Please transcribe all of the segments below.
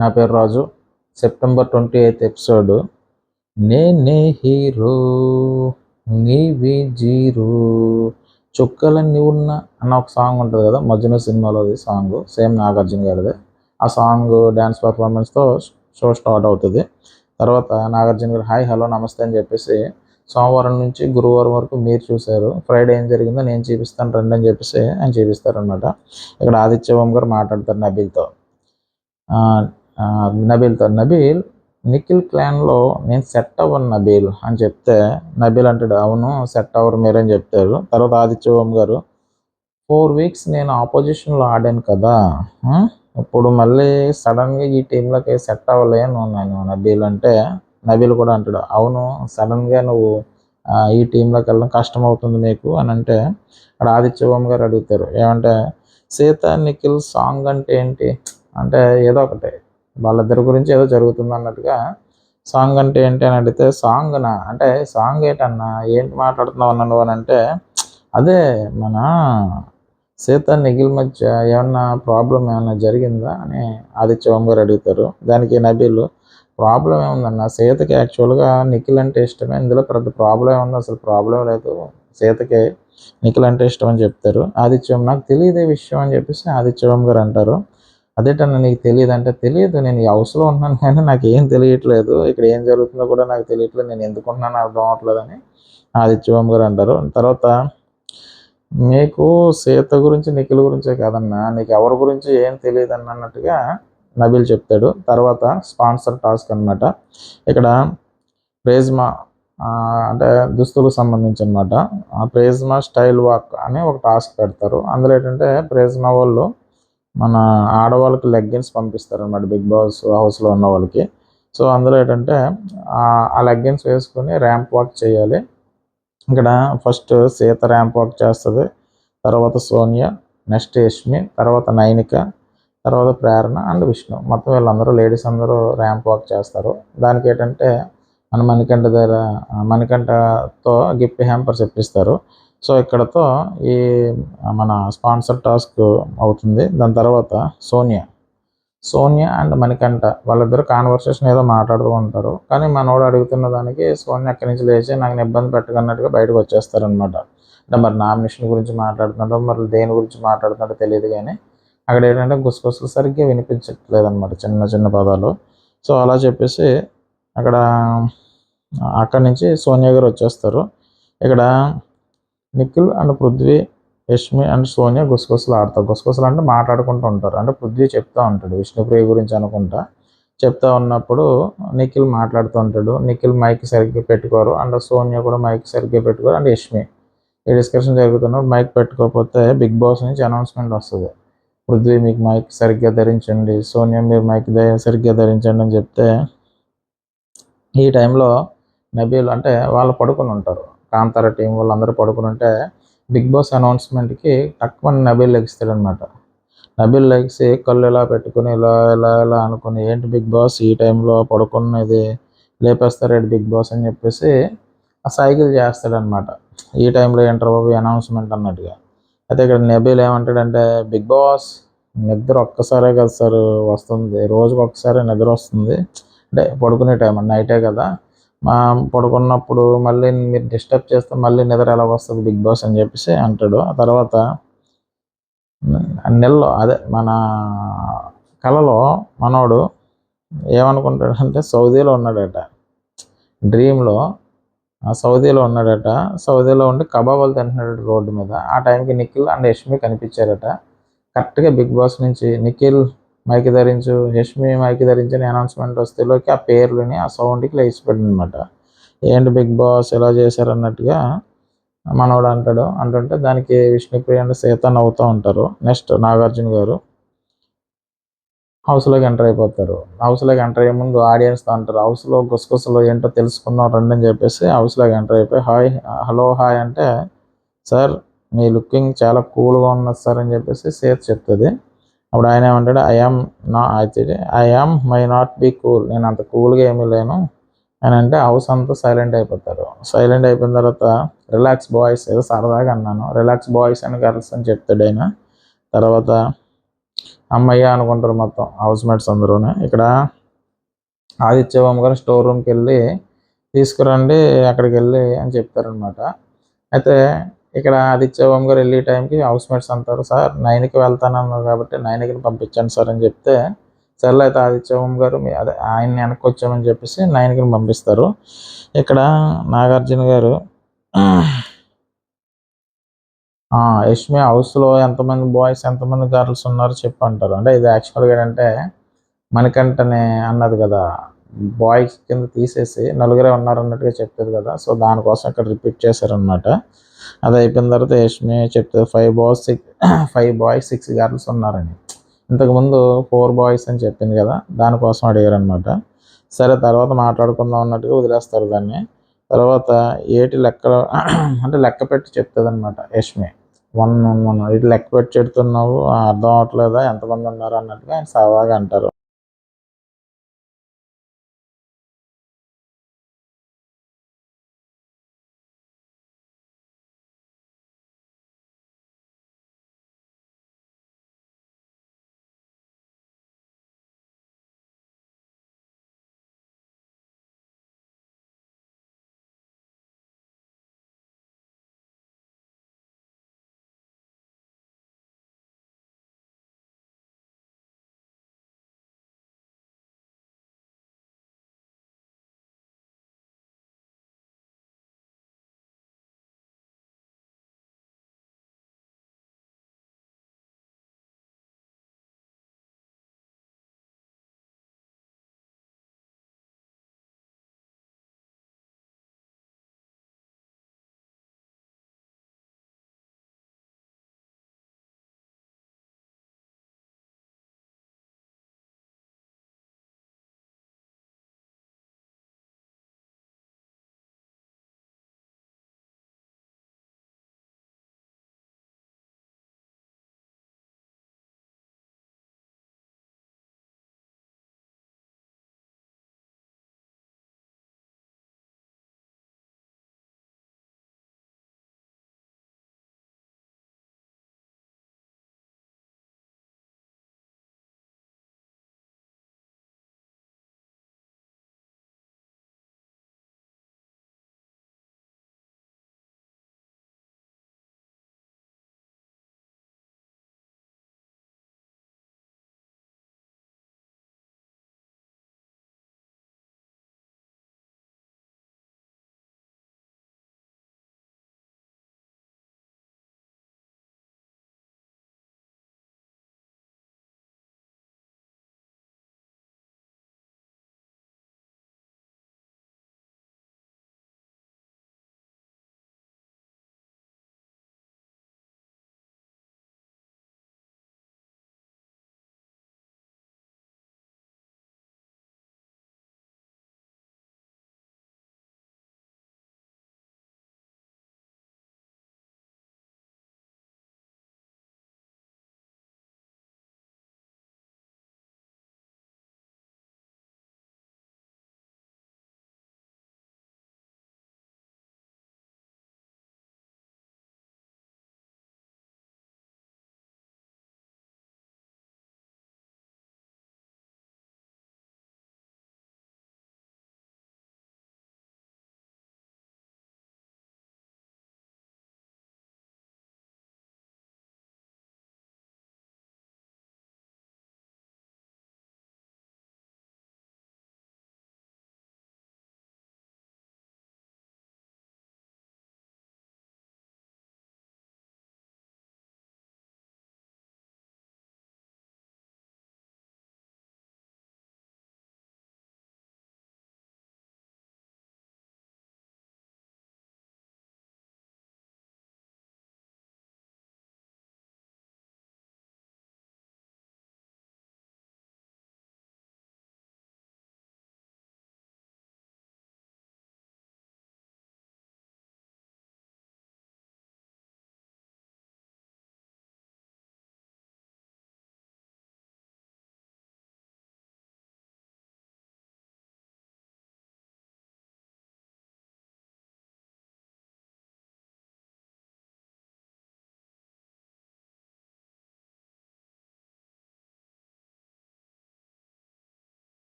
నా పేరు Raju. September 28 episode. నేనే హీరో నీవి జీరో చుక్కలన్నీ ఉన్న అన్న ఒక సాంగ్ ఉంటుంది కదా, మజ్ను సినిమాలోది సాంగ్. సేమ్ నాగార్జున గారిదే. ఆ సాంగ్ డ్యాన్స్ పర్ఫార్మెన్స్తో షో స్టార్ట్ అవుతుంది. తర్వాత నాగార్జున గారు హాయ్ హలో నమస్తే అని చెప్పేసి సోమవారం నుంచి గురువారం వరకు మీరు చూశారు, ఫ్రైడే ఏం జరిగిందో నేను చూపిస్తాను రండి అని చెప్పేసి ఆయన చూపిస్తారనమాట. ఇక్కడ ఆదిత్య ఓం గారు మాట్లాడతారు నబీల్ నిఖిల్ క్లాన్లో నేను సెట్ అవ్వను నబీల్ అని చెప్తే నబీల్ అంటాడు అవును సెట్ అవ్వరు మీరని చెప్తారు. తర్వాత ఆదిత్య ఓం గారు 4 weeks నేను ఆపోజిషన్లో ఆడాను కదా, ఇప్పుడు మళ్ళీ సడన్గా ఈ టీంలోకి సెట్ అవ్వలేను నేను నబీల్ అంటే నబీల్ కూడా అంటాడు అవును సడన్గా నువ్వు ఈ టీంలోకి వెళ్ళడం కష్టం అవుతుంది మీకు అని అంటే అక్కడ ఆదిత్య ఓం గారు అడుగుతారు ఏమంటే సీత నిఖిల్ సాంగ్ అంటే ఏంటి అంటే ఏదో ఒకటి వాళ్ళిద్దరి గురించి ఏదో జరుగుతుంది అన్నట్టుగా సాంగ్ అంటే ఏంటి అని అడిగితే సాంగ్నా అంటే సాంగ్ ఏంటన్నా ఏంటి మాట్లాడుతున్నావు అన్నాను అని అంటే అదే మన సీత నిఖిల్ మధ్య ఏమన్నా ప్రాబ్లం ఏమన్నా జరిగిందా అని ఆదిత్య ఓం గారు అడుగుతారు. దానికి నబీల్ ప్రాబ్లం ఏముందన్న సీతకి యాక్చువల్గా నిఖిల్ అంటే ఇష్టమే, ఇందులో పెద్ద ప్రాబ్లం ఏముంది, అసలు ప్రాబ్లం లేదు, సీతకి నిఖిల్ అంటే ఇష్టం అని చెప్తారు. ఆదిత్యం నాకు తెలియదే విషయం అని చెప్పేసి ఆదిత్య ఓం గారు అంటారు. అదేటన్నా నీకు తెలియదు అంటే తెలియదు, నేను ఈ హౌస్లో ఉన్నాను కానీ నాకు ఏం తెలియట్లేదు, ఇక్కడ ఏం జరుగుతుందో కూడా నాకు తెలియట్లేదు, నేను ఎందుకుంటున్నానో అర్థం అవ్వట్లేదని ఆదిత్య ఓం గారు అంటారు. తర్వాత మీకు సీత గురించి నిఖిల్ గురించే కాదన్నా నీకు ఎవరి గురించి ఏం తెలియదు అన్నట్టుగా నబీల్ చెప్తాడు. తర్వాత స్పాన్సర్ టాస్క్ అనమాట. ఇక్కడ ప్రేజ్మా అంటే దుస్తులకు సంబంధించి అనమాట. ప్రేజ్మా స్టైల్ వాక్ అని ఒక టాస్క్ పెడతారు. అందులో ఏంటంటే ప్రేజ్మా వాళ్ళు మన ఆడవాళ్ళకి లెగ్గిన్స్ పంపిస్తారు అనమాట బిగ్ బాస్ హౌస్లో ఉన్న వాళ్ళకి. సో అందులో ఏంటంటే ఆ లెగ్గిన్స్ వేసుకొని ర్యాంప్ వాక్ చేయాలి. ఇక్కడ ఫస్ట్ సీత ర్యాంప్ వాక్ చేస్తుంది, తర్వాత సోనియా, నెక్స్ట్ యష్మి, తర్వాత నైనిక, తర్వాత ప్రేరణ అండ్ విష్ణు, మొత్తం వీళ్ళందరూ లేడీస్ అందరూ ర్యాంప్ వాక్ చేస్తారు. దానికి ఏంటంటే మన మణికంఠతో గిఫ్ట్ హ్యాంపర్స్ ఇప్పిస్తారు. సో ఇక్కడతో ఈ మన స్పాన్సర్ టాస్క్ అవుతుంది. దాని తర్వాత సోనియా అండ్ మణికంఠ వాళ్ళిద్దరు కాన్వర్సేషన్ ఏదో మాట్లాడుతూ ఉంటారు. కానీ మనోడు అడుగుతున్న దానికి సోనియా అక్కడి నుంచి లేచి నాకు ఇబ్బంది పెట్టకన్నట్టుగా బయటకు వచ్చేస్తారనమాట. అంటే మరి నామినేషన్ గురించి మాట్లాడుతున్నాడో మరి దేని గురించి మాట్లాడుతున్నాడో తెలియదు, కానీ అక్కడ ఏంటంటే గుసగుసలు సరిగ్గా వినిపించట్లేదు అనమాట, చిన్న చిన్న పదాలు. సో అలా చెప్పేసి అక్కడి నుంచి సోనియా గారు వచ్చేస్తారు. ఇక్కడ నిఖిల్ అండ్ పృథ్వీ, యష్మి అండ్ సోనియా గుసగుసలు ఆడతారు. గుసగుసలు అంటే మాట్లాడుకుంటూ ఉంటారు. అంటే పృథ్వీ చెప్తూ ఉంటాడు విష్ణుప్రియ గురించి అనుకుంటా. చెప్తా ఉన్నప్పుడు నిఖిల్ మాట్లాడుతూ ఉంటాడు. నిఖిల్ మైక్ సరిగ్గా పెట్టుకోరు అండ్ సోనియా కూడా మైక్ సరిగ్గా పెట్టుకోరు అండ్ యష్మి. ఈ డిస్కషన్ జరుగుతున్నప్పుడు మైక్ పెట్టుకోకపోతే బిగ్ బాస్ నుంచి అనౌన్స్మెంట్ వస్తుంది, పృథ్వీ మీకు మైక్ సరిగ్గా ధరించండి, సోనియా మీరు మైక్ సరిగ్గా ధరించండి అని చెప్తే ఈ టైంలో నబీల్ అంటే వాళ్ళు పడుకుని ఉంటారు, కాంతార టీం వాళ్ళందరూ పడుకుని ఉంటే బిగ్ బాస్ అనౌన్స్మెంట్కి తక్కువ నబీల్ లెగిస్తాడు అనమాట. నబీల్ లెగిసి కళ్ళు ఇలా పెట్టుకుని ఇలా ఇలా ఇలా అనుకుని ఏంటి బిగ్ బాస్ ఈ టైంలో పడుకున్నది లేపేస్తారేంటి బిగ్ బాస్ అని చెప్పేసి ఆ సైకిల్ చేస్తాడనమాట. ఈ టైంలో ఏంటర్ బాబు అనౌన్స్మెంట్ అన్నట్టుగా. అయితే ఇక్కడ నబీల్ ఏమంటాడంటే బిగ్ బాస్ నిద్ర ఒక్కసారే కదా సార్ వస్తుంది, రోజుకి ఒక్కసారి నిద్ర వస్తుంది, అంటే పడుకునే టైం నైటే కదా, మా పడుకున్నప్పుడు మళ్ళీ మీరు డిస్టర్బ్ చేస్తే మళ్ళీ నిద్ర ఎలా వస్తుంది బిగ్ బాస్ అని చెప్పేసి అంటాడు. ఆ తర్వాత నెలలో అదే మన కళలో మనోడు ఏమనుకుంటాడంటే సౌదీలో ఉన్నాడట, డ్రీమ్లో సౌదీలో ఉన్నాడట. సౌదీలో ఉండి కబాబులు తింటున్నాడు రోడ్డు మీద. ఆ టైంకి నిఖిల్ అండ్ యష్మి కనిపించారట. కరెక్ట్గా బిగ్ బాస్ నుంచి నిఖిల్ మైక్ ధరించు, యష్మి మైక్ ధరించని అనౌన్స్మెంట్ వస్తేలోకి ఆ పేర్లని ఆ సౌండ్కి లేచిపోయింది అనమాట. ఏంటి బిగ్ బాస్ ఎలా చేశారు అన్నట్టుగా మనోడు అంటుంటే దానికి విష్ణుప్రియ అండ్ సీత నవ్వుతూ ఉంటారు. నెక్స్ట్ నాగార్జున గారు హౌస్లోకి ఎంటర్ అయిపోతారు. హౌస్లోకి ఎంటర్ అయ్యే ముందు ఆడియన్స్తో అంటారు హౌస్లో గుసగుసలు ఏంటో తెలుసుకుందాం రండి అని చెప్పేసి హౌస్లోకి ఎంటర్ అయిపోయి హాయ్ అంటే సార్ మీ లుకింగ్ చాలా కూల్గా ఉన్నది సార్ అని చెప్పేసి సీత చెప్తుంది. అప్పుడు ఆయన ఏమంటాడు I am my not be cool, నేను అంత కూల్గా ఏమీ లేను అని అంటే హౌస్ అంతా సైలెంట్ అయిపోతారు. సైలెంట్ అయిపోయిన తర్వాత రిలాక్స్ బాయ్స్ ఏదో సరదాగా అన్నాను, రిలాక్స్ బాయ్స్ అండ్ గర్ల్స్ అని చెప్తాడు ఆయన. తర్వాత అమ్మయ్య అనుకుంటారు మొత్తం హౌస్ మేట్స్ అందరూనే. ఇక్కడ ఆదిత్యవర్మ గారు స్టోర్ రూమ్కి వెళ్ళి తీసుకురండి అక్కడికి వెళ్ళి అని చెప్తారనమాట. అయితే ఇక్కడ ఆదిత్యవర్మ గారు వెళ్ళే టైంకి హౌస్ మేట్స్ అంటారు, సార్ 9కి వెళ్తానన్నారు కాబట్టి 9కి పంపించండి సార్ అని చెప్తే, సర్లే అయితే ఆదిత్యవర్మ గారు అదే ఆయన్ని వెనక్కి వచ్చామని చెప్పేసి 9కి పంపిస్తారు. ఇక్కడ నాగార్జున గారు యష్మి హౌస్లో ఎంతమంది బాయ్స్ ఎంతమంది గర్ల్స్ ఉన్నారు చెప్పు అంటారు. అంటే ఇది యాక్చువల్గా ఏంటంటే మణికంఠనే అన్నది కదా, బాయ్స్ కింద తీసేసి నలుగురే ఉన్నారు అన్నట్టుగా చెప్తుంది కదా, సో దానికోసం ఇక్కడ రిపీట్ చేశారనమాట. అది అయిపోయిన తర్వాత యష్మి చెప్తుంది 5 బాయ్స్ 6 గర్ల్స్ ఉన్నారని. ఇంతకుముందు 4 బాయ్స్ అని చెప్పింది కదా, దానికోసం అడిగారనమాట. సరే తర్వాత మాట్లాడుకుందాం అన్నట్టుగా వదిలేస్తారు దాన్ని. తర్వాత ఏటి లెక్కలు అంటే లెక్క పెట్టి చెప్తుంది అనమాట యష్మి. 1 1 ఇటు లెక్క పెట్టి చెప్తున్నావు అర్థం అవ్వట్లేదా ఎంతమంది ఉన్నారు అన్నట్టుగా ఆయన సరదాగా అంటారు.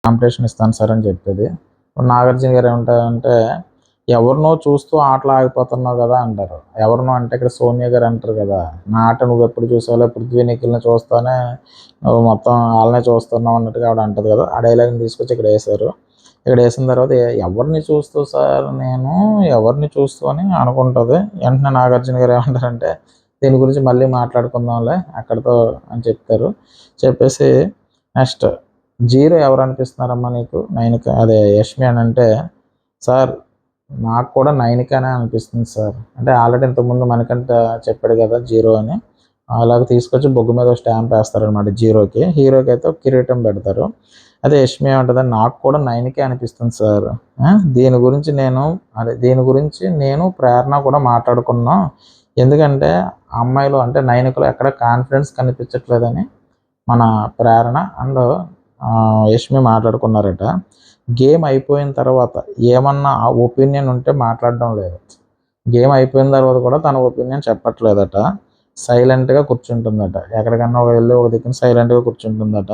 కాంపిటీషన్ ఇస్తాను సార్ అని చెప్పేది. నాగార్జున గారు ఏమంటారంటే, ఎవరినో చూస్తూ ఆటలో ఆగిపోతున్నావు కదా అంటారు. ఎవరినో అంటే ఇక్కడ సోనియా గారు అంటారు కదా, నా ఆట నువ్వు ఎప్పుడు చూసావులే, పృథ్వీ నిఖిల్ని చూస్తానే నువ్వు మొత్తం వాళ్ళనే చూస్తున్నావు అన్నట్టుగా ఆవిడ అంటది కదా, ఆ డైలాగ్ని తీసుకొచ్చి ఇక్కడ వేశారు. ఇక్కడ వేసిన తర్వాత ఎవరిని చూస్తూ సార్ నేను, ఎవరిని చూస్తూ అని అనుకుంటుంది. వెంటనే నాగార్జున గారు ఏమంటారంటే, దీని గురించి మళ్ళీ మాట్లాడుకుందాంలే అక్కడితో అని చెప్తారు. చెప్పేసి నెక్స్ట్ జీరో ఎవరు అనిపిస్తున్నారమ్మా నీకు, నైనిక అదే యష్మి అని అంటే, సార్ నాకు కూడా నైనికనే అనిపిస్తుంది సార్ అంటే, ఆల్రెడీ ఇంతకుముందు మనకంట చెప్పాడు కదా జీరో అని, అలాగ తీసుకొచ్చి బొగ్గు మీద స్టాంప్ వేస్తారనమాట జీరోకి. హీరోకి అయితే ఒక కిరీటం పెడతారు. అదే యష్మి ఏమంటుంది, నాకు కూడా నైనికే అనిపిస్తుంది సార్. దీని గురించి నేను ప్రేరణ కూడా మాట్లాడుకున్నాం. ఎందుకంటే అమ్మాయిలు అంటే నైనికలో ఎక్కడ కాన్ఫిడెన్స్ కనిపించట్లేదని మన ప్రేరణ అండ్ యష్మి మాట్లాడుకున్నారట. గేమ్ అయిపోయిన తర్వాత ఏమన్నా ఒపీనియన్ ఉంటే మాట్లాడడం లేదు. గేమ్ అయిపోయిన తర్వాత కూడా తన ఒపీనియన్ చెప్పట్లేదట. సైలెంట్గా కూర్చుంటుందట. ఎక్కడికన్నా వెళ్ళి ఒక దిక్కున సైలెంట్గా కూర్చుంటుందట.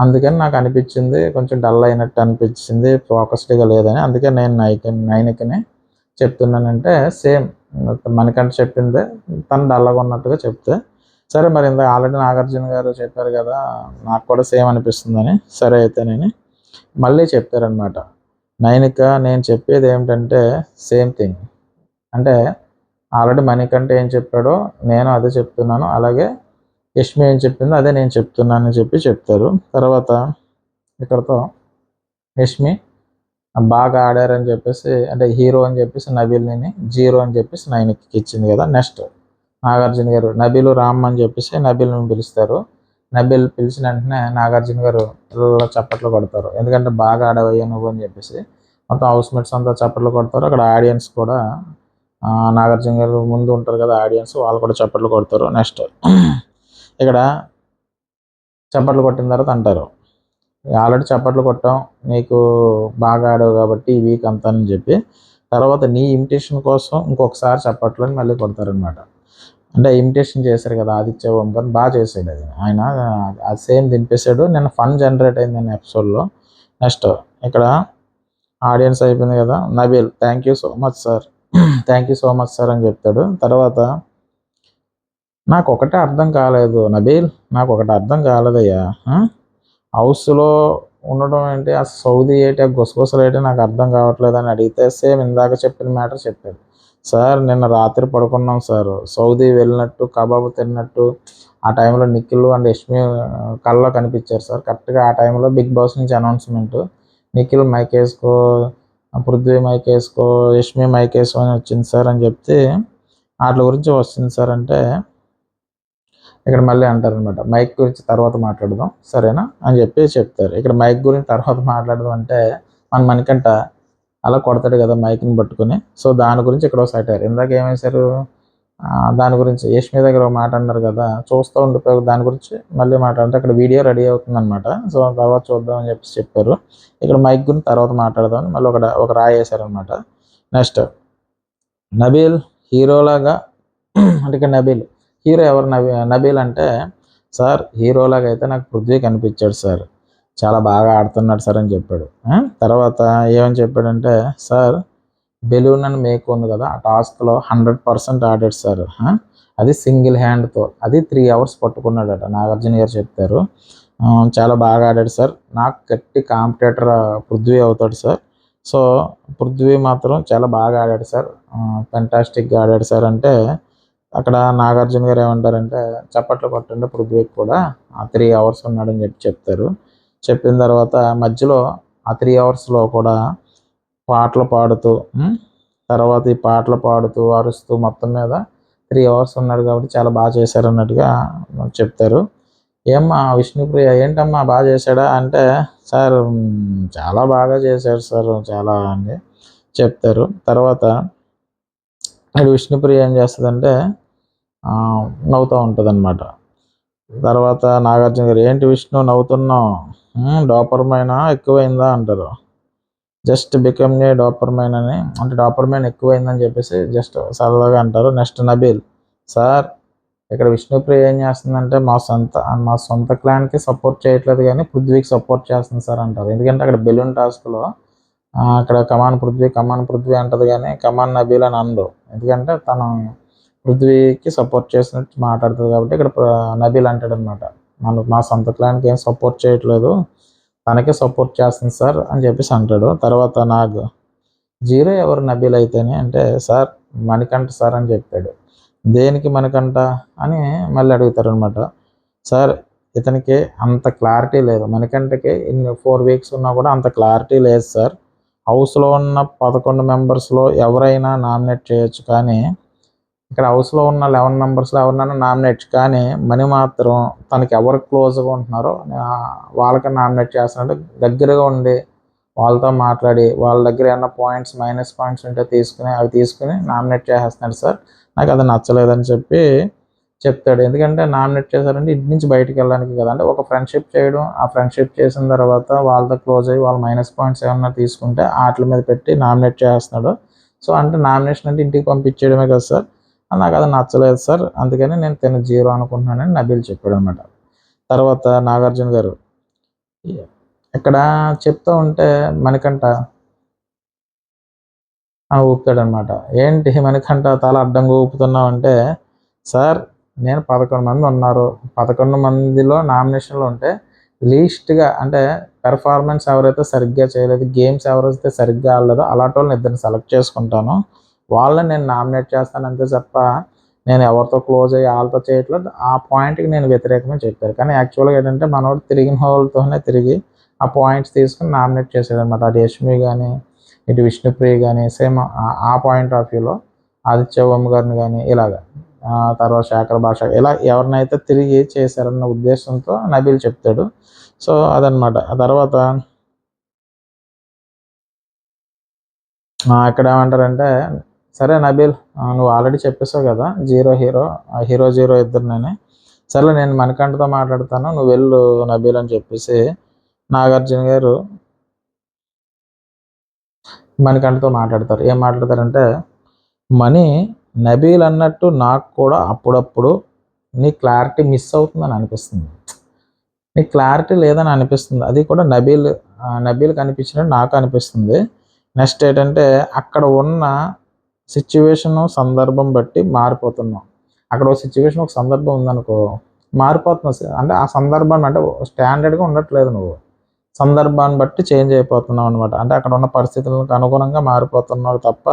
అందుకని నాకు అనిపించింది కొంచెం డల్ అయినట్టు అనిపించింది, ఫోకస్డ్గా లేదని. అందుకే నేను నైనికని చెప్తున్నానంటే, సేమ్ మనకంటే చెప్పిందే తను డల్గా ఉన్నట్టుగా చెప్తే, సరే మరి ఇంత ఆల్రెడీ నాగార్జున గారు చెప్పారు కదా నాకు కూడా సేమ్ అనిపిస్తుందని, సరే అయితే నేను మళ్ళీ చెప్పారనమాట. నైనిక నేను చెప్పేది ఏమిటంటే సేమ్ థింగ్ అంటే, ఆల్రెడీ మణికంఠ ఏం చెప్పాడో నేను అదే చెప్తున్నాను, అలాగే యష్మి ఏం చెప్పిందో అదే నేను చెప్తున్నానని చెప్తారు. తర్వాత ఇక్కడతో యష్మి బాగా ఆడారని చెప్పేసి అంటే హీరో అని చెప్పేసి నబీల్ని, జీరో అని చెప్పేసి నైన్కి ఇచ్చింది కదా. నెక్స్ట్ నాగార్జున గారు నబీలు రామ్ అని చెప్పేసి నబీల్ని పిలుస్తారు. నబీల్ పిలిచిన వెంటనే నాగార్జున గారు చప్పట్లు కొడతారు. ఎందుకంటే బాగా ఆడవయ్యా నువ్వు అని చెప్పేసి మొత్తం హౌస్ మేట్స్ అంతా చప్పట్లు కొడతారు. అక్కడ ఆడియన్స్ కూడా నాగార్జున గారు ముందు ఉంటారు కదా ఆడియన్స్, వాళ్ళు కూడా చప్పట్లు కొడతారు. నెక్స్ట్ ఇక్కడ చప్పట్లు కొట్టిన తర్వాత అంటారు, ఆల్రెడీ చప్పట్లు కొట్టాం నీకు బాగా ఆడావు కాబట్టి ఈ వీక్ అంతా అని చెప్పి, తర్వాత నీ ఇమిటేషన్ కోసం ఇంకొకసారి చప్పట్లు అని మళ్ళీ కొడతారనమాట. అంటే ఇమిటేషన్ చేశారు కదా ఆదిత్య ఓం గారు, బాగా చేశాడు అది, ఆయన అది సేమ్ దింపేశాడు. నిన్న ఫన్ జనరేట్ అయింది నేను ఎపిసోడ్లో. నెక్స్ట్ ఇక్కడ ఆడియన్స్ అయిపోయింది కదా, Nabeel thank you so much sir, thank you so much sir అని చెప్తాడు. తర్వాత నాకు ఒకటే అర్థం కాలేదు నబీల్, నాకు ఒకటి అర్థం కాలేదయ్యా, హౌస్లో ఉండడం ఏంటి, ఆ సౌదీ ఏంటి, ఆ గుసగుసలు ఏంటి నాకు అర్థం కావట్లేదు అని అడిగితే, సేమ్ ఇందాక చెప్పిన మ్యాటర్ చెప్పాడు. సార్ నిన్న రాత్రి పడుకున్నాం సార్, సౌదీ వెళ్ళినట్టు కబాబు తిన్నట్టు ఆ టైంలో నిఖిల్ అండ్ యష్మి కళ్ళలో కనిపించారు సార్. కరెక్ట్గా ఆ టైంలో బిగ్ బాస్ నుంచి అనౌన్స్మెంట్, నిఖిల్ మైక్ వేసుకో, పృథ్వీ మైక్ వేసుకో, యష్మి మైక్ వేసుకో అని వచ్చింది సార్ అని చెప్తే, వాటి గురించి వస్తుంది సార్ అంటే, ఇక్కడ మళ్ళీ అంటారనమాట మైక్ గురించి తర్వాత మాట్లాడదాం సరేనా అని చెప్పి చెప్తారు. ఇక్కడ మైక్ గురించి తర్వాత మాట్లాడదాం అంటే మన మణికంఠ అలా కొడతాడు కదా మైక్ని పట్టుకుని. సో దాని గురించి ఇక్కడ సైటారు. ఇందాక ఏమేశారు, దాని గురించి యష్మి దగ్గర ఒక మాట అన్నారు కదా, చూస్తూ ఉండిపోయి దాని గురించి మళ్ళీ మాట్లాడితే అక్కడ వీడియో రెడీ అవుతుందన్నమాట. సో తర్వాత చూద్దాం అని చెప్పారు. ఇక్కడ మైక్ గురించి తర్వాత మాట్లాడదామని మళ్ళీ ఒక రాయి వేశారనమాట. నెక్స్ట్ నబీల్ హీరోలాగా అంటే ఇక్కడ నబీల్ హీరో ఎవరు, నబీల్ అంటే, సార్ హీరోలాగా అయితే నాకు పృథ్వీ కనిపించాడు సార్, చాలా బాగా ఆడుతున్నాడు సార్ అని చెప్పాడు. తర్వాత ఏమని చెప్పాడంటే, సార్ బెలూన్ అని మేక్ ఉంది కదా ఆ టాస్క్లో 100% ఆడాడు సార్, అది సింగిల్ హ్యాండ్తో, అది 3 hours పట్టుకున్నాడట నాగార్జున గారు చెప్తారు. చాలా బాగా ఆడాడు సార్, నాకు గట్టి కాంపిటేటర్ పృథ్వీ అవుతాడు సార్. సో పృథ్వీ మాత్రం చాలా బాగా ఆడాడు సార్, ఫెంటాస్టిక్గా ఆడాడు సార్ అంటే, అక్కడ నాగార్జున గారు ఏమంటారంటే, చప్పట్లు కొట్టండి పృథ్వీకి కూడా, ఆ 3 hours ఉన్నాడని చెప్తారు. చెప్పిన తర్వాత మధ్యలో ఆ 3 hours కూడా పాటలు పాడుతూ, తర్వాత ఈ పాటలు పాడుతూ అరుస్తూ మొత్తం మీద 3 hours ఉన్నాడు కాబట్టి చాలా బాగా చేశారు అన్నట్టుగా చెప్తారు. ఏమ్మా విష్ణుప్రియ ఏంటమ్మా బాగా చేశాడా అంటే, సార్ చాలా బాగా చేశాడు సార్ చాలా అని చెప్తారు. తర్వాత విష్ణుప్రియ ఏం చేస్తుందంటే నవ్వుతూ ఉంటుంది అనమాట. తర్వాత నాగార్జున గారు ఏంటి విష్ణు నవ్వుతున్నావు, డోపర్మైనా ఎక్కువైందా అంటారు. జస్ట్ బికమ్ ఏ డోపర్మైన్ అని, అంటే డోపర్మైన్ ఎక్కువైందని చెప్పేసి జస్ట్ సరదాగా అంటారు. నెక్స్ట్ నబీల్, సార్ ఇక్కడ విష్ణుప్రియ ఏం చేస్తుందంటే మా సొంత క్లాన్కి సపోర్ట్ చేయట్లేదు కానీ పృథ్వీకి సపోర్ట్ చేస్తుంది సార్ అంటారు. ఎందుకంటే అక్కడ బెలూన్ టాస్క్లో అక్కడ కమాన్ పృథ్వీ అంటది కానీ కమాన్ నబీల్ అని అనదు. ఎందుకంటే తను పృథ్వీకి సపోర్ట్ చేసినట్టు మాట్లాడుతుంది కాబట్టి ఇక్కడ నబీల్ అంటాడు అనమాట, మా సొంత క్లాన్కి ఏం సపోర్ట్ చేయట్లేదు, తనకే సపోర్ట్ చేస్తుంది సార్ అని చెప్పేసి అంటాడు. తర్వాత నాగ్ జీరో ఎవరు నబీల్ అయితేనే అంటే సార్ మణికంఠ సార్ అని చెప్పాడు. దేనికి మణికంఠ అని మళ్ళీ అడుగుతారు అనమాట. సార్ ఇతనికి అంత క్లారిటీ లేదు, మణికంఠకి ఇన్ని 4 వీక్స్ ఉన్నా కూడా అంత క్లారిటీ లేదు సార్. హౌస్లో ఉన్న 11 మెంబర్స్లో ఎవరైనా నామినేట్ చేయొచ్చు, కానీ ఇక్కడ హౌస్లో ఉన్న 11 మెంబర్స్లో ఎవరినైనా నామినేట్, కానీ మణి మాత్రం తనకి ఎవరు క్లోజ్గా ఉంటున్నారో వాళ్ళకి నామినేట్ చేస్తున్నాడు. దగ్గరగా ఉండి వాళ్ళతో మాట్లాడి వాళ్ళ దగ్గర ఏమన్నా మైనస్ పాయింట్స్ ఉంటే తీసుకుని నామినేట్ చేసేస్తున్నాడు సార్, నాకు అది నచ్చలేదని చెప్తాడు. ఎందుకంటే నామినేట్ చేశారంటే ఇంటి నుంచి బయటకు వెళ్ళడానికి కదా, అంటే ఒక ఫ్రెండ్షిప్ చేయడం, ఆ ఫ్రెండ్షిప్ చేసిన తర్వాత వాళ్ళతో క్లోజ్ అయ్యి వాళ్ళ మైనస్ పాయింట్స్ ఏమన్నా తీసుకుంటే వాటి మీద పెట్టి నామినేట్ చేస్తున్నాడు. సో అంటే నామినేషన్ అంటే ఇంటికి పంపించేయడమే కదా సార్, నాకు అది నచ్చలేదు సార్, అందుకని నేను తిన 0 అనుకుంటున్నానని నబీల్ చెప్పాడు అనమాట. తర్వాత నాగార్జున గారు ఇక్కడ చెప్తూ ఉంటే మణికంఠ ఊపుతాడనమాట. ఏంటి మణికంఠ తల అడ్డంగా ఊపుతున్నావు అంటే, సార్ నేను 11 మంది ఉన్నారు, 11 మందిలో నామినేషన్లు ఉంటే లీస్ట్గా అంటే పెర్ఫార్మెన్స్ ఎవరైతే సరిగ్గా చేయలేదు, గేమ్స్ ఎవరైతే సరిగ్గా ఆడలేదో అలాంటి వాళ్ళని ఇద్దరిని సెలెక్ట్ చేసుకుంటాను, వాళ్ళని నేను నామినేట్ చేస్తాను అంతే తప్ప నేను ఎవరితో క్లోజ్ అయ్యి వాళ్ళతో చేయట్లేదు. ఆ పాయింట్కి నేను వ్యతిరేకమని చెప్పారు. కానీ యాక్చువల్గా ఏంటంటే మనోడు తిరిగిన వాళ్ళతోనే తిరిగి ఆ పాయింట్స్ తీసుకుని నామినేట్ చేసాడు అనమాట. అటు యష్మి కానీ ఇటు విష్ణుప్రియ కానీ సేమ్ ఆ పాయింట్ ఆఫ్ వ్యూలో ఆదిత్య ఓం గారిని కానీ ఇలాగా తర్వాత శేఖర్ భాష ఇలా ఎవరినైతే తిరిగి చేశారన్న ఉద్దేశంతో నబీల్ చెప్తాడు. సో అదనమాట. ఆ తర్వాత ఇక్కడ ఏమంటారంటే, సరే నబీల్ నువ్వు ఆల్రెడీ చెప్పేసావు కదా హీరో జీరో ఇద్దరిని, సరే నేను మణికంఠతో మాట్లాడతాను, నువ్వు వెళ్ళు నబీల్ అని చెప్పేసి నాగార్జున గారు మణికంఠతో మాట్లాడతారు. ఏం మాట్లాడతారంటే, మణి నబీల్ అన్నట్టు నాకు కూడా అప్పుడప్పుడు నీ క్లారిటీ మిస్ అవుతుందని అనిపిస్తుంది, నీ క్లారిటీ లేదని అనిపిస్తుంది, అది కూడా నబీల్కి అనిపించినట్టు నాకు అనిపిస్తుంది. నెక్స్ట్ ఏంటంటే అక్కడ ఉన్న సిచ్యువేషన్ సందర్భం బట్టి మారిపోతున్నాం. అక్కడ ఒక సిచ్యువేషన్ ఒక సందర్భం ఉందనుకో మారిపోతున్నావు, అంటే ఆ సందర్భాన్ని అంటే స్టాండర్డ్గా ఉండట్లేదు, నువ్వు సందర్భాన్ని బట్టి చేంజ్ అయిపోతున్నావు అనమాట. అంటే అక్కడ ఉన్న పరిస్థితులకు అనుగుణంగా మారిపోతున్నావు తప్ప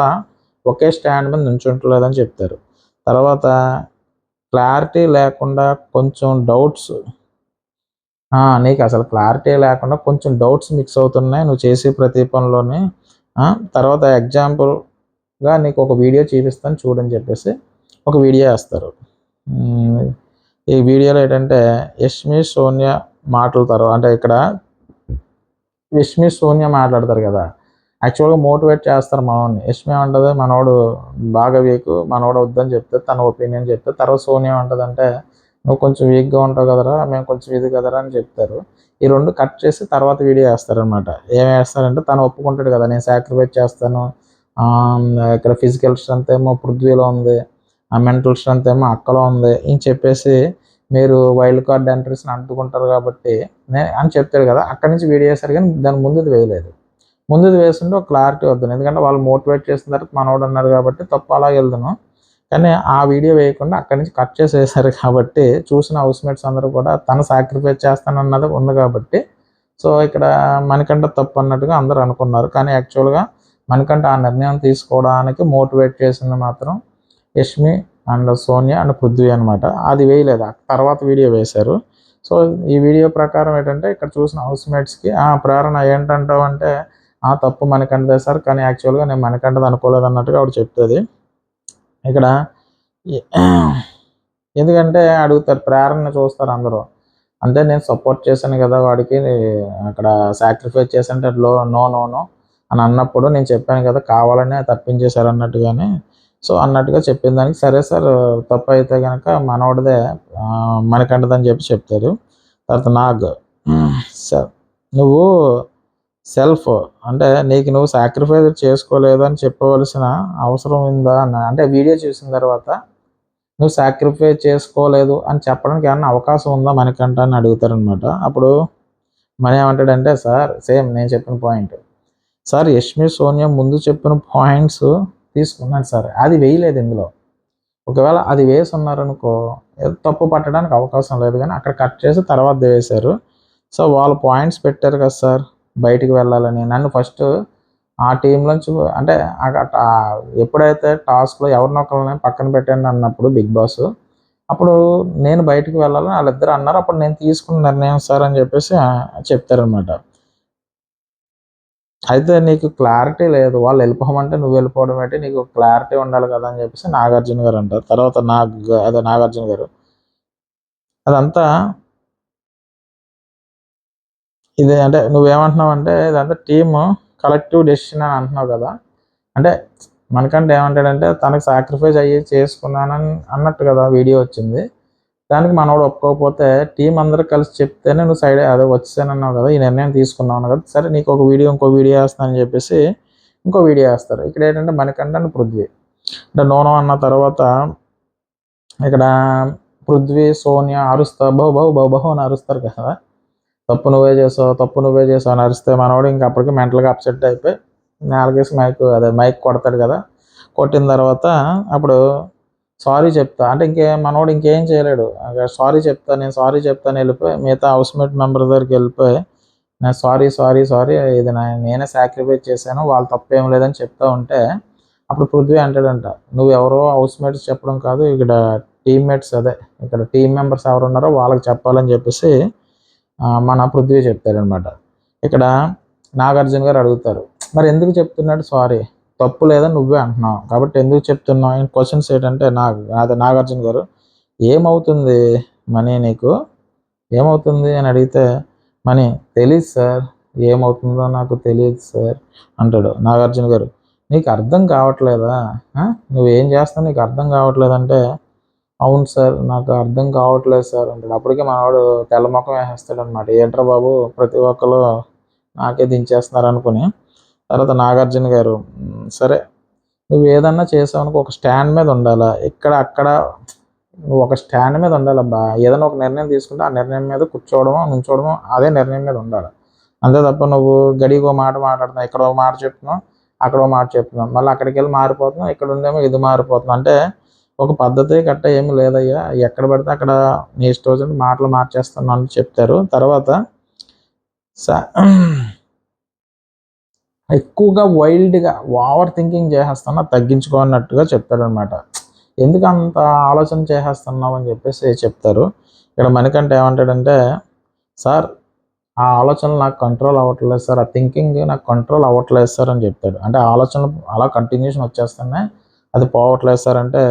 ఒకే స్టాండ్ మీద నుంచుంటలేదని చెప్తారు. తర్వాత క్లారిటీ లేకుండా కొంచెం డౌట్స్, నీకు అసలు క్లారిటీ లేకుండా కొంచెం డౌట్స్ మిక్స్ అవుతున్నాయి నువ్వు చేసే ప్రతి పనిలోని. తర్వాత ఎగ్జాంపుల్గా నీకు ఒక వీడియో చూపిస్తాను చూడని చెప్పేసి ఒక వీడియో వేస్తారు. ఈ వీడియోలో ఏంటంటే యష్మి సోనియా మాట్లాడతారు, అంటే ఇక్కడ యష్మి సోనియా మాట్లాడతారు కదా, యాక్చువల్గా మోటివేట్ చేస్తారు మనోడిని. యష్మి ఉంటుంది మనోడు బాగా వీక్, మనోడు వద్దని చెప్తే తన ఒపీనియన్ చెప్తే, తర్వాత సోనియా ఉంటుందంటే నువ్వు కొంచెం వీక్గా ఉంటావు కదరా, మేము కొంచెం ఇది కదరా అని చెప్తారు. ఈ రెండు కట్ చేసి తర్వాత వీడియో వేస్తారనమాట. ఏం వేస్తారంటే తను ఒప్పుకుంటాడు కదా, నేను సాక్రిఫైస్ చేస్తాను, ఇక్కడ ఫిజికల్ స్ట్రెంత్ ఏమో పృథ్వీలో ఉంది, ఆ మెంటల్ స్ట్రెంత్ ఏమో అక్కలో ఉంది అని చెప్పేసి మీరు వైల్డ్ కార్డ్ ఎంట్రీస్ని అంటుకుంటారు కాబట్టి అని చెప్తాడు కదా. అక్కడి నుంచి వీడియో వేస్తారు కానీ దాని ముందుది వేయలేదు. ముందుది వేస్తుంటే ఒక క్లారిటీ వద్దు, ఎందుకంటే వాళ్ళు మోటివేట్ చేసిన తర్వాత మనోడు అన్నారు కాబట్టి తప్పు అలాగే వెళ్దాను. కానీ ఆ వీడియో వేయకుండా అక్కడి నుంచి కట్ చేసి వేశారు కాబట్టి చూసిన హౌస్మేట్స్ అందరూ కూడా తను సాక్రిఫైస్ చేస్తానన్నది ఉంది కాబట్టి సో ఇక్కడ మణికంఠ తప్పు అన్నట్టుగా అందరూ అనుకున్నారు. కానీ యాక్చువల్గా మణికంఠ ఆ నిర్ణయం తీసుకోవడానికి మోటివేట్ చేసింది మాత్రం యష్మి అండ్ సోనియా అండ్ పృథ్వీ అనమాట. అది వేయలేదు, తర్వాత వీడియో వేశారు. సో ఈ వీడియో ప్రకారం ఏంటంటే ఇక్కడ చూసిన హౌస్మేట్స్కి ప్రేరణ ఏంటంటావు అంటే తప్పు మణికంఠదే సార్, కానీ యాక్చువల్గా నేను మణికంఠది అనుకోలేదు అన్నట్టుగా ఆవిడ చెప్తుంది. ఇక్కడ ఎందుకంటే అడుగుతారు, ప్రేరణ చూస్తారు అందరూ, అంటే నేను సపోర్ట్ చేశాను కదా వాడికి, అక్కడ సాక్రిఫైస్ చేశానంటే నో అని అన్నప్పుడు నేను చెప్పాను కదా కావాలనే తప్పించేశారు అన్నట్టుగానే సో అన్నట్టుగా చెప్పిన దానికి సరే సార్ తప్పు అయితే కనుక మనోడిదే మణికంఠదని చెప్తారు. తర్వాత నాగ్ సార్ నువ్వు సెల్ఫ్ అంటే నీకు నువ్వు సాక్రిఫైస్ చేసుకోలేదు అని చెప్పవలసిన అవసరం ఉందా అన్న, అంటే వీడియో చూసిన తర్వాత నువ్వు సాక్రిఫైస్ చేసుకోలేదు అని చెప్పడానికి ఏమన్నా అవకాశం ఉందా మనకంట అని అడుగుతారనమాట. అప్పుడు మన ఏమంటాడంటే, సార్ సేమ్ నేను చెప్పిన పాయింట్, సార్ యష్మి సోనియా ముందు చెప్పిన పాయింట్స్ తీసుకున్నాను సార్, అది వేయలేదు ఇందులో. ఒకవేళ అది వేసి ఉన్నారనుకో తప్పు పట్టడానికి అవకాశం లేదు, కానీ అక్కడ కట్ చేసి తర్వాత వేశారు. సో వాళ్ళు పాయింట్స్ పెట్టారు కదా సార్ బయటికి వెళ్ళాలని, నన్ను ఫస్ట్ ఆ టీంలోంచి అంటే ఎప్పుడైతే టాస్క్లో ఎవరినొకరిని పక్కన పెట్టండి అన్నప్పుడు బిగ్ బాస్, అప్పుడు నేను బయటికి వెళ్ళాలని వాళ్ళిద్దరు అన్నారు. అప్పుడు నేను తీసుకున్న నిర్ణయం సార్ అని చెప్పేసి చెప్తారనమాట. అయితే నీకు క్లారిటీ లేదు, వాళ్ళు వెళ్ళిపోమంటే నువ్వు వెళ్ళిపోవడం ఏంటి, నీకు క్లారిటీ ఉండాలి కదా అని చెప్పేసి నాగార్జున గారు అంటారు. తర్వాత అదే నాగార్జున గారు అదంతా ఇదే అంటే నువ్వేమంటున్నావు అంటే ఇదంతా టీము కలెక్టివ్ డెసిషన్ అని అంటున్నావు కదా. అంటే మనకంటే ఏమంటాడంటే తనకు సాక్రిఫైస్ అయ్యి చేసుకున్నానని అన్నట్టు కదా వీడియో వచ్చింది. దానికి మనోడు ఒప్పుకోకపోతే టీం అందరూ కలిసి చెప్తేనే నువ్వు సైడ్ అదే వచ్చేసానన్నావు కదా, ఈ నిర్ణయం తీసుకున్నావు కదా, సరే నీకు ఒక వీడియో ఇంకో వీడియో వేస్తానని చెప్పేసి ఇంకో వీడియో వేస్తారు. ఇక్కడ ఏంటంటే మనకంటే పృథ్వీ అంటే నోనో అన్న తర్వాత ఇక్కడ పృథ్వీ సోనియా అరుస్తా బహు అని అరుస్తారు కదా, తప్పు నువ్వే చేసావు అని అరిస్తే మనవాడు ఇంకా అప్పటికి మెంటల్గా అప్సెట్ అయిపోయి నేలకేసి మైక్ కొడతాడు కదా. కొట్టిన తర్వాత అప్పుడు సారీ చెప్తా అంటే మనోడు ఇంకేం చేయలేడు, సారీ చెప్తాను వెళ్ళిపోయి మిగతా హౌస్మేట్ మెంబర్ దగ్గరికి వెళ్ళిపోయి నేను సారీ ఇది నేనే సాక్రిఫైస్ చేశాను, వాళ్ళు తప్పేం లేదని చెప్తా ఉంటే అప్పుడు పృథ్వీ అంటాడంట, నువ్వు ఎవరో హౌస్మేట్స్ చెప్పడం కాదు, ఇక్కడ టీమ్మేట్స్ ఇక్కడ టీం మెంబర్స్ ఎవరు ఉన్నారో వాళ్ళకి చెప్పాలని చెప్పేసి మన పృథ్వీ చెప్తారనమాట. ఇక్కడ నాగార్జున గారు అడుగుతారు, మరి ఎందుకు చెప్తున్నాడు సారీ, తప్పు లేదా నువ్వే అంటున్నావు కాబట్టి ఎందుకు చెప్తున్నావు క్వశ్చన్స్ ఏంటంటే నాగార్జున గారు ఏమవుతుంది మనీ నీకు ఏమవుతుంది అని అడిగితే మనీ తెలియదు సార్, ఏమవుతుందో నాకు తెలియదు సార్ అంటాడు. నాగార్జున గారు నీకు అర్థం కావట్లేదా, నువ్వేం చేస్తావు నీకు అర్థం కావట్లేదంటే అవును సార్ నాకు అర్థం కావట్లేదు సార్ అంటాడు. అప్పటికే మనవాడు తెల్లముఖం వేసేస్తాడు అనమాట, ఏంట్రా బాబు ప్రతి ఒక్కరు నాకే దించేస్తున్నారు అనుకుని. తర్వాత నాగార్జున గారు సరే నువ్వు ఏదన్నా చేసావనుకో ఒక స్టాండ్ మీద ఉండాలా, ఇక్కడ అక్కడ నువ్వు ఒక స్టాండ్ మీద ఉండాలబ్బా, ఏదైనా ఒక నిర్ణయం తీసుకుంటే ఆ నిర్ణయం మీద కూర్చోవడమో నుంచోవడమో అదే నిర్ణయం మీద ఉండాలి. అంతే తప్ప నువ్వు గడికి మాట మాట్లాడుతున్నావు, ఇక్కడ ఒక మాట చెప్తున్నావు అక్కడ ఒక మాట చెప్తున్నావు, మళ్ళీ అక్కడికి వెళ్ళి మారిపోతున్నావు, ఇక్కడ ఉందేమో ఇది మారిపోతున్నావు, అంటే ఒక పద్ధతి గట్ట ఏమి లేదయ్యా, ఎక్కడ పడితే అక్కడ నీ ఇష్టం వచ్చినట్టు మాటలు మార్చేస్తాను అని చెప్తారు. తర్వాత ఎక్కువగా వైల్డ్గా ఓవర్ థింకింగ్ చేసేస్తున్నా తగ్గించుకోన్నట్టుగా చెప్తాడనమాట. ఎందుకు అంత ఆలోచన చేసేస్తున్నావు అని చెప్పేసి చెప్తారు. ఇక్కడ మనకంటే ఏమంటాడంటే సార్ ఆ ఆలోచనలు నాకు కంట్రోల్ అవ్వట్లేదు సార్, ఆ థింకింగ్ నాకు కంట్రోల్ అవ్వట్లేదు సార్ అని చెప్తాడు. అంటే ఆలోచనలు అలా కంటిన్యూషన్ వచ్చేస్తున్నాయి, అది పోవట్లేదు సార్ అంటే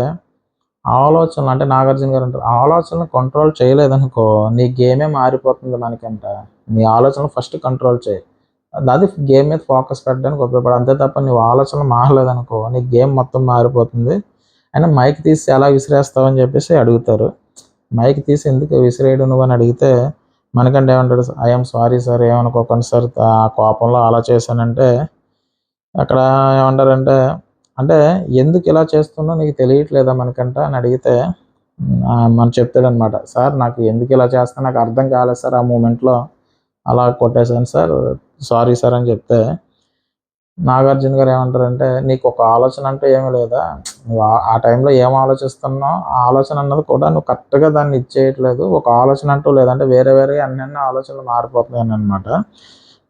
ఆలోచనలు అంటే నాగార్జున గారు అంటారు ఆలోచనలు కంట్రోల్ చేయలేదనుకో నీ గేమే మారిపోతుంది మనకంట, నీ ఆలోచనలు ఫస్ట్ కంట్రోల్ చేయి, అది గేమ్ మీద ఫోకస్ పెట్టడానికి ఉపయోగపడు, అంతే తప్ప నువ్వు ఆలోచనలు మారలేదనుకో నీ గేమ్ మొత్తం మారిపోతుంది. అయినా మైక్ తీసి ఎలా విసిరేస్తావు అని చెప్పేసి అడుగుతారు. మైక్ తీసి ఎందుకు విసిరేయడు నువ్వు అని అడిగితే మనకంటే ఏమంటాడు, ఐఎమ్ సారీ సార్ ఏమనుకోకండి సార్ ఆ కోపంలో అలా చేశానంటే అక్కడ ఏమంటారంటే అంటే ఎందుకు ఇలా చేస్తున్నా నీకు తెలియట్లేదా మనకంట అని అడిగితే మనం చెప్తాడనమాట, సార్ నాకు ఎందుకు ఇలా చేస్తా నాకు అర్థం కాలేదు సార్, ఆ మూమెంట్లో అలా కొట్టేశాను సార్, సారీ సార్ అని చెప్తే నాగార్జున గారు ఏమంటారంటే నీకు ఒక ఆలోచన అంటే ఏమీ లేదా, నువ్వు ఆ టైంలో ఏం ఆలోచిస్తున్నావు ఆ ఆలోచన అన్నది కూడా నువ్వు కరెక్ట్గా దాన్ని ఇచ్చేయట్లేదు, ఒక ఆలోచన అంటూ లేదంటే వేరే అన్ని ఆలోచనలు మారిపోతున్నాయి అనమాట.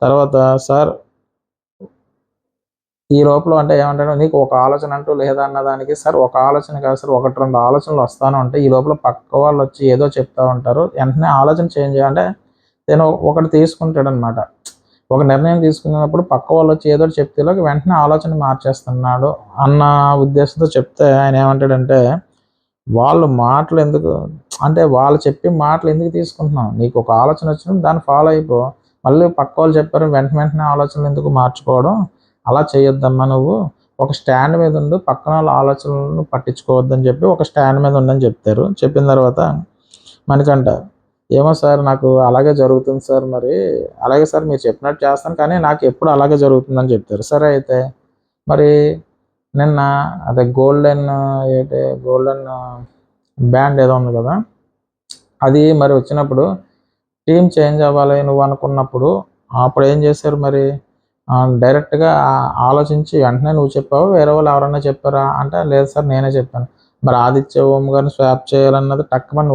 తర్వాత సార్ ఈ లోపల అంటే ఏమంటాడు నీకు ఒక ఆలోచన అంటూ లేదా అన్నదానికి సార్ ఒక ఆలోచన కాదు సార్ 1-2 ఆలోచనలు వస్తానే ఉంటాయి, ఈ లోపల పక్క వాళ్ళు వచ్చి ఏదో చెప్తా ఉంటారు, వెంటనే ఆలోచన చేంజ్ చేయాలంటే నేను ఒకటి తీసుకుంటాడు అనమాట. ఒక నిర్ణయం తీసుకున్నప్పుడు పక్క వాళ్ళు వచ్చి ఏదో చెప్తేలోకి వెంటనే ఆలోచన మార్చేస్తున్నాడు అన్న ఉద్దేశంతో చెప్తే ఆయన ఏమంటాడంటే వాళ్ళు మాటలు ఎందుకు అంటే వాళ్ళు చెప్పే మాటలు ఎందుకు తీసుకుంటున్నావు, నీకు ఒక ఆలోచన వచ్చినప్పుడు దాన్ని ఫాలో అయిపో, మళ్ళీ పక్క వాళ్ళు చెప్పారు వెంటనే ఆలోచనలు ఎందుకు మార్చుకోవడం, అలా చేయొద్దమ్మా నువ్వు ఒక స్టాండ్ మీద ఉండు, పక్కన వాళ్ళ ఆలోచనలను పట్టించుకోవద్దని చెప్పి ఒక స్టాండ్ మీద ఉండని చెప్తారు. చెప్పిన తర్వాత మనకంట ఏమో సార్ నాకు అలాగే జరుగుతుంది సార్, మరి అలాగే సార్ మీరు చెప్పినట్టు చేస్తాను కానీ నాకు ఎప్పుడు అలాగే జరుగుతుందని చెప్తారు. సరే అయితే మరి నిన్న అదే గోల్డెన్ బ్యాండ్ ఏదో ఉంది కదా, అది మరి వచ్చినప్పుడు టీం చేంజ్ అవ్వాలి నువ్వు అనుకున్నప్పుడు అప్పుడు ఏం చేశారు మరి? డైరెక్ట్‌గా ఆలోచించి వెంటనే నువ్వు చెప్పావా? వేరే వాళ్ళు ఎవరన్నా చెప్పారా? అంటే లేదు సార్ నేనే చెప్పాను. మరి ఆదిత్య ఓం గారిని స్వాప్ చేయాలన్నది టక్కుమని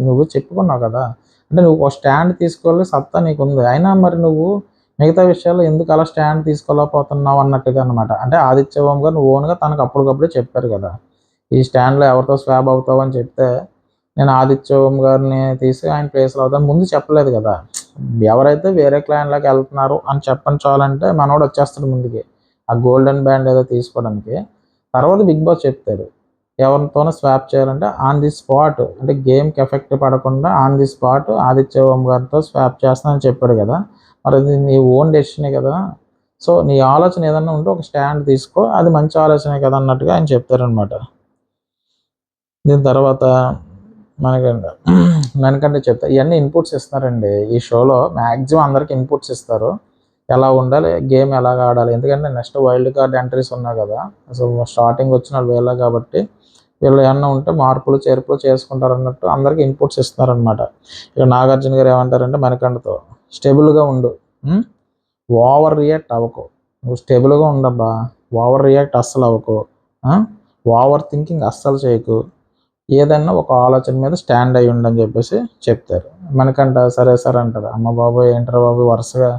నువ్వు చెప్పుకున్నావు కదా! అంటే నువ్వు ఒక స్టాండ్ తీసుకోవాలి సత్తా నీకుంది. అయినా మరి నువ్వు మిగతా విషయాల్లో ఎందుకు అలా స్టాండ్ తీసుకోలేకపోతున్నావు అన్నట్టుగా అనమాట. అంటే ఆదిత్య ఓం గారు నువ్వు ఓన్‌గా తనకు అప్పటికప్పుడే చెప్పారు కదా! ఈ స్టాండ్‌లో ఎవరితో స్వాప్ అవుతావు అని చెప్తే, నేను ఆదిత్య ఓం గారిని తీసి ఆయన ప్లేస్‌లో అవుతాను ముందు చెప్పలేదు కదా! ఎవరైతే వేరే క్లాన్‌లోకి వెళ్తున్నారు అని చెప్పని చాలంటే మనోడు వచ్చేస్తాడు ముందుకి. ఆ గోల్డెన్ బ్యాండ్ ఏదో తీసుకోవడానికి. తర్వాత బిగ్ బాస్ చెప్తారు. ఎవరితోనో స్వాప్ చేయాలంటే ఆన్ ది స్పాట్ అంటే గేమ్‌కి ఎఫెక్ట్ పడకుండా ఆన్ ది స్పాట్ ఆదిత్య ఓం గారితో స్వాప్ చేస్తానని చెప్పాడు కదా! మరి అది నీ ఓన్ డెసిషనే కదా! సో, నీ ఆలోచన ఏదన్నా ఉంటే ఒక స్టాండ్ తీసుకో. అది మంచి ఆలోచనే కదా! అన్నట్టుగా ఆయన చెప్తారనమాట. దీని తర్వాత మనకంటే మనకంటే చెప్తా ఇవన్నీ ఇన్పుట్స్ ఇస్తున్నారండి. ఈ షోలో మ్యాక్సిమం అందరికి ఇన్పుట్స్ ఇస్తారు. ఎలా ఉండాలి, గేమ్ ఎలాగ ఆడాలి. ఎందుకంటే నెక్స్ట్ వైల్డ్ కార్డ్ ఎంట్రీస్ ఉన్నాయి కదా! అసలు స్టార్టింగ్ వచ్చిన వీళ్ళే కాబట్టి వీళ్ళు ఏమన్నా ఉంటే మార్పులు, చేర్పులు చేసుకుంటారన్నట్టు అందరికి ఇన్పుట్స్ ఇస్తున్నారనమాట. ఇక నాగార్జున గారు ఏమంటారంటే మణికంఠతో స్టెబుల్‌గా ఉండు. ఓవర్ రియాక్ట్ అవ్వకు. నువ్వు స్టెబుల్‌గా ఉండబ్బా! ఓవర్ రియాక్ట్ అస్సలు అవ్వకు. ఓవర్ థింకింగ్ అస్సలు చేయకు. ఏదన్నా ఒక ఆలోచన మీద స్టాండ్ అయ్యి ఉండని చెప్పేసి చెప్తారు. మనకంట సరే సార్ అంటారు. అమ్మ బాబోయ్! ఏంట్రా బాబు వరుసగా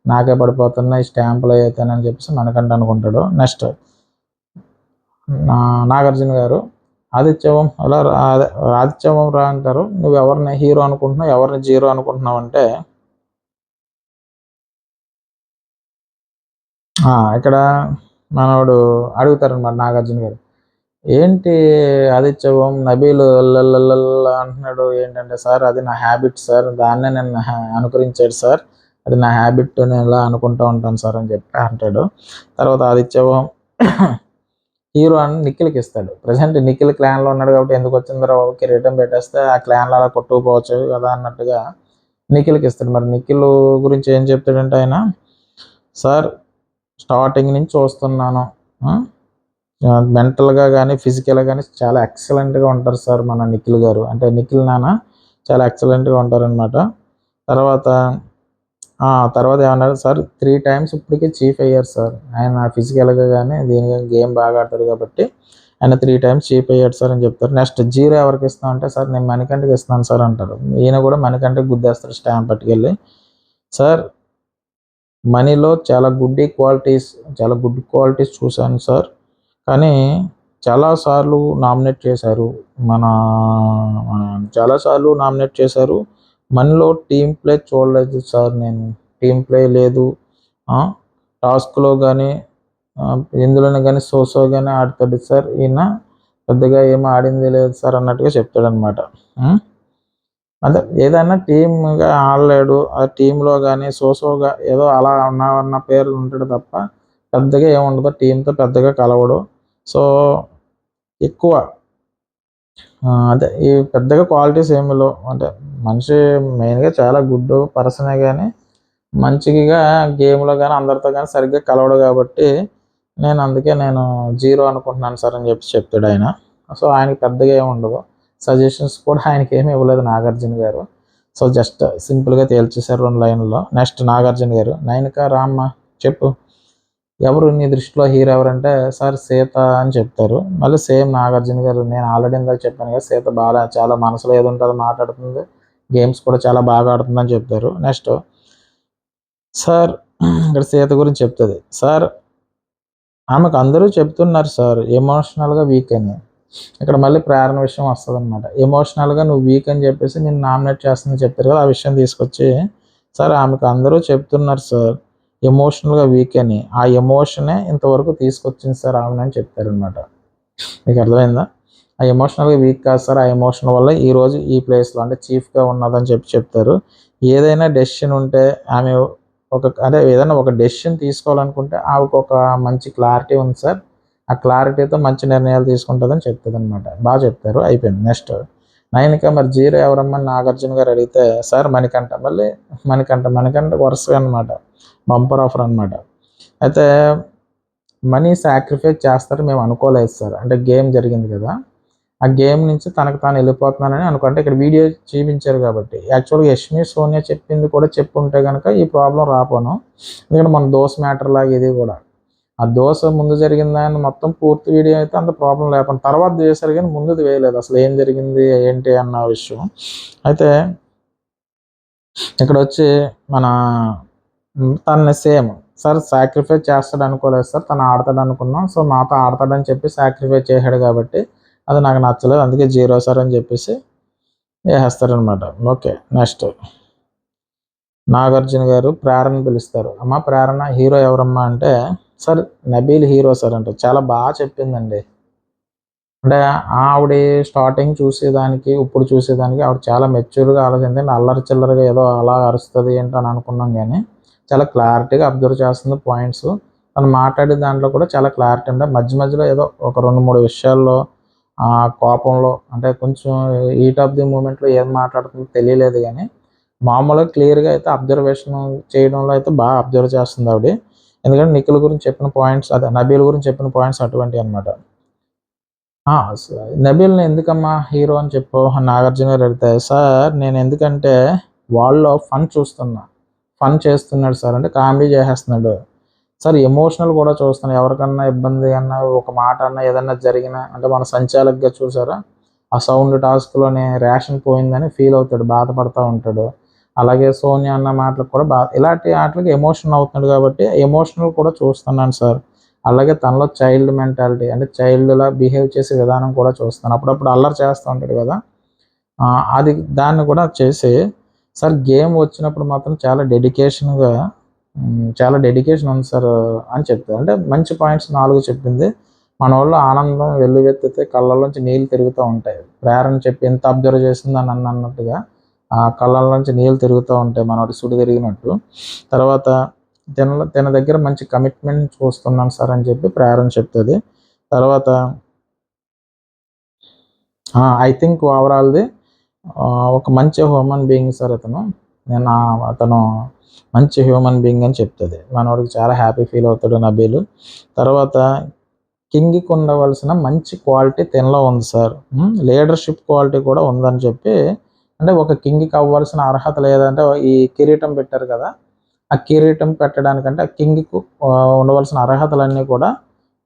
నాకే పడిపోతున్నాయి స్టాంపులు అయితేనని చెప్పేసి మనకంట అనుకుంటాడు. నెక్స్ట్ నాగార్జున గారు ఆదిత్య ఓం అలా అదే ఆదిత్య ఓం రా అంటారు. నువ్వు ఎవరిని హీరో అనుకుంటున్నావు, ఎవరిని జీరో అనుకుంటున్నావు అంటే ఇక్కడ మనోడు అడుగుతారనమాట నాగార్జున గారు. ఏంటి ఆదిత్య ఓం నబీల్ అంటున్నాడు ఏంటంటే, సార్ అది నా హ్యాబిట్ సార్ దాన్నే నేను అనుకరించాడు సార్ అది నా హ్యాబిట్ నేను ఇలా అనుకుంటూ ఉంటాను సార్ అని చెప్పి అంటాడు. తర్వాత ఆదిత్య ఓం హీరో అని నిఖిల్కి ఇస్తాడు. ప్రజెంట్ నిఖిల్ క్లాన్లో ఉన్నాడు కాబట్టి ఎందుకు వచ్చిందో కిరీటం పెట్టేస్తే ఆ క్లాన్లో అలా కొట్టుకుపోవచ్చు కదా అన్నట్టుగా నిఖిల్కి ఇస్తాడు. మరి నిఖిల్ గురించి ఏం చెప్తాడంటే ఆయన, సార్ స్టార్టింగ్ నుంచి చూస్తున్నాను, మెంటల్‌గా గానీ, ఫిజికల్‌గా గానీ చాలా ఎక్సలెంట్‌గా ఉంటారు సార్ మన నిఖిల్ గారు. అంటే నిఖిల్ నాన్న చాలా ఎక్సలెంట్‌గా ఉంటారనమాట. తర్వాత తర్వాత ఏమన్నారు సార్ 3 టైమ్స్ ఇప్పటికే చీఫ్ అయ్యారు సార్. ఆయన ఫిజికల్‌గా గానీ, దీనిగా గేమ్ బాగా ఆడతాడు కాబట్టి ఆయన 3 టైమ్స్ చీఫ్ అయ్యాడు సార్ అని చెప్తారు. నెక్స్ట్ జీరో ఎవరికి ఇస్తాం అంటే, సార్ నేను మణికంఠకి ఇస్తున్నాను సార్ అంటారు. ఈయన కూడా మణికంఠకి గుద్దేస్తాడు స్టాంప్ పట్టుకెళ్ళి. సార్ మనీలో చాలా గుడ్ క్వాలిటీస్ చూశాను సార్. కానీ చాలా సార్లు నామినేట్ చేశారు. మన చాలా సార్లు నామినేట్ చేశారు. మనీలో టీమ్ ప్లే చూడలేదు సార్ నేను. టీమ్ ప్లే లేదు. టాస్క్‌లో గానీ, ఎందులోనే గానీ సో గానీ ఆడతాడు సార్ ఈయన. పెద్దగా ఏమి ఆడింది లేదు సార్ అన్నట్టుగా చెప్తాడనమాట. అంటే ఏదైనా టీమ్‌గా ఆడలేడు. ఆ టీమ్‌లో గానీ సోగా ఏదో అలా అన్న పేరు ఉంటాడు తప్ప పెద్దగా ఏముండదు. టీమ్‌తో పెద్దగా కలవడు. సో, ఎక్కువ అదే ఈ పెద్దగా క్వాలిటీస్ ఏమి లేవు. అంటే మనిషి మెయిన్‌గా చాలా గుడ్ పర్సనే గానీ, మంచిగా గేమ్‌లో గానీ, అందరితో గానీ సరిగ్గా కలవడు కాబట్టి, అందుకే నేను జీరో అనుకుంటున్నాను సార్ అని చెప్పి చెప్తాడాయన. సో, ఆయనకి పెద్దగా ఏమి ఉండదు. సజెషన్స్ కూడా ఆయనకేమి ఇవ్వలేదు నాగార్జున గారు. సో, జస్ట్ సింపుల్‌గా తేల్చేశారు 2 లైన్‌ల్లో. నెక్స్ట్ నాగార్జున గారు, "నైనిక రామ్మ చెప్పు. ఎవరు నీ దృష్టిలో హీరో ఎవరంటే, సార్ సీత అని చెప్తారు. మళ్ళీ సేమ్ నాగార్జున గారు నేను ఆల్రెడీ ఇందాక చెప్పాను కదా! సీత చాలా మనసులో ఏదుంటే మాట్లాడుతుంది. గేమ్స్ కూడా చాలా బాగా ఆడుతుందని చెప్తారు. నెక్స్ట్ సార్ ఇక్కడ సీత గురించి చెప్తది. సార్ ఆమెకు అందరూ చెప్తున్నారు సార్ ఎమోషనల్‌గా వీక్ అని. ఇక్కడ మళ్ళీ ప్రేరణ విషయం వస్తదనమాట. ఎమోషనల్‌గా నువ్వు వీక్ అని చెప్పేసి నిన్ను నామినేట్ చేస్తుందని చెప్పారు కదా! ఆ విషయం తీసుకొచ్చి, సార్ ఆమెకు అందరూ చెప్తున్నారు సార్ ఎమోషనల్‌గా వీక్ అని. ఆ ఎమోషనే ఇంతవరకు తీసుకొచ్చింది సార్ ఆమెనని చెప్తారనమాట. మీకు అర్థమైందా? ఆ ఎమోషనల్‌గా వీక్ కాదు సార్. ఆ ఎమోషన్ వల్ల ఈరోజు ఈ ప్లేస్‌లో అంటే చీఫ్‌గా ఉన్నదని చెప్తారు. ఏదైనా డెసిషన్ ఉంటే ఆమె అదే ఏదైనా ఒక డెసిషన్ తీసుకోవాలనుకుంటే ఆమెకొక మంచి క్లారిటీ ఉంది సార్. ఆ క్లారిటీతో మంచి నిర్ణయాలు తీసుకుంటదని చెప్తదనమాట. చెప్తారు. అయిపోయింది. నెక్స్ట్ నైనిక మరి జీరో ఎవరమ్మా అని నాగార్జున గారు అడిగితే, సార్ మణికంఠ. మళ్ళీ మణికంఠ వరుసగా అనమాట. బంపర్ ఆఫర్ అనమాట. అయితే మనీ సాక్రిఫైస్ చేస్తారు మేము అనుకోలేదు సార్. అంటే గేమ్ జరిగింది కదా! ఆ గేమ్ నుంచి తనకు తాను వెళ్ళిపోతున్నానని అనుకుంటే ఇక్కడ వీడియో చూపించారు కాబట్టి. యాక్చువల్గా యష్మి సోనియా చెప్పింది కూడా చెప్పుంటే కనుక ఈ ప్రాబ్లం రాపోను. ఎందుకంటే మన దోశ మ్యాటర్ లాగా ఇది కూడా. ఆ దోశ ముందు జరిగిందని మొత్తం పూర్తి వీడియో అయితే అంత ప్రాబ్లం లేకుండా తర్వాత చేశారు, కానీ ముందుది వేయలేదు అసలు ఏం జరిగింది ఏంటి అన్న విషయం. అయితే ఇక్కడ వచ్చి మన తనని సేమ్ సార్ సాక్రిఫైస్ చేస్తాడు అనుకోలేదు సార్, తను ఆడతాడు అనుకున్నాం, సో మాతో ఆడతాడని చెప్పి సాక్రిఫైస్ చేశాడు కాబట్టి అది నాకు నచ్చలేదు, అందుకే 0 సార్ అని చెప్పేసి వేసేస్తారనమాట. ఓకే, నెక్స్ట్ నాగార్జున గారు ప్రేరణ పిలుస్తారు. అమ్మ ప్రేరణ హీరో ఎవరమ్మా అంటే, సార్ నబీల్ హీరో సార్ అంటే. చాలా బాగా చెప్పిందండి. అంటే ఆవిడ స్టార్టింగ్ చూసేదానికి ఇప్పుడు చూసేదానికి ఆవిడ చాలా మెచ్యూర్గా ఆలోచించండి. అల్లరి చిల్లరగా ఏదో అలా అరుస్తుంది ఏంటో అని అనుకున్నాం, కానీ చాలా క్లారిటీగా అబ్జర్వ్ చేస్తుంది పాయింట్స్. తను మాట్లాడే దాంట్లో కూడా చాలా క్లారిటీ అంటే మధ్య మధ్యలో ఏదో ఒక 2-3 విషయాల్లో కోపంలో అంటే కొంచెం హీట్ ఆఫ్ ది మూమెంట్లో ఏం మాట్లాడుతుందో తెలియలేదు, కానీ మామూలుగా క్లియర్గా అయితే అబ్జర్వేషన్ చేయడంలో అయితే బాగా అబ్జర్వ్ చేస్తుంది ఆవిడ. ఎందుకంటే నిఖిల్ గురించి చెప్పిన పాయింట్స్, అదే నబీల్ గురించి చెప్పిన పాయింట్స్ అటువంటివి అనమాట. నబీల్ని ఎందుకమ్మా హీరో అని చెప్పు నాగార్జున గారు అడిగితే, సార్ నేను ఎందుకంటే వాళ్ళలో ఫన్ చూస్తున్నా, ఫన్ చేస్తున్నాడు సార్, అంటే కామెడీ చేసేస్తున్నాడు సార్. ఎమోషనల్ కూడా చూస్తున్నాడు, ఎవరికన్నా ఇబ్బంది అన్నా ఒక మాట అన్నా ఏదన్నా జరిగినా అంటే మన సంచాలకుగా చూసారా ఆ సౌండ్ టాస్క్లోనే రేషన్ పోయిందని ఫీల్ అవుతాడు, బాధపడుతూ ఉంటాడు. అలాగే సోనియా అన్న మాటలకు కూడా ఇలాంటి వాటికి ఎమోషన్ అవుతున్నాడు కాబట్టి ఎమోషనల్ కూడా చూస్తున్నాను సార్. అలాగే తనలో చైల్డ్ మెంటాలిటీ అంటే చైల్డ్లా బిహేవ్ చేసే విధానం కూడా చూస్తాను, అప్పుడప్పుడు అల్లరి చేస్తూ ఉంటాడు కదా, అది దాన్ని కూడా చేసి సార్ గేమ్ వచ్చినప్పుడు మాత్రం చాలా డెడికేషన్ ఉంది సార్ అని చెప్తారు. అంటే మంచి పాయింట్స్ 4 చెప్పింది. మన వాళ్ళు ఆనందం వెల్లువెత్తితే కళ్ళల్లోంచి నీళ్ళు తిరుగుతూ ఉంటాయి. ప్రేరణ చెప్పి ఎంత అబ్జర్వ్ చేసింది అని అన్నట్టుగా ఆ కళ్ళల్లోంచి నీళ్ళు తిరుగుతూ ఉంటాయి మనోడి సుడి తిరిగినట్టు. తర్వాత తన దగ్గర మంచి కమిట్మెంట్ చూస్తున్నాను సార్ అని చెప్పి ప్రేరణ చెప్తుంది. తర్వాత ఐ థింక్ ఓవరాల్ది ఒక మంచి హ్యూమన్ బీయింగ్ సార్ అతను మంచి హ్యూమన్ బీయింగ్ అని చెప్తుంది. మనోడికి చాలా హ్యాపీ ఫీల్ అవుతాడు నబీలు. తర్వాత కింగ్కి ఉండవలసిన మంచి క్వాలిటీ తినలో ఉంది సార్, లీడర్షిప్ క్వాలిటీ కూడా ఉందని చెప్పి. అంటే ఒక కింగ్కి అవ్వాల్సిన అర్హత లేదంటే ఈ కిరీటం పెట్టారు కదా, ఆ కిరీటం పెట్టడానికంటే ఆ కింగ్కి ఉండవలసిన అర్హతలన్నీ కూడా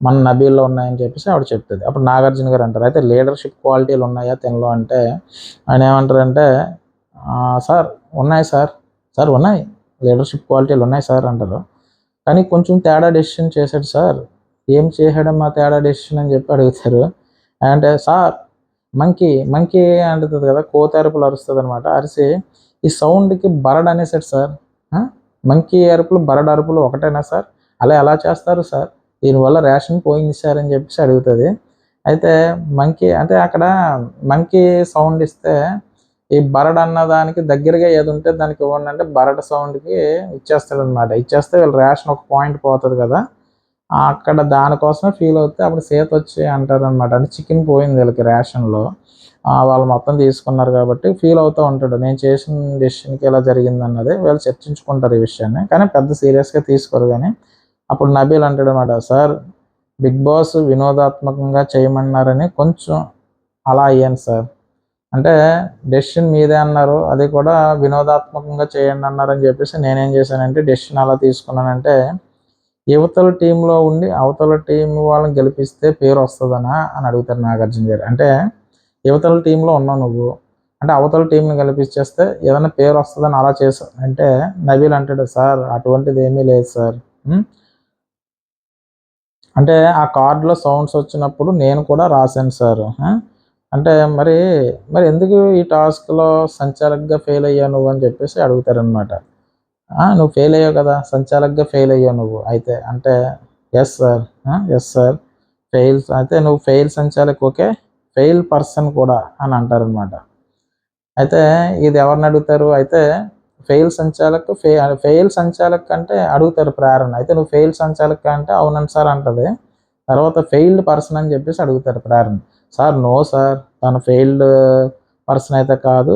మన నబీల్లో ఉన్నాయని చెప్పేసి ఆవిడ చెప్తుంది. అప్పుడు నాగార్జున గారు అంటారు, అయితే లీడర్షిప్ క్వాలిటీలు ఉన్నాయా తినలో అంటే ఆయన ఏమంటారంటే, సార్ ఉన్నాయి సార్, సార్ ఉన్నాయి లీడర్షిప్ క్వాలిటీలు ఉన్నాయి సార్ అంటారు, కానీ కొంచెం తేడా డెసిషన్ చేశాడు సార్. ఏం చేశాడమ్మా తేడా డెసిషన్ అని చెప్పి అడుగుతారు. అంటే సార్ మంకీ అంటుంది కదా, కోతరుపులు అరుస్తుంది అనమాట, అరిసి ఈ సౌండ్కి బరడ్ అనేసాడు సార్. మంకీ అరుపులు బరడ్ అరుపులు ఒకటేనా సార్, అలా ఎలా చేస్తారు సార్, దీనివల్ల రేషన్ పోయింది సార్ అని చెప్పేసి అడుగుతుంది. అయితే మంకీ అంటే అక్కడ మంకీ సౌండ్ ఇస్తే ఈ బరడ్ అన్న దానికి దగ్గరగా ఏది ఉంటే దానికి ఇవ్వండి అంటే బరడ్ సౌండ్కి ఇచ్చేస్తాడు అనమాట. ఇచ్చేస్తే వీళ్ళు రేషన్ ఒక పాయింట్ పోతుంది కదా, అక్కడ దానికోసమే ఫీల్ అవుతే అప్పుడు సీత వచ్చి అంటారు అనమాట, అంటే చికెన్ పోయింది వీళ్ళకి రేషన్లో, వాళ్ళు మొత్తం తీసుకున్నారు కాబట్టి ఫీల్ అవుతూ ఉంటాడు, నేను చేసిన డెసిషన్కి ఇలా జరిగింది అన్నది. వీళ్ళు చర్చించుకుంటారు ఈ విషయాన్ని, కానీ పెద్ద సీరియస్గా తీసుకోరు. కానీ అప్పుడు నబీల్ అంటాడు అనమాట, సార్ బిగ్ బాస్ వినోదాత్మకంగా చేయమన్నారని కొంచెం అలా అయ్యాను సార్, అంటే డెసిషన్ మీదే అన్నారు, అది కూడా వినోదాత్మకంగా చేయండి అన్నారని చెప్పేసి నేనేం చేశానంటే డెసిషన్ అలా తీసుకున్నానంటే, యువతల టీంలో ఉండి అవతల టీం వాళ్ళని గెలిపిస్తే పేరు వస్తుందనా అని అడుగుతారు నాగార్జున గారు. అంటే యువతల టీంలో ఉన్నావు నువ్వు, అంటే అవతల టీంని గెలిపించేస్తే ఏదైనా పేరు వస్తుందని అలా చేశావు అంటే నబీల్ అంటాడు, సార్ అటువంటిది ఏమీ లేదు సార్, అంటే ఆ కార్డులో సౌండ్స్ వచ్చినప్పుడు నేను కూడా రాశాను సార్, అంటే మరి ఎందుకు ఈ టాస్క్లో సంచాలకుగా ఫెయిల్ అయ్యావు నువ్వు అని చెప్పేసి అడుగుతారనమాట. నువ్వు ఫెయిల్ అయ్యావు కదా, సంచాలకుగా ఫెయిల్ అయ్యావు నువ్వు అయితే అంటే ఎస్ సార్ ఫెయిల్స్ అయితే నువ్వు ఫెయిల్ సంచాలక్ ఓకే, ఫెయిల్ పర్సన్ కూడా అని అంటారనమాట. అయితే ఇది ఎవరిని అడుగుతారు, అయితే ఫెయిల్ సంచాలక్ అంటే అడుగుతారు ప్రేరణ, అయితే నువ్వు ఫెయిల్ సంచాలక్ అంటే అవునండి సార్ అంటది. తర్వాత ఫెయిల్డ్ పర్సన్ అని చెప్పేసి అడుగుతారు ప్రేరణ, సార్ నో సార్ తను ఫెయిల్డ్ పర్సన్ అయితే కాదు,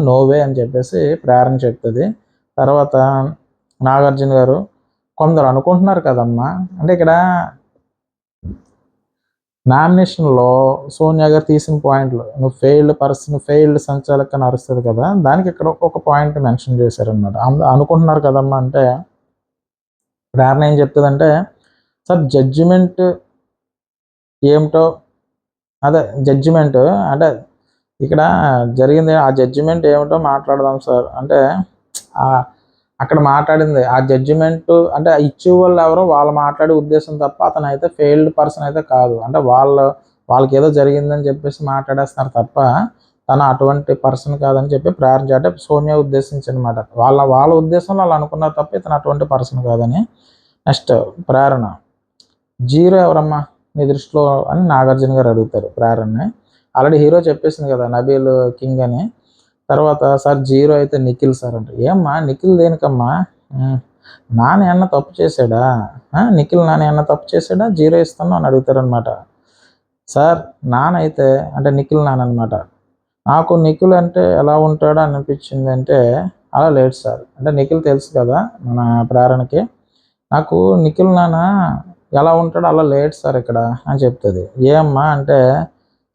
నో వే అని చెప్పేసి ప్రేరణ చెప్తుంది. తర్వాత నాగార్జున గారు, కొందరు అనుకుంటున్నారు కదమ్మా, అంటే ఇక్కడ నామినేషన్లో సోనియా గారు తీసిన పాయింట్లు, నువ్వు ఫెయిల్డ్ పర్సన్, ఫెయిల్డ్ సంచాలక్ అని అరుస్తుంది కదా, దానికి ఇక్కడ ఒక పాయింట్ మెన్షన్ చేశారనమాట. అనుకుంటున్నారు కదమ్మా అంటే ప్రేరణ ఏం చెప్తుందంటే, సార్ జడ్జిమెంట్ ఏమిటో, అదే జడ్జిమెంట్ అంటే ఇక్కడ జరిగింది, ఆ జడ్జిమెంట్ ఏమిటో మాట్లాడదాం సార్ అంటే అక్కడ మాట్లాడింది ఆ జడ్జిమెంట్ అంటే ఇచ్చే వాళ్ళు ఎవరో వాళ్ళు మాట్లాడే ఉద్దేశం తప్ప అతను అయితే ఫెయిల్డ్ పర్సన్ అయితే కాదు. అంటే వాళ్ళకి ఏదో జరిగిందని చెప్పేసి మాట్లాడేస్తున్నారు తప్ప తను అటువంటి పర్సన్ కాదని చెప్పి ప్రేరణ అంటే సోనియా ఉద్దేశించి అనమాట. వాళ్ళ ఉద్దేశంలో వాళ్ళు అనుకున్నారు తప్ప ఇతను అటువంటి పర్సన్ కాదని. నెక్స్ట్ ప్రేరణ, జీరో ఎవరమ్మా మీ దృష్టిలో అని నాగార్జున గారు అడుగుతారు ప్రేరణని. ఆల్రెడీ హీరో చెప్పేసింది కదా నబీల్ కింగ్ అని. తర్వాత సార్ జీరో అయితే నిఖిల్ సార్ అంటే, ఏమ్మా నిఖిల్ దేనికమ్మా, నాని అన్న తప్పు చేశాడా, నిఖిల్ నాని అన్న తప్పు చేశాడా జీరో ఇస్తాను అని అడుగుతారనమాట. సార్ నానైతే అంటే నిఖిల్ నాన్న అనమాట, నాకు నిఖిల్ అంటే ఎలా ఉంటాడో అనిపించింది అంటే అలా లేడు సార్. అంటే నిఖిల్ తెలుసు కదా మన ప్రేరణకి, నాకు నిఖిల్ నాన్న ఎలా ఉంటాడో అలా లేడు సార్ ఇక్కడ అని చెప్తుంది. ఏమ్మా అంటే,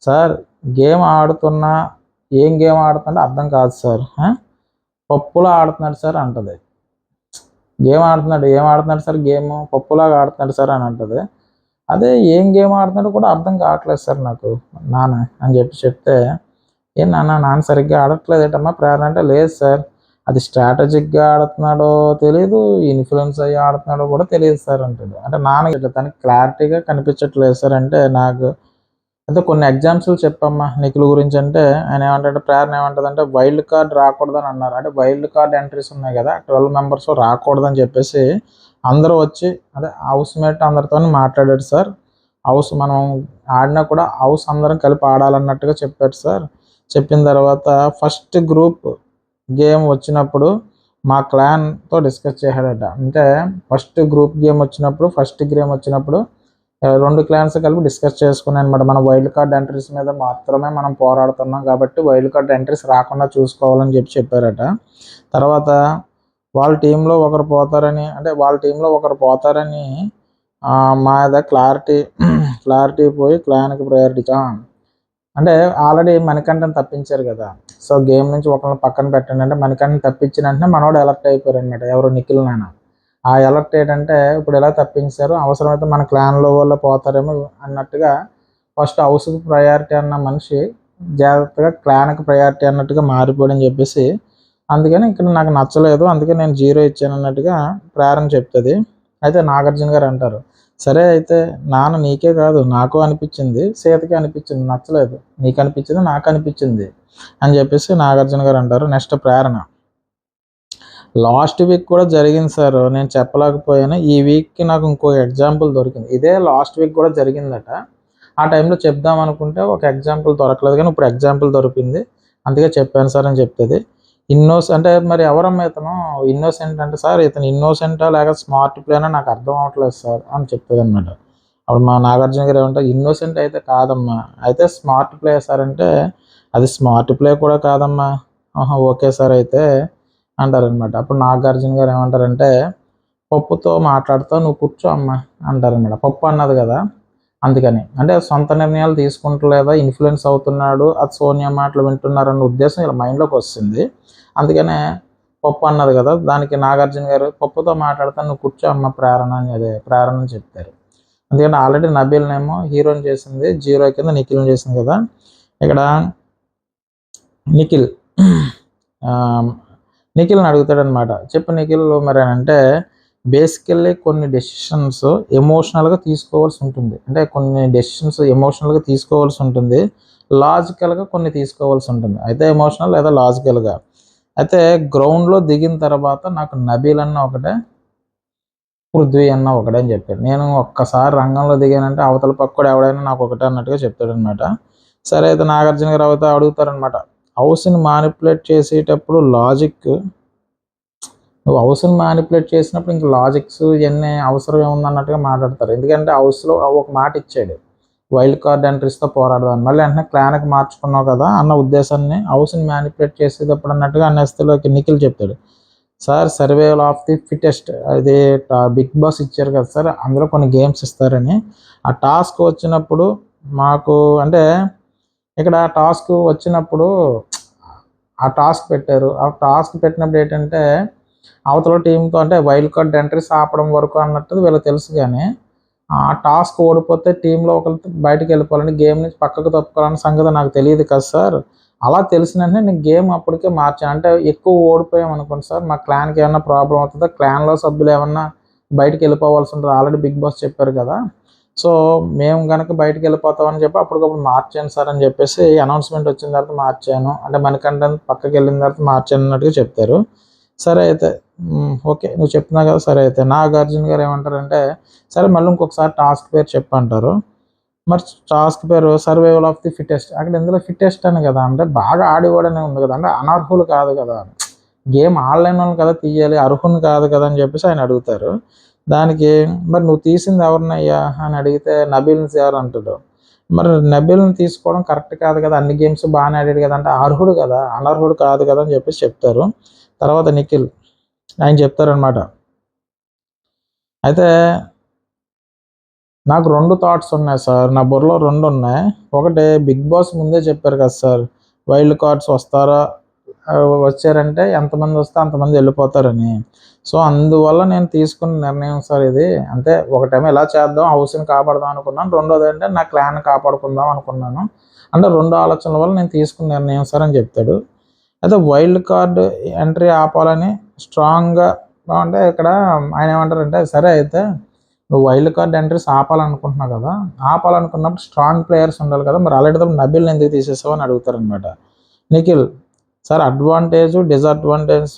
సార్ గేమ్ ఆడుతున్నా ఏం గేమ్ ఆడుతుంటే అర్థం కాదు సార్, పప్పులా ఆడుతున్నాడు సార్ అంటది. గేమ్ ఆడుతున్నాడు, ఏం ఆడుతున్నాడు సార్, గేమ్ పప్పులాగా ఆడుతున్నాడు సార్ అని అంటది. అదే ఏం గేమ్ ఆడుతున్నాడో కూడా అర్థం కావట్లేదు సార్ నాకు నాన్న అని చెప్తే, ఏం నాన్న సరిగ్గా ఆడట్లేదేటమ్మా ప్రేరణ అంటే, లేదు సార్ అది స్ట్రాటజిక్గా ఆడుతున్నాడో తెలియదు, ఇన్ఫ్లుయెన్స్ అయ్యి ఆడుతున్నాడో కూడా తెలియదు సార్ అంటాడు. అంటే నాన్న తనకి క్లారిటీగా కనిపించట్లేదు సార్ అంటే, నాకు అయితే కొన్ని ఎగ్జాంపుల్స్ చెప్పమ్మా నిఖిల్ గురించి అంటే ఆయన ఏమంటాడు, ప్రేరణ ఏమంటుందంటే వైల్డ్ కార్డ్ రాకూడదని అన్నారు. అంటే వైల్డ్ కార్డ్ ఎంట్రీస్ ఉన్నాయి కదా 12 మెంబర్స్ రాకూడదని చెప్పేసి అందరూ వచ్చి అదే హౌస్ మేట్ అందరితో మాట్లాడాడు సార్. హౌస్ మనం ఆడినా కూడా హౌస్ అందరం కలిపి ఆడాలన్నట్టుగా చెప్పాడు సార్. చెప్పిన తర్వాత ఫస్ట్ గ్రూప్ గేమ్ వచ్చినప్పుడు మా క్లాన్తో డిస్కస్ చేశాడట. అంటే ఫస్ట్ గ్రూప్ గేమ్ వచ్చినప్పుడు, ఫస్ట్ గేమ్ వచ్చినప్పుడు 2 క్లాన్స్ కలిపి డిస్కస్ చేసుకున్నాను అనమాట. మన వైల్డ్ కార్డ్ ఎంట్రీస్ మీద మాత్రమే మనం పోరాడుతున్నాం కాబట్టి వైల్డ్ కార్డ్ ఎంట్రీస్ రాకుండా చూసుకోవాలని చెప్పారట. తర్వాత వాళ్ళ టీంలో ఒకరు పోతారని మా క్లారిటీ పోయి క్లాన్కి ప్రయారిటీ అంటే ఆల్రెడీ మణికంఠని తప్పించారు కదా. సో గేమ్ నుంచి ఒకరిని పక్కన పెట్టండి అంటే మణికంఠని తప్పించిన వెంటనే మనోడు ఎలర్ట్ అయిపోయారు అనమాట. ఎవరు, నిఖిల్ నాన్న. ఆ ఎలర్ట్ ఏంటంటే ఇప్పుడు ఎలా తప్పించారు, అవసరమైతే మన క్లాన్లో వాళ్ళు పోతారేమో అన్నట్టుగా ఫస్ట్ హౌస్కి ప్రయారిటీ అన్న మనిషి జాగ్రత్తగా క్లాన్కి ప్రయారిటీ అన్నట్టుగా మారిపోయాడని చెప్పేసి, అందుకని ఇక్కడ నాకు నచ్చలేదు, అందుకే నేను జీరో ఇచ్చాను అన్నట్టుగా ప్రేరణ చెప్తుంది. అయితే నాగార్జున గారు అంటారు, సరే అయితే నాన్న నీకే కాదు నాకు అనిపించింది, సీతకి అనిపించింది, నచ్చలేదు, నీకు అనిపించింది నాకు అనిపించింది అని చెప్పేసి నాగార్జున గారు అంటారు. నెక్స్ట్ ప్రేరణ, లాస్ట్ వీక్ కూడా జరిగింది సార్, నేను చెప్పలేకపోయాను, ఈ వీక్కి నాకు ఇంకో ఎగ్జాంపుల్ దొరికింది, ఇదే లాస్ట్ వీక్ కూడా జరిగిందట, ఆ టైంలో చెప్దాం అనుకుంటే ఒక ఎగ్జాంపుల్ దొరకలేదు కానీ ఇప్పుడు ఎగ్జాంపుల్ దొరికింది అందుకే చెప్పాను సార్ అని చెప్తుంది. అంటే మరి ఎవరమ్మా ఇతను ఇన్నోసెంట్ అంటే, సార్ ఇతను ఇన్నోసెంటా లేక స్మార్ట్ ప్లేనా నాకు అర్థం అవ్వట్లేదు సార్ అని చెప్తుంది అనమాట. అప్పుడు మా నాగార్జున గారు ఏమంటారు, ఇన్నోసెంట్ అయితే కాదమ్మా, అయితే స్మార్ట్ ప్లే సార్ అంటే, అది స్మార్ట్ ప్లే కూడా కాదమ్మా, ఓకే సార్ అయితే అంటారనమాట. అప్పుడు నాగార్జున గారు ఏమంటారంటే, పప్పుతో మాట్లాడుతూ నువ్వు కూర్చో అమ్మా అంటారనమాట. పప్పు అన్నది కదా అందుకని, అంటే సొంత నిర్ణయాలు తీసుకుంటలేదా, ఇన్ఫ్లుయెన్స్ అవుతున్నాడు, అది సోనియా మాటలు వింటున్నారన్న ఉద్దేశం ఇలా మైండ్లోకి వస్తుంది. అందుకనే పప్పు అన్నది కదా, దానికి నాగార్జున గారు పప్పుతో మాట్లాడతాను నువ్వు కూర్చో అమ్మ ప్రేరణ అని చెప్తారు. అందుకని ఆల్రెడీ నబీల్నేమో హీరోని చేసింది, జీరో కింద నిఖిల్ని చేసింది కదా. ఇక్కడ నిఖిల్ని అడుగుతాడనమాట, చెప్పు నిఖిల్ మరి అంటే, బేసికల్లీ కొన్ని డెసిషన్స్ ఎమోషనల్గా తీసుకోవాల్సి ఉంటుంది, అంటే కొన్ని డెసిషన్స్ ఎమోషనల్గా తీసుకోవాల్సి ఉంటుంది, లాజికల్గా కొన్ని తీసుకోవాల్సి ఉంటుంది, అయితే ఎమోషనల్ లేదా లాజికల్గా. అయితే గ్రౌండ్లో దిగిన తర్వాత నాకు నబీల్ అన్న ఒకటే, పృథ్వీ అన్న ఒకటే అని చెప్పాడు. నేను ఒక్కసారి రంగంలో దిగానంటే అవతల పక్కడు ఎవడైనా నాకు ఒకటే అన్నట్టుగా చెప్తాడనమాట. సరే అయితే నాగార్జున గారు అడుగుతారనమాట, హౌస్ని మానిపులేట్ చేసేటప్పుడు లాజిక్, నువ్వు హౌస్ని మ్యానిపులేట్ చేసినప్పుడు ఇంక లాజిక్స్ ఇవన్నీ అవసరం ఏముందన్నట్టుగా మాట్లాడతారు. ఎందుకంటే హౌస్లో ఒక మాట ఇచ్చాడు, వైల్డ్ కార్డ్ ఎంట్రీస్తో పోరాడదాం, మళ్ళీ వెంటనే క్లాన్కి మార్చుకున్నావు కదా అన్న ఉద్దేశాన్ని హౌస్ని మ్యానిపులేట్ చేసేటప్పుడు అన్నట్టుగా అన్నేస్తలోకి నిఖిల్ చెప్తాడు. సార్ సర్వేల్ ఆఫ్ ది ఫిటెస్ట్, అది బిగ్ బాస్ ఇచ్చారు కదా సార్, అందులో కొన్ని గేమ్స్ ఇస్తారని, ఆ టాస్క్ వచ్చినప్పుడు మాకు అంటే ఇక్కడ టాస్క్ వచ్చినప్పుడు ఆ టాస్క్ పెట్టారు. ఆ టాస్క్ పెట్టినప్పుడు ఏంటంటే అవతల టీంతో అంటే వైల్డ్ కార్డ్ ఎంట్రీస్ ఆపడం వరకు అన్నట్టు వీళ్ళకి తెలుసు. కానీ ఆ టాస్క్ ఓడిపోతే టీంలో ఒకరు బయటకు వెళ్ళిపోవాలని, గేమ్ నుంచి పక్కకు తప్పుకోవాలన్న సంగతి నాకు తెలియదు కదా సార్. అలా తెలిసిన వెంటనే నేను గేమ్ అప్పటికే మార్చాను. అంటే ఎక్కువ ఓడిపోయాం అనుకోండి సార్, మా క్లాన్కి ఏమన్నా ప్రాబ్లం అవుతుందా, క్లాన్లో సభ్యులు ఏమన్నా బయటకు వెళ్ళిపోవాల్సి ఉంటుంది. ఆల్రెడీ బిగ్ బాస్ చెప్పారు కదా, సో మేము కనుక బయటకు వెళ్ళిపోతామని చెప్పి అప్పటికప్పుడు మార్చాను సార్ అని చెప్పేసి అనౌన్స్మెంట్ వచ్చిన తర్వాత మార్చాను. అంటే మనకంటే పక్కకి వెళ్ళిన తర్వాత మార్చాను అన్నట్టుగా చెప్తారు. సరే అయితే ఓకే, నువ్వు చెప్తున్నావు కదా, సరే అయితే. నాగార్జున గారు ఏమంటారంటే, సరే మళ్ళీ ఇంకొకసారి టాస్క్ పేరు చెప్పంటారు. మరి టాస్క్ పేరు సర్వైవల్ ఆఫ్ ది ఫిట్టెస్ట్. అక్కడ ఇందులో ఫిట్టెస్ట్ అని కదా, అంటే బాగా ఆడేవాడనే ఉంది కదా, అంటే అనర్హులు కాదు కదా, గేమ్ ఆడలేని వాళ్ళు కదా తీయాలి, అర్హుని కాదు కదా అని చెప్పేసి ఆయన అడుగుతారు. దానికి మరి నువ్వు తీసింది ఎవరినయ్యా అని అడిగితే నబీల్ని సార్ అంటాడు. మరి నబీల్ని తీసుకోవడం కరెక్ట్ కాదు కదా, అన్ని గేమ్స్ బాగానే ఆడాడు కదా, అంటే అర్హుడు కదా, అనర్హుడు కాదు కదా అని చెప్పేసి చెప్తారు. తర్వాత నిఖిల్ ఆయన చెప్తారనమాట. అయితే నాకు 2 థాట్స్ ఉన్నాయి సార్, నా బుర్రలో 2 ఉన్నాయి. ఒకటి, బిగ్ బాస్ ముందే చెప్పారు కదా సార్, వైల్డ్ కార్డ్స్ వస్తారా, వచ్చారంటే ఎంతమంది వస్తే అంతమంది వెళ్ళిపోతారని. సో అందువల్ల నేను తీసుకున్న నిర్ణయం సార్ ఇది. అంటే ఒకటేమో ఇలా చేద్దాం, హౌస్ని కాపాడదాం అనుకున్నాను, రెండోది అంటే నా క్లాన్ కాపాడుకుందాం అనుకున్నాను. అంటే 2 ఆలోచనల వల్ల నేను తీసుకున్న నిర్ణయం సార్ అని చెప్తాడు. అయితే వైల్డ్ కార్డ్ ఎంట్రీ ఆపాలని స్ట్రాంగ్గా, అంటే ఇక్కడ ఆయన ఏమంటారంటే, సరే అయితే నువ్వు వైల్డ్ కార్డ్ ఎంట్రీస్ ఆపాలనుకుంటున్నావు కదా, ఆపాలనుకున్నప్పుడు స్ట్రాంగ్ ప్లేయర్స్ ఉండాలి కదా, మరి అలాంటి నబీల్ని ఎందుకు తీసేసావు అని అడుగుతారనమాట. నిఖిల్ సార్, అడ్వాంటేజ్ డిసడ్వాంటేజ్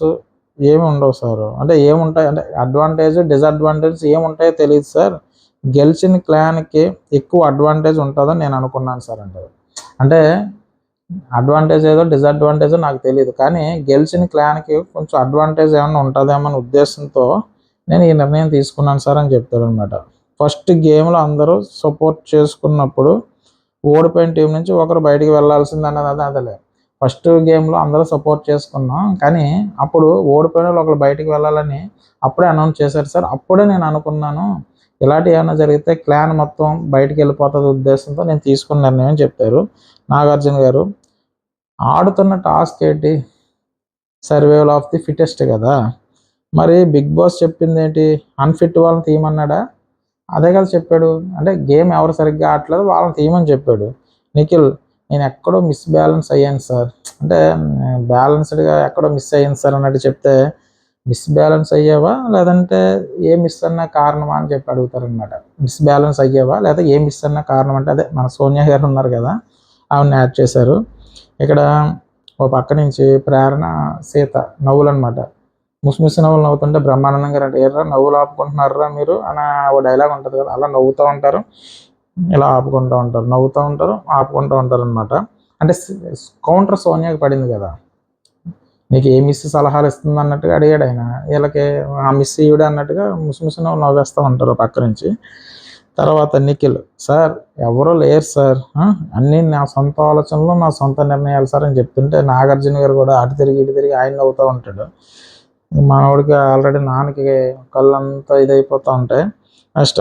ఏమి ఉండవు సార్. అంటే ఏముంటాయి అంటే అడ్వాంటేజ్ డిసడ్వాంటేజ్ ఏముంటాయో తెలియదు సార్, గెలిచిన క్లాన్కి ఎక్కువ అడ్వాంటేజ్ ఉంటుందని నేను అనుకున్నాను సార్ అంటారు. అంటే అడ్వాంటేజ్ ఏదో డిసడ్వాంటేజో నాకు తెలియదు, కానీ గెలిచిన క్లాన్కి కొంచెం అడ్వాంటేజ్ ఏమైనా ఉంటుందేమో అనే ఉద్దేశంతో నేను ఈ నిర్ణయం తీసుకున్నాను సార్ అని చెప్తారనమాట. ఫస్ట్ గేమ్లో అందరూ సపోర్ట్ చేసుకున్నప్పుడు ఓడిపోయిన టీం నుంచి ఒకరు బయటికి వెళ్ళాల్సింది అన్నది అదలే. ఫస్ట్ గేమ్లో అందరూ సపోర్ట్ చేసుకున్నాం, కానీ అప్పుడు ఓడిపోయిన వాళ్ళు ఒకరు బయటికి వెళ్ళాలని అప్పుడే అనౌన్స్ చేశారు సార్. అప్పుడే నేను అనుకున్నాను, ఇలాంటివి ఏమైనా జరిగితే క్లాన్ మొత్తం బయటికి వెళ్ళిపోతుంది ఉద్దేశంతో నేను తీసుకున్న నిర్ణయం చెప్తారు నాగార్జున గారు. ఆడుతున్న టాస్క్ ఏంటి, సర్వైవల్ ఆఫ్ ది ఫిటెస్ట్ కదా, మరి బిగ్ బాస్ చెప్పింది ఏంటి, అన్ఫిట్ వాళ్ళని తీయమన్నాడా, అదే కదా చెప్పాడు. అంటే గేమ్ ఎవరు సరిగ్గా ఆడలేదు వాళ్ళని తీయమని చెప్పాడు. నిఖిల్ నేను ఎక్కడో మిస్ బ్యాలెన్స్ అయ్యాను సార్, అంటే బ్యాలెన్స్డ్గా ఎక్కడో మిస్ అయ్యాను సార్ అన్నట్టు చెప్తే, మిస్ బ్యాలెన్స్ అయ్యావా లేదంటే ఏ మిస్ అన్న కారణమా అని చెప్పి అడుగుతారనమాట. మిస్ బ్యాలెన్స్ అయ్యావా లేదా ఏ మిస్ అన్న కారణం అంటే, అదే మన సోనియా గారు ఉన్నారు కదా, ఆవిడని యాడ్ చేశారు. ఇక్కడ ఓ పక్క నుంచి ప్రేరణ, సీత నవ్వులు అనమాట. ముసిముసి నవ్వులు నవ్వుతుంటే బ్రహ్మానందం గారు అంటే, ఎర్రా నవ్వులు ఆపుకుంటున్నారా మీరు అని ఓ డైలాగ్ ఉంటుంది కదా, అలా నవ్వుతూ ఉంటారు, ఇలా ఆపుకుంటూ ఉంటారు, నవ్వుతూ ఉంటారు, ఆపుకుంటూ ఉంటారు అనమాట. అంటే కౌంటర్ సోనియాకి పడింది కదా, నీకు ఏ మిస్ సలహాలు ఇస్తుంది అన్నట్టుగా అడిగాడు ఆయన. వీళ్ళకి ఆ మిస్ ఈవిడ అన్నట్టుగా ముసిముసి నవ్వులు నవ్వేస్తూ ఉంటారు పక్క నుంచి. తర్వాత నిఖిల్ సార్, ఎవరో లేరు సార్, అన్నీ నా సొంత ఆలోచనలు నా సొంత నిర్ణయాలు సార్ అని చెప్తుంటే నాగార్జున గారు కూడా అటు తిరిగి ఇటు తిరిగి ఆయన నవ్వుతూ ఉంటాడు. మనవాడికి ఆల్రెడీ నాన్నకి కళ్ళంతా ఇదైపోతూ ఉంటాయి. నెక్స్ట్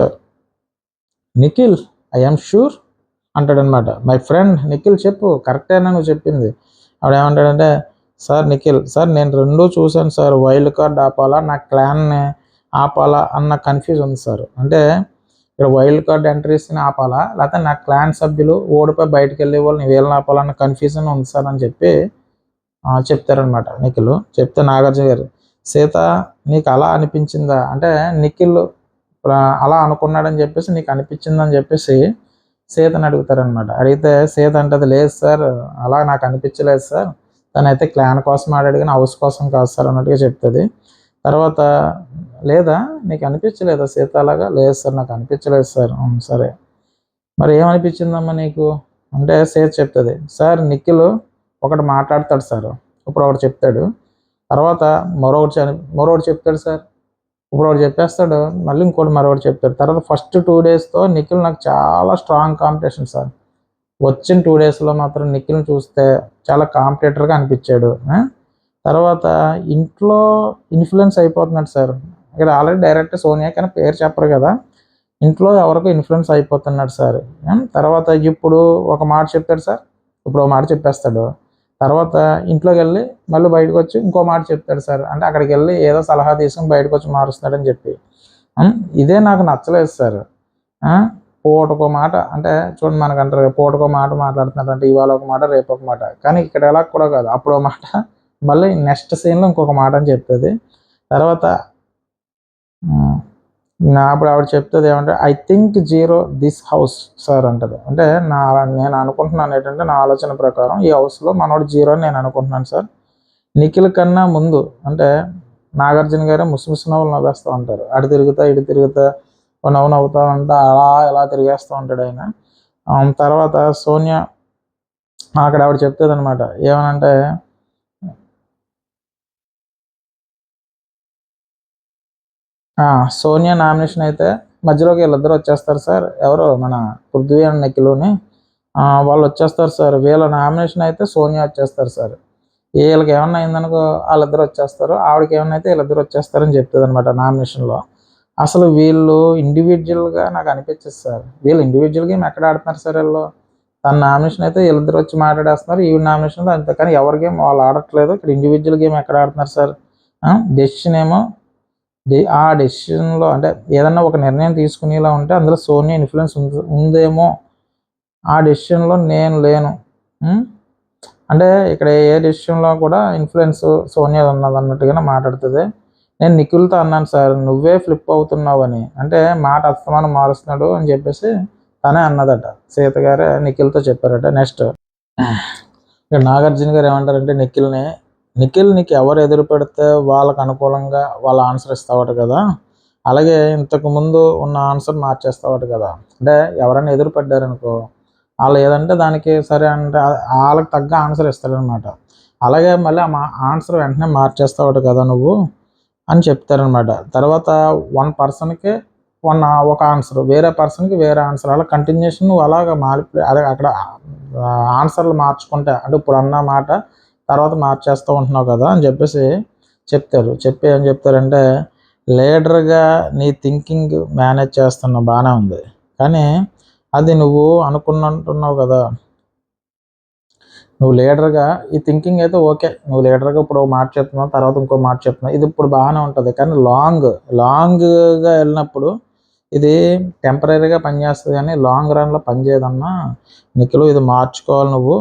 నిఖిల్ ఐఎమ్ షూర్ అంటాడనమాట. మై ఫ్రెండ్ నిఖిల్ చెప్పు, కరెక్టేనా నువ్వు చెప్పింది. ఆవిడ ఏమంటాడంటే, సార్ నిఖిల్ సార్ నేను రెండూ చూశాను సార్, వైల్డ్ కార్డ్ ఆపాలా నా క్లాన్ని ఆపాలా అన్న కన్ఫ్యూజ్ ఉంది సార్. అంటే ఇక్కడ వైల్డ్ కార్డ్ ఎంట్రీస్ని ఆపాలా లేకపోతే నా క్లాన్ సభ్యులు ఓడిపోయి బయటకు వెళ్ళే వాళ్ళని వీళ్ళని ఆపాలన్న కన్ఫ్యూజన్ ఉంది సార్ అని చెప్పి చెప్తారనమాట నిఖిల్. చెప్తే నాగార్జున గారు, సీత నీకు అలా అనిపించిందా అంటే, నిఖిల్ అలా అనుకున్నాడని చెప్పేసి నీకు అనిపించిందని చెప్పేసి సీతని అడుగుతారనమాట. అడిగితే సీత అంటది, లేదు సార్ అలా నాకు అనిపించలేదు సార్, తనైతే క్లాన్ కోసం ఆడాడు కానీ హౌస్ కోసం కాదు సార్ అన్నట్టుగా చెప్తుంది. తర్వాత లేదా నీకు అనిపించలేదా సీత అలాగా, లేదు సార్ నాకు అనిపించలేదు సార్. సరే మరి ఏమనిపించిందమ్మా నీకు అంటే సీత చెప్తుంది, సార్ నిఖిల్ ఒకటి మాట్లాడతాడు సార్, ఇప్పుడు ఒకటి చెప్తాడు, తర్వాత మరొకటి చెప్తాడు సార్, ఇప్పుడు ఒకటి చెప్పేస్తాడు మళ్ళీ ఇంకోటి మరొకటి చెప్తాడు. తర్వాత ఫస్ట్ 2 డేస్తో నిఖిల్ నాకు చాలా స్ట్రాంగ్ కాంపిటీషన్ సార్. వచ్చిన 2 డేస్లో మాత్రం నిఖిల్ని చూస్తే చాలా కాంపిటేటర్గా అనిపించాడు. తర్వాత ఇంట్లో ఇన్ఫ్లుయెన్స్ అయిపోతున్నాడు సార్. ఇక్కడ ఆల్రెడీ డైరెక్ట్ సోనియా కానీ పేరు చెప్పరు కదా, ఇంట్లో ఎవరికో ఇన్ఫ్లుయెన్స్ అయిపోతున్నాడు సార్. తర్వాత ఇప్పుడు ఒక మాట చెప్పాడు సార్, ఇప్పుడు ఒక మాట చెప్పేస్తాడు. తర్వాత ఇంట్లోకెళ్ళి మళ్ళీ బయటకొచ్చి ఇంకో మాట చెప్తాడు సార్. అంటే అక్కడికెళ్ళి ఏదో సలహా తీసుకొని బయటకొచ్చి మారుస్తున్నాడని చెప్పి. ఇదే నాకు నచ్చలేదు సార్. పూటకో మాట అంటే చూడండి, మనకంటారు పూటకో మాట మాట్లాడుతున్నాడంటే ఇవాళ ఒక మాట రేపు ఒక మాట. కానీ ఇక్కడ ఎలా కూడా కాదు, అప్పుడు ఒక మాట మళ్ళీ నెక్స్ట్ సీన్లో ఇంకొక మాట అని చెప్తుంది. తర్వాత అప్పుడు ఆవిడ చెప్తుంది ఏమంటే, I think zero this house sir అంటది. అంటే నేను అనుకుంటున్నాను ఏంటంటే, నా ఆలోచన ప్రకారం ఈ హౌస్లో మనోడు జీరో అని నేను అనుకుంటున్నాను సార్. నిఖిల్ కన్నా ముందు అంటే నాగార్జున గారే ముసిముసి నవ్వులు నవ్వేస్తూ ఉంటారు. అటు తిరుగుతా ఇటు తిరుగుతా నవ్వు నవ్వుతూ ఉంటా అలా ఇలా తిరిగేస్తూ ఉంటాడు ఆయన. తర్వాత సోనియా అక్కడ ఆవిడ చెప్తుంది అనమాట, ఏమనంటే సోనియా నామినేషన్ అయితే మధ్యలోకి వీళ్ళిద్దరు వచ్చేస్తారు సార్. ఎవరు మన పృథ్వీ అండ్ నిఖిల్ని వాళ్ళు వచ్చేస్తారు సార్. వీళ్ళ నామినేషన్ అయితే సోనియా వచ్చేస్తారు సార్. వీళ్ళకి ఏమన్నా అయిందనుకో వాళ్ళిద్దరు వచ్చేస్తారు, ఆవిడకి ఏమన్నా అయితే వీళ్ళిద్దరు వచ్చేస్తారని చెప్తుంది అనమాట నామినేషన్లో. అసలు వీళ్ళు ఇండివిజువల్గా నాకు అనిపించదు సార్. వీళ్ళు ఇండివిజువల్ గేమ్ ఎక్కడ ఆడుతున్నారు సార్ వీళ్ళు? తన నామినేషన్ అయితే వీళ్ళిద్దరు వచ్చి మాట్లాడేస్తున్నారు, ఈవిడ నామినేషన్లో అంతే. కానీ ఎవరి గేమ్ వాళ్ళు ఆడట్లేదు. ఇక్కడ ఇండివిజువల్ గేమ్ ఎక్కడ ఆడుతున్నారు సార్? డెసిషన్ ఏమో ఆ డెసిషన్లో అంటే ఏదన్నా ఒక నిర్ణయం తీసుకునేలా ఉంటే అందులో సోనియా ఇన్ఫ్లుయెన్స్ ఉందేమో, ఆ డెసిషన్లో నేను లేను. అంటే ఇక్కడ ఏ డెసిషన్లో కూడా ఇన్ఫ్లుయెన్స్ సోనియా ఉన్నది అన్నట్టుగానే మాట్లాడుతుంది. నేను నిఖిల్తో అన్నాను సార్, నువ్వే ఫ్లిప్ అవుతున్నావు అని. అంటే మాట అస్తమానం మారుస్తున్నాడు అని చెప్పేసి తనే అన్నదట. సీత గారే నిఖిల్తో చెప్పారట. నెక్స్ట్ ఇక్కడ నాగార్జున గారు ఏమంటారంటే నిఖిల్ నీకు ఎవరు ఎదురు పెడితే వాళ్ళకు అనుకూలంగా వాళ్ళ ఆన్సర్ ఇస్తావట కదా, అలాగే ఇంతకుముందు ఉన్న ఆన్సర్ మార్చేస్తావట కదా. అంటే ఎవరైనా ఎదురు పడ్డారనుకో, వాళ్ళు ఏదంటే దానికి సరే అంటే వాళ్ళకి తగ్గ ఆన్సర్ ఇస్తారనమాట. అలాగే మళ్ళీ ఆ ఆన్సర్ వెంటనే మార్చేస్తావట కదా నువ్వు అని చెప్తారనమాట. తర్వాత వన్ పర్సన్కి ఒక ఆన్సర్, వేరే పర్సన్కి వేరే ఆన్సర్, అలా కంటిన్యూషన్ నువ్వు అలాగ అదే అక్కడ ఆన్సర్లు మార్చుకుంటా అంటే ఇప్పుడు అన్న మాట తర్వాత మార్చేస్తూ ఉంటున్నావు కదా అని చెప్పేసి చెప్తారు. చెప్పి ఏం చెప్తారంటే, లీడర్గా నీ థింకింగ్ మేనేజ్ చేస్తున్నావు బాగానే ఉంది, కానీ అది నువ్వు అనుకున్నట్టున్నావు కదా. నువ్వు లీడర్గా ఈ థింకింగ్ అయితే ఓకే, నువ్వు లీడర్గా ఇప్పుడు మాట చెప్తున్నావు తర్వాత ఇంకో మాట చెప్తున్నావు, ఇది ఇప్పుడు బాగానే ఉంటుంది. కానీ లాంగ్గా వెళ్ళినప్పుడు ఇది టెంపరీగా పనిచేస్తుంది, కానీ లాంగ్ రన్లో పనిచేయదన్నా. నిఖిల్ ఇది మార్చుకోవాలి, నువ్వు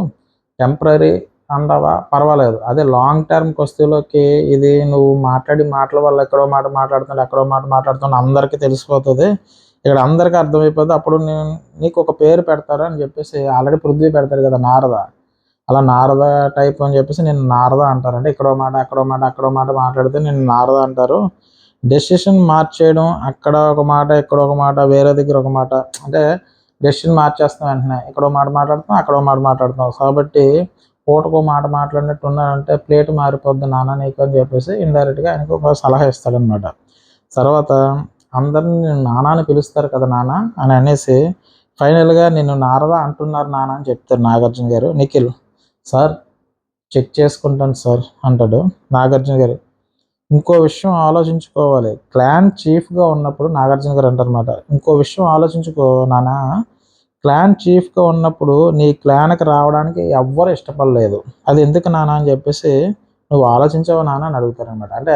టెంపరీ అంటావా పర్వాలేదు, అదే లాంగ్ టర్మ్కి వస్తేలోకి ఇది నువ్వు మాటల వల్ల ఎక్కడో మాట మాట్లాడుతున్నావు అందరికీ తెలిసిపోతుంది, ఇక్కడ అందరికీ అర్థమైపోతుంది. అప్పుడు నీకు ఒక పేరు పెడతారు అని చెప్పేసి ఆల్రెడీ పృథ్వీ పెడతారు కదా నారద, అలా నారద టైప్ అని చెప్పేసి నేను నారద అంటారు. అంటే అక్కడో మాట మాట్లాడితే నేను నారద అంటారు. డెసిషన్ మార్చేయడం, అక్కడ ఒక మాట ఇక్కడ ఒక మాట వేరే దగ్గర ఒక మాట, అంటే డెసిషన్ మార్చేస్తాం వెంటనే, ఇక్కడో మాట మాట్లాడుతాం అక్కడో మాట మాట్లాడుతాం. కాబట్టి పూటకో మాట మాట్లాడినట్టు ఉన్నారంటే ప్లేట్ మారిపోద్ది నాన్న నీకు అని చెప్పేసి ఇండైరెక్ట్గా ఆయనకు ఒక సలహా ఇస్తాడనమాట. తర్వాత అందరిని నేను నాన్న అని పిలుస్తారు కదా నాన్న అని అనేసి ఫైనల్గా నిన్ను నారద అంటున్నారు నాన్న అని చెప్తారు నాగార్జున గారు. నిఖిల్ సార్ చెక్ చేసుకుంటాను సార్ అంటాడు. నాగార్జున గారు ఇంకో విషయం ఆలోచించుకోవాలి, క్లాన్ చీఫ్గా ఉన్నప్పుడు నాగార్జున గారు అంటారనమాట, ఇంకో విషయం ఆలోచించుకో నాన్న, క్లాన్ చీఫ్గా ఉన్నప్పుడు నీ క్లాన్కి రావడానికి ఎవ్వరు ఇష్టపడలేదు, అది ఎందుకు నాన్న అని చెప్పేసి నువ్వు ఆలోచించావు నాన్న అని అడుగుతారనమాట. అంటే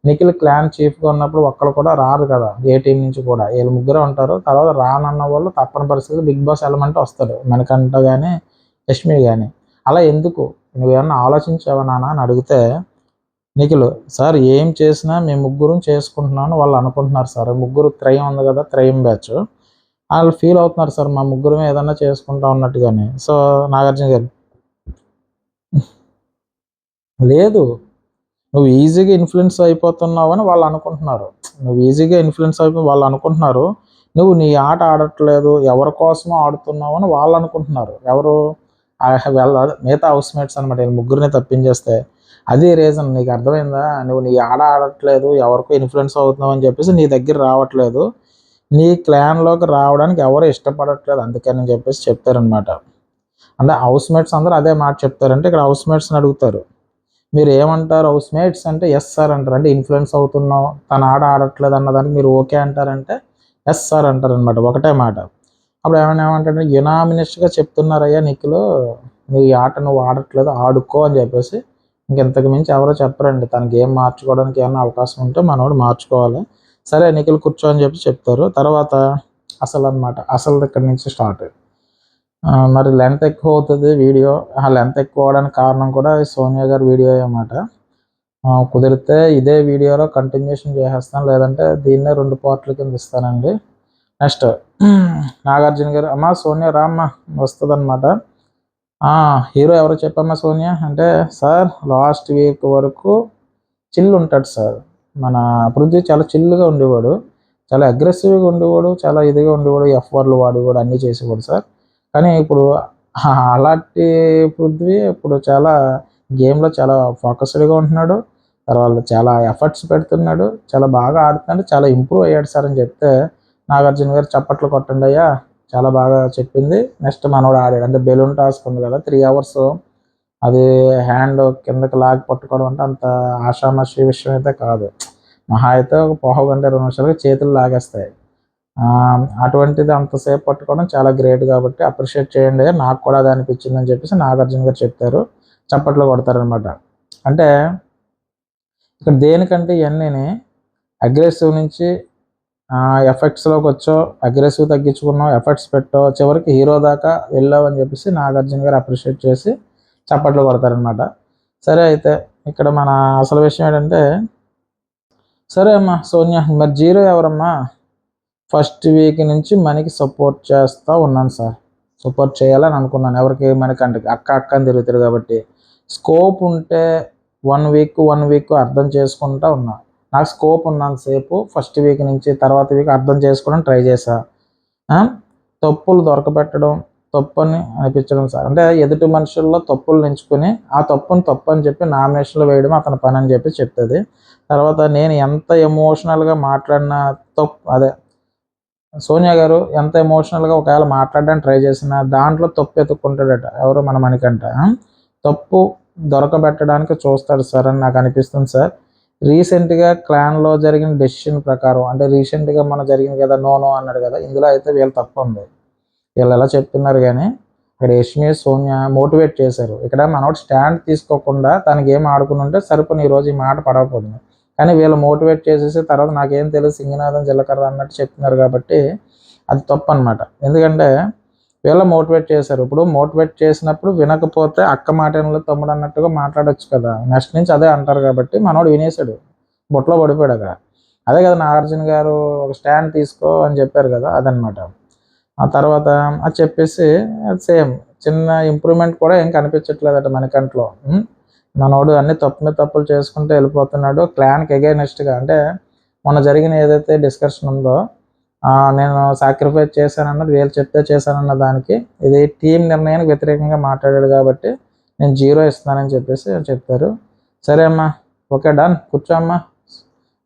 నిఖిల్ క్లాన్ చీఫ్గా ఉన్నప్పుడు ఒక్కరు కూడా రారు కదా ఏ టీం నుంచి కూడా, వీళ్ళు ముగ్గురు ఉంటారు. తర్వాత రానన్న వాళ్ళు తప్పని పరిస్థితి బిగ్ బాస్ ఎలమెంట్ వస్తాడు, మనకంట కానీ యష్మి కానీ. అలా ఎందుకు నువ్వేమన్నా ఆలోచించావా నాన్న అని అడిగితే నిఖిల్ సార్ ఏం చేసినా మేము ముగ్గురు చేసుకుంటున్నాను వాళ్ళు అనుకుంటున్నారు సార్, ముగ్గురు త్రయం ఉంది కదా త్రయం బ్యాచ్, వాళ్ళు ఫీల్ అవుతున్నారు సార్ మా ముగ్గురు ఏదన్నా చేసుకుంటా ఉన్నట్టుగానే. సో నాగార్జున గారు లేదు, నువ్వు ఈజీగా ఇన్ఫ్లుయెన్స్ అయిపోతున్నావు అని వాళ్ళు అనుకుంటున్నారు, నువ్వు నీ ఆట ఆడట్లేదు ఎవరి కోసమో ఆడుతున్నావు అని వాళ్ళు అనుకుంటున్నారు. ఎవరు మిగతా హౌస్ మేట్స్ అనమాట, ముగ్గురిని తప్పించేస్తే అదే రీజన్. నీకు అర్థమైందా? నువ్వు నీ ఆట ఆడట్లేదు ఎవరికో ఇన్ఫ్లుయెన్స్ అవుతున్నావు అని చెప్పేసి నీ దగ్గర రావట్లేదు, నీ క్లాన్లోకి రావడానికి ఎవరు ఇష్టపడట్లేదు అందుకని చెప్పేసి చెప్తారనమాట. అంటే హౌస్ మేట్స్ అందరూ అదే మాట చెప్తారంటే ఇక్కడ హౌస్ మేట్స్ని అడుగుతారు, మీరు ఏమంటారు హౌస్ మేట్స్ అంటే ఎస్ సార్ అంటారు. అంటే ఇన్ఫ్లుయెన్స్ అవుతున్నావు తన ఆట ఆడట్లేదు అన్నదానికి మీరు ఓకే అంటారంటే ఎస్ సార్ అంటారనమాట, ఒకటే మాట. అప్పుడు ఏమంటాడు, యునామినస్గా చెప్తున్నారయ్యా నిఖిల్, నువ్వు ఈ ఆట నువ్వు ఆడట్లేదు, ఆడుకో అని చెప్పేసి ఇంకెంతకు మించి ఎవరో చెప్పరండి. తన గేమ్ మార్చుకోవడానికి ఏమన్నా అవకాశం ఉంటే మనోడు మార్చుకోవాలి. సరే నిఖిల్ కూర్చో అని చెప్పి చెప్తారు. తర్వాత అసలు ఇక్కడ నుంచి స్టార్ట్. మరి లెంత్ ఎక్కువ అవుతుంది వీడియో. ఆ లెంత్ ఎక్కువ అవడానికి కారణం కూడా సోనియా గారి వీడియో అన్నమాట. కుదిరితే ఇదే వీడియోలో కంటిన్యూషన్ చేసేస్తాను, లేదంటే దీన్నే 2 పార్ట్ల కింద ఇస్తానండి. నెక్స్ట్ నాగార్జున గారు, అమ్మ సోనియా రామ్మ వస్తుందన్నమాట. హీరో ఎవరో చెప్పమ్మా సోనియా అంటే, సార్ లాస్ట్ వీక్ వరకు చిల్ ఉంటాడు సార్. మన పృథ్వీ చాలా చిల్లుగా ఉండేవాడు, చాలా అగ్రెసివ్గా ఉండేవాడు, చాలా ఇదిగా ఉండేవాడు, ఎఫ్వర్లు వాడేవాడు, అన్నీ చేసేవాడు సార్. కానీ ఇప్పుడు అలాంటి పృథ్వీ ఇప్పుడు చాలా గేమ్లో చాలా ఫోకస్డ్గా ఉంటున్నాడు, తర్వాత చాలా ఎఫర్ట్స్ పెడుతున్నాడు, చాలా బాగా ఆడుతున్నాడు, చాలా ఇంప్రూవ్ అయ్యాడు సార్ అని చెప్తే నాగార్జున గారు చప్పట్లు కొట్టండి అయ్యా, చాలా బాగా చెప్పింది. నెక్స్ట్ మనోడు ఆడాడు, అంటే బెలూన్ టాస్క్ ఉంది కదా 3 hours, అది హ్యాండ్ కిందకి లాగి పట్టుకోవడం అంటే అంత ఆషామాషి విషయం అయితే కాదు. మహా అయితే ఒక పావు గంట 20 నిమిషాలుగా చేతులు లాగేస్తాయి. అటువంటిది అంతసేపు పట్టుకోవడం చాలా గ్రేట్, కాబట్టి అప్రిషియేట్ చేయండి, నాకు కూడా అది అనిపించింది అని చెప్పేసి నాగార్జున గారు చెప్తారు. చప్పట్లు కొడతారనమాట. అంటే ఇక్కడ దేనికంటే ఇవన్నీ అగ్రెసివ్ నుంచి ఎఫెక్ట్స్లోకి వచ్చో, అగ్రెసివ్ తగ్గించుకున్నావు, ఎఫెక్ట్స్ పెట్టో, చివరికి హీరో దాకా వెళ్ళావు అని చెప్పేసి నాగార్జున గారు అప్రిషియేట్ చేసి చప్పట్లు కొడతారనమాట. సరే అయితే ఇక్కడ మన అసలు విషయం ఏంటంటే, సరే అమ్మా సోనియా, మరి జీరో ఎవరమ్మా? ఫస్ట్ వీక్ నుంచి మనకి సపోర్ట్ చేస్తూ ఉన్నాను సార్, సపోర్ట్ చేయాలని అనుకున్నాను. ఎవరికి? మనకంటే అక్క అని తిరుగుతారు కాబట్టి. స్కోప్ ఉంటే 1 వీక్ అర్థం చేసుకుంటూ ఉన్నా. నాకు స్కోప్ ఉన్నంతసేపు ఫస్ట్ వీక్ నుంచి తర్వాత వీక్ అర్థం చేసుకోవడం ట్రై చేశా. తప్పులు దొరకబెట్టడం, తప్పని అనిపించడం సార్. అంటే ఎదుటి మనుషుల్లో తప్పులు ఎంచుకొని ఆ తప్పుని తప్పు అని చెప్పి నామినేషన్లో వేయడం అతని పని అని చెప్పి చెప్తుంది. తర్వాత నేను ఎంత ఎమోషనల్గా మాట్లాడినా సోనియా గారు ఎంత ఎమోషనల్గా ఒకవేళ మాట్లాడడానికి ట్రై చేసినా దాంట్లో తప్పు ఎత్తుక్కుంటాడట. ఎవరు? మన మణికంఠ. తప్పు దొరకబెట్టడానికి చూస్తాడు సార్ అని నాకు అనిపిస్తుంది సార్. రీసెంట్గా క్లాన్లో జరిగిన డెసిషన్ ప్రకారం, అంటే రీసెంట్గా మన జరిగింది కదా, నో అన్నాడు కదా, ఇందులో అయితే వీళ్ళు తప్పు ఉంది. వీళ్ళు ఎలా చెప్తున్నారు కానీ ఇక్కడ యష్మి సోనియా మోటివేట్ చేశారు. ఇక్కడ మనోడు స్టాండ్ తీసుకోకుండా తనకి ఏం ఆడుకుని ఉంటే సరిపోని ఈరోజు ఈ మాట పడకపోతుంది. కానీ వీళ్ళు మోటివేట్ చేసేసి తర్వాత నాకేం తెలుసు సింగనాథం జీలకర్ర అన్నట్టు చెప్తున్నారు, కాబట్టి అది తప్పు అనమాట. ఎందుకంటే వీళ్ళు మోటివేట్ చేశారు. ఇప్పుడు మోటివేట్ చేసినప్పుడు వినకపోతే అక్క మాటలో తమ్ముడు అన్నట్టుగా మాట్లాడొచ్చు కదా, నెక్స్ట్ నుంచి అదే అంటారు, కాబట్టి మనోడు వినేశాడు, బొట్లో పడిపోయాడు అక్కడ. అదే కదా నాగార్జున గారు ఒక స్టాండ్ తీసుకో అని చెప్పారు కదా, అదనమాట. ఆ తర్వాత అది చెప్పేసి సేమ్ చిన్న ఇంప్రూవ్మెంట్ కూడా ఏం కనిపించట్లేదట మణికంఠలో. మనోడు అన్ని తప్పు మీద తప్పులు చేసుకుంటూ వెళ్ళిపోతున్నాడు క్లాన్కి అగైనెస్ట్గా. అంటే మొన్న జరిగిన ఏదైతే డిస్కషన్ ఉందో, నేను సాక్రిఫైస్ చేశానన్నది వీళ్ళు చెప్తే చేశానన్న దానికి, ఇది టీం నిర్ణయానికి వ్యతిరేకంగా మాట్లాడాడు కాబట్టి నేను 0 ఇస్తున్నానని చెప్పేసి చెప్తారు. సరే అమ్మా, ఓకే డన్, కూర్చోమ్మా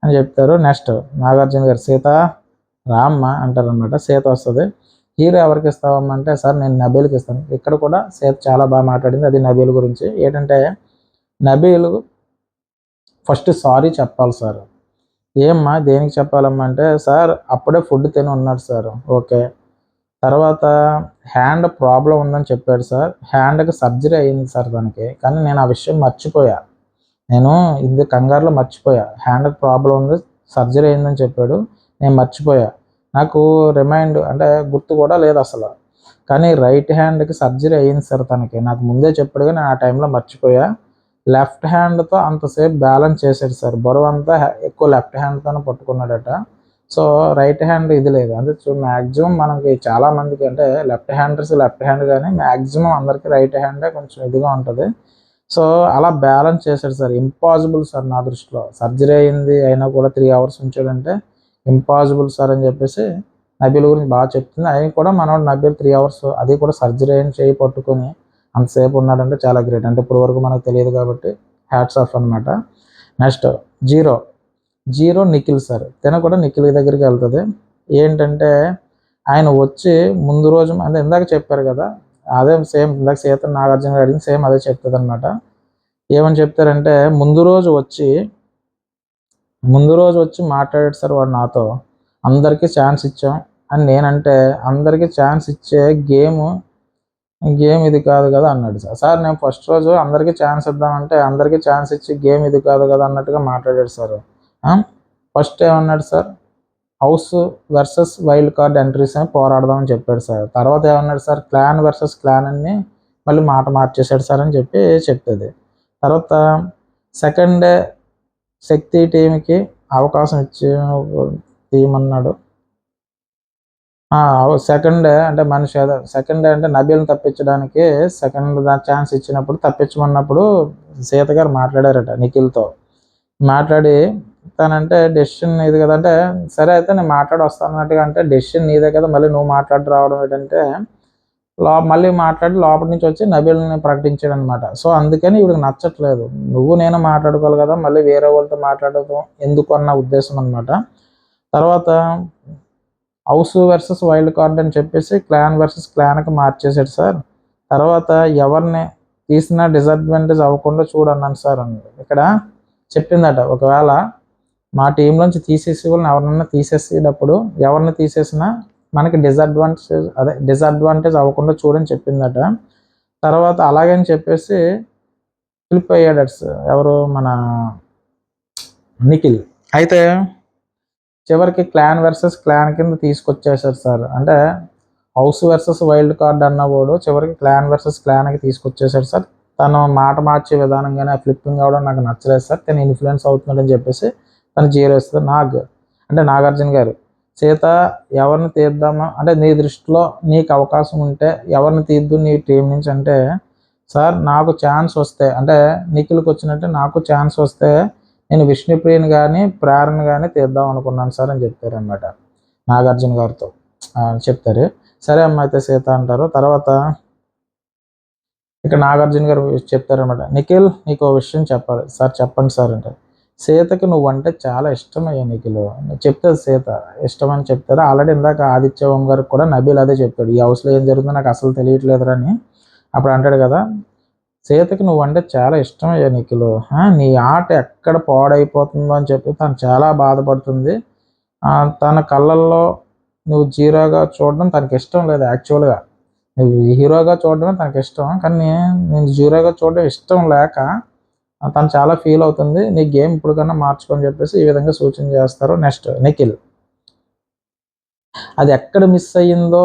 అని చెప్తారు. నెక్స్ట్ నాగార్జున గారు, సీత రామ్మ అంటారనమాట. సీత వస్తుంది. హీరో ఎవరికి ఇస్తావమ్మా అంటే, సార్ నేను నబీల్కి ఇస్తాను. ఇక్కడ కూడా సీత చాలా బాగా మాట్లాడింది, అది నబీల్ గురించి. ఏంటంటే నబీల్ ఫస్ట్ సారీ చెప్పాలి సార్. ఏమ్మా దేనికి చెప్పాలమ్మా అంటే, సార్ అప్పుడే ఫుడ్ తిని ఉన్నాడు సార్, ఓకే. తర్వాత హ్యాండ్ ప్రాబ్లం ఉందని చెప్పాడు సార్, హ్యాండ్కి సర్జరీ అయింది సార్ దానికి, కానీ నేను ఆ విషయం మర్చిపోయా, నేను ఇది కంగారులో మర్చిపోయా. హ్యాండ్కి ప్రాబ్లం ఉంది, సర్జరీ అయిందని చెప్పాడు, నేను మర్చిపోయా, నాకు అంటే గుర్తు కూడా లేదు అసలు. కానీ రైట్ హ్యాండ్కి సర్జరీ అయింది సార్ తనకి, నాకు ముందే చెప్పాడు, కానీ ఆ టైంలో మర్చిపోయా. లెఫ్ట్ హ్యాండ్తో అంతసేపు బ్యాలెన్స్ చేశాడు సార్, బరువు అంతా ఎక్కువ లెఫ్ట్ హ్యాండ్తోనే పట్టుకున్నాడట. సో రైట్ హ్యాండ్ ఇది లేదు. అంటే మ్యాక్సిమం మనకి చాలామందికి అంటే లెఫ్ట్ హ్యాండ్ కానీ మ్యాక్సిమం అందరికీ రైట్ హ్యాండే కొంచెం ఇదిగా ఉంటుంది. సో అలా బ్యాలెన్స్ చేశాడు సార్. ఇంపాసిబుల్ సార్ నా దృష్టిలో, సర్జరీ అయింది అయినా కూడా 3 hours ఉంచాడంటే ఇంపాసిబుల్ సార్ అని చెప్పేసి నబీల్ గురించి బాగా చెప్తుంది. ఆయన కూడా మనోడు నబీల్ 3 hours, అది కూడా సర్జరీ అయిన చేయి పట్టుకొని అంతసేపు ఉన్నాడంటే చాలా గ్రేట్. అంటే ఇప్పుడు వరకు మనకు తెలియదు కాబట్టి హ్యాట్స్ ఆఫ్ అనమాట. నెక్స్ట్ జీరో నిఖిల్ సార్, తన కూడా నిఖిల్ దగ్గరికి వెళ్తుంది. ఏంటంటే ఆయన వచ్చి ముందు రోజు, అంటే ఇందాక చెప్పారు కదా, అదే సేమ్ ఇందాక సీత నాగార్జున గారు అడిగింది సేమ్ అదే చెప్తుంది అనమాట. ఏమని చెప్తారంటే, ముందు రోజు వచ్చి మాట్లాడాడు సార్ వాడు నాతో, అందరికీ ఛాన్స్ ఇచ్చాం అని నేనంటే, అందరికీ ఛాన్స్ ఇచ్చే గేమ్ ఇది కాదు కదా అన్నాడు సార్. సార్ నేను ఫస్ట్ రోజు అందరికీ ఛాన్స్ ఇద్దామంటే, అందరికీ ఛాన్స్ ఇచ్చి గేమ్ ఇది కాదు కదా అన్నట్టుగా మాట్లాడాడు సార్. ఫస్ట్ ఏమన్నాడు sir, house versus wild card entries అని పోరాడదామని చెప్పాడు సార్. తర్వాత ఏమన్నాడు సార్, క్లాన్ వర్సెస్ క్లాన్ అని మళ్ళీ మాట మార్చేశాడు సార్ అని చెప్తుంది. తర్వాత సెకండ్ శక్తి టీంకి అవకాశం ఇచ్చి టీం అన్నాడు. సెకండ్ అంటే సెకండ్ అంటే నబీల్ని తప్పించడానికి సెకండ్ ఛాన్స్ ఇచ్చినప్పుడు తప్పించమన్నప్పుడు సీత గారు మాట్లాడారట నిఖిల్తో. మాట్లాడి తనంటే డెసిషన్ నీది కదా అంటే, సరే అయితే నేను మాట్లాడి వస్తాను అన్నట్టుగా, అంటే డెసిషన్ నీదే కదా మళ్ళీ నువ్వు మాట్లాడి రావడం ఏంటంటే మళ్ళీ మాట్లాడి లోపల నుంచి వచ్చి నబీల్ని ప్రకటించాడు అనమాట. సో అందుకని ఇవిడికి నచ్చట్లేదు, నువ్వు నేను మాట్లాడుకోవాలి కదా మళ్ళీ వేరే వాళ్ళతో మాట్లాడటం ఎందుకు అన్న ఉద్దేశం అనమాట. తర్వాత హౌస్ వర్సెస్ వైల్డ్ కార్డ్ అని చెప్పేసి క్లాన్ వర్సెస్ క్లాన్కి మార్చేశాడు సార్. తర్వాత ఎవరిని తీసినా డిసడ్వాంటేజ్ అవ్వకుండా చూడన్నాను సార్ అన్నాడు. ఇక్కడ చెప్పిందట, ఒకవేళ మా టీంలోంచి తీసేసి వాళ్ళని ఎవరినైనా తీసేసేటప్పుడు ఎవరిని తీసేసినా మనకి డిసడ్వాంటేజ్ అవ్వకుండా చూడని చెప్పిందట. తర్వాత అలాగని చెప్పేసి ఫ్లిప్ అయ్యాడు ఎవరు, మన నిఖిల్. అయితే చివరికి క్లాన్ వర్సెస్ క్లాన్ కింద తీసుకొచ్చేసారు సార్. అంటే హౌస్ వర్సెస్ వైల్డ్ కార్డ్ అన్నవాడు చివరికి క్లాన్ వర్సెస్ క్లాన్కి తీసుకొచ్చేసాడు సార్. తను మాట మార్చే విధానం కానీ ఆ ఫ్లిప్పింగ్ అవ్వడం నాకు నచ్చలేదు సార్, తను ఇన్ఫ్లుయెన్స్ అవుతున్నాడని చెప్పేసి తను జీరో ఇస్తుంది. అంటే నాగార్జున గారు, సీత ఎవరిని తీద్దామా అంటే నీ దృష్టిలో నీకు అవకాశం ఉంటే ఎవరిని తీద్దు నీ టీం నుంచి అంటే, సార్ నాకు ఛాన్స్ వస్తే అంటే నిఖిల్కి వచ్చినట్టే నాకు ఛాన్స్ వస్తే నేను విష్ణుప్రియని కానీ ప్రేరణ కానీ తీద్దాం అనుకున్నాను సార్ అని చెప్పారనమాట నాగార్జున గారితో. చెప్తారు, సరే అమ్మ అయితే సీత అంటారు. తర్వాత ఇక్కడ నాగార్జున గారు చెప్తారనమాట, నిఖిల్ నీకు ఒక విషయం చెప్పాలి సార్. చెప్పండి సార్ అంటే, సీతకి నువ్వంటే చాలా ఇష్టమయ్యా నిఖిల్ చెప్తుంది. సీత ఇష్టం అని చెప్తారు. ఆల్రెడీ ఇందాక ఆదిత్య ఓం గారికి కూడా నబీల్ అదే చెప్పాడు, ఈ హౌస్లో ఏం జరుగుతుందో నాకు అసలు తెలియట్లేదురా అని. అప్పుడు అంటాడు కదా, సీతకి నువ్వంటే చాలా ఇష్టమయ్యా నిఖిల్, నీ ఆట ఎక్కడ పాడైపోతుందో అని చెప్పి తను చాలా బాధపడుతుంది. తన కళ్ళల్లో నువ్వు జీరోగా చూడడం తనకి ఇష్టం లేదు. యాక్చువల్గా నువ్వు హీరోగా చూడడం తనకి ఇష్టం, కానీ నేను జీరోగా చూడడం ఇష్టం లేక తను చాలా ఫీల్ అవుతుంది. నీ గేమ్ ఇప్పుడు కన్నా మార్చుకొని చెప్పేసి ఈ విధంగా సూచన చేస్తారు. నెక్స్ట్ నిఖిల్, అది ఎక్కడ మిస్ అయ్యిందో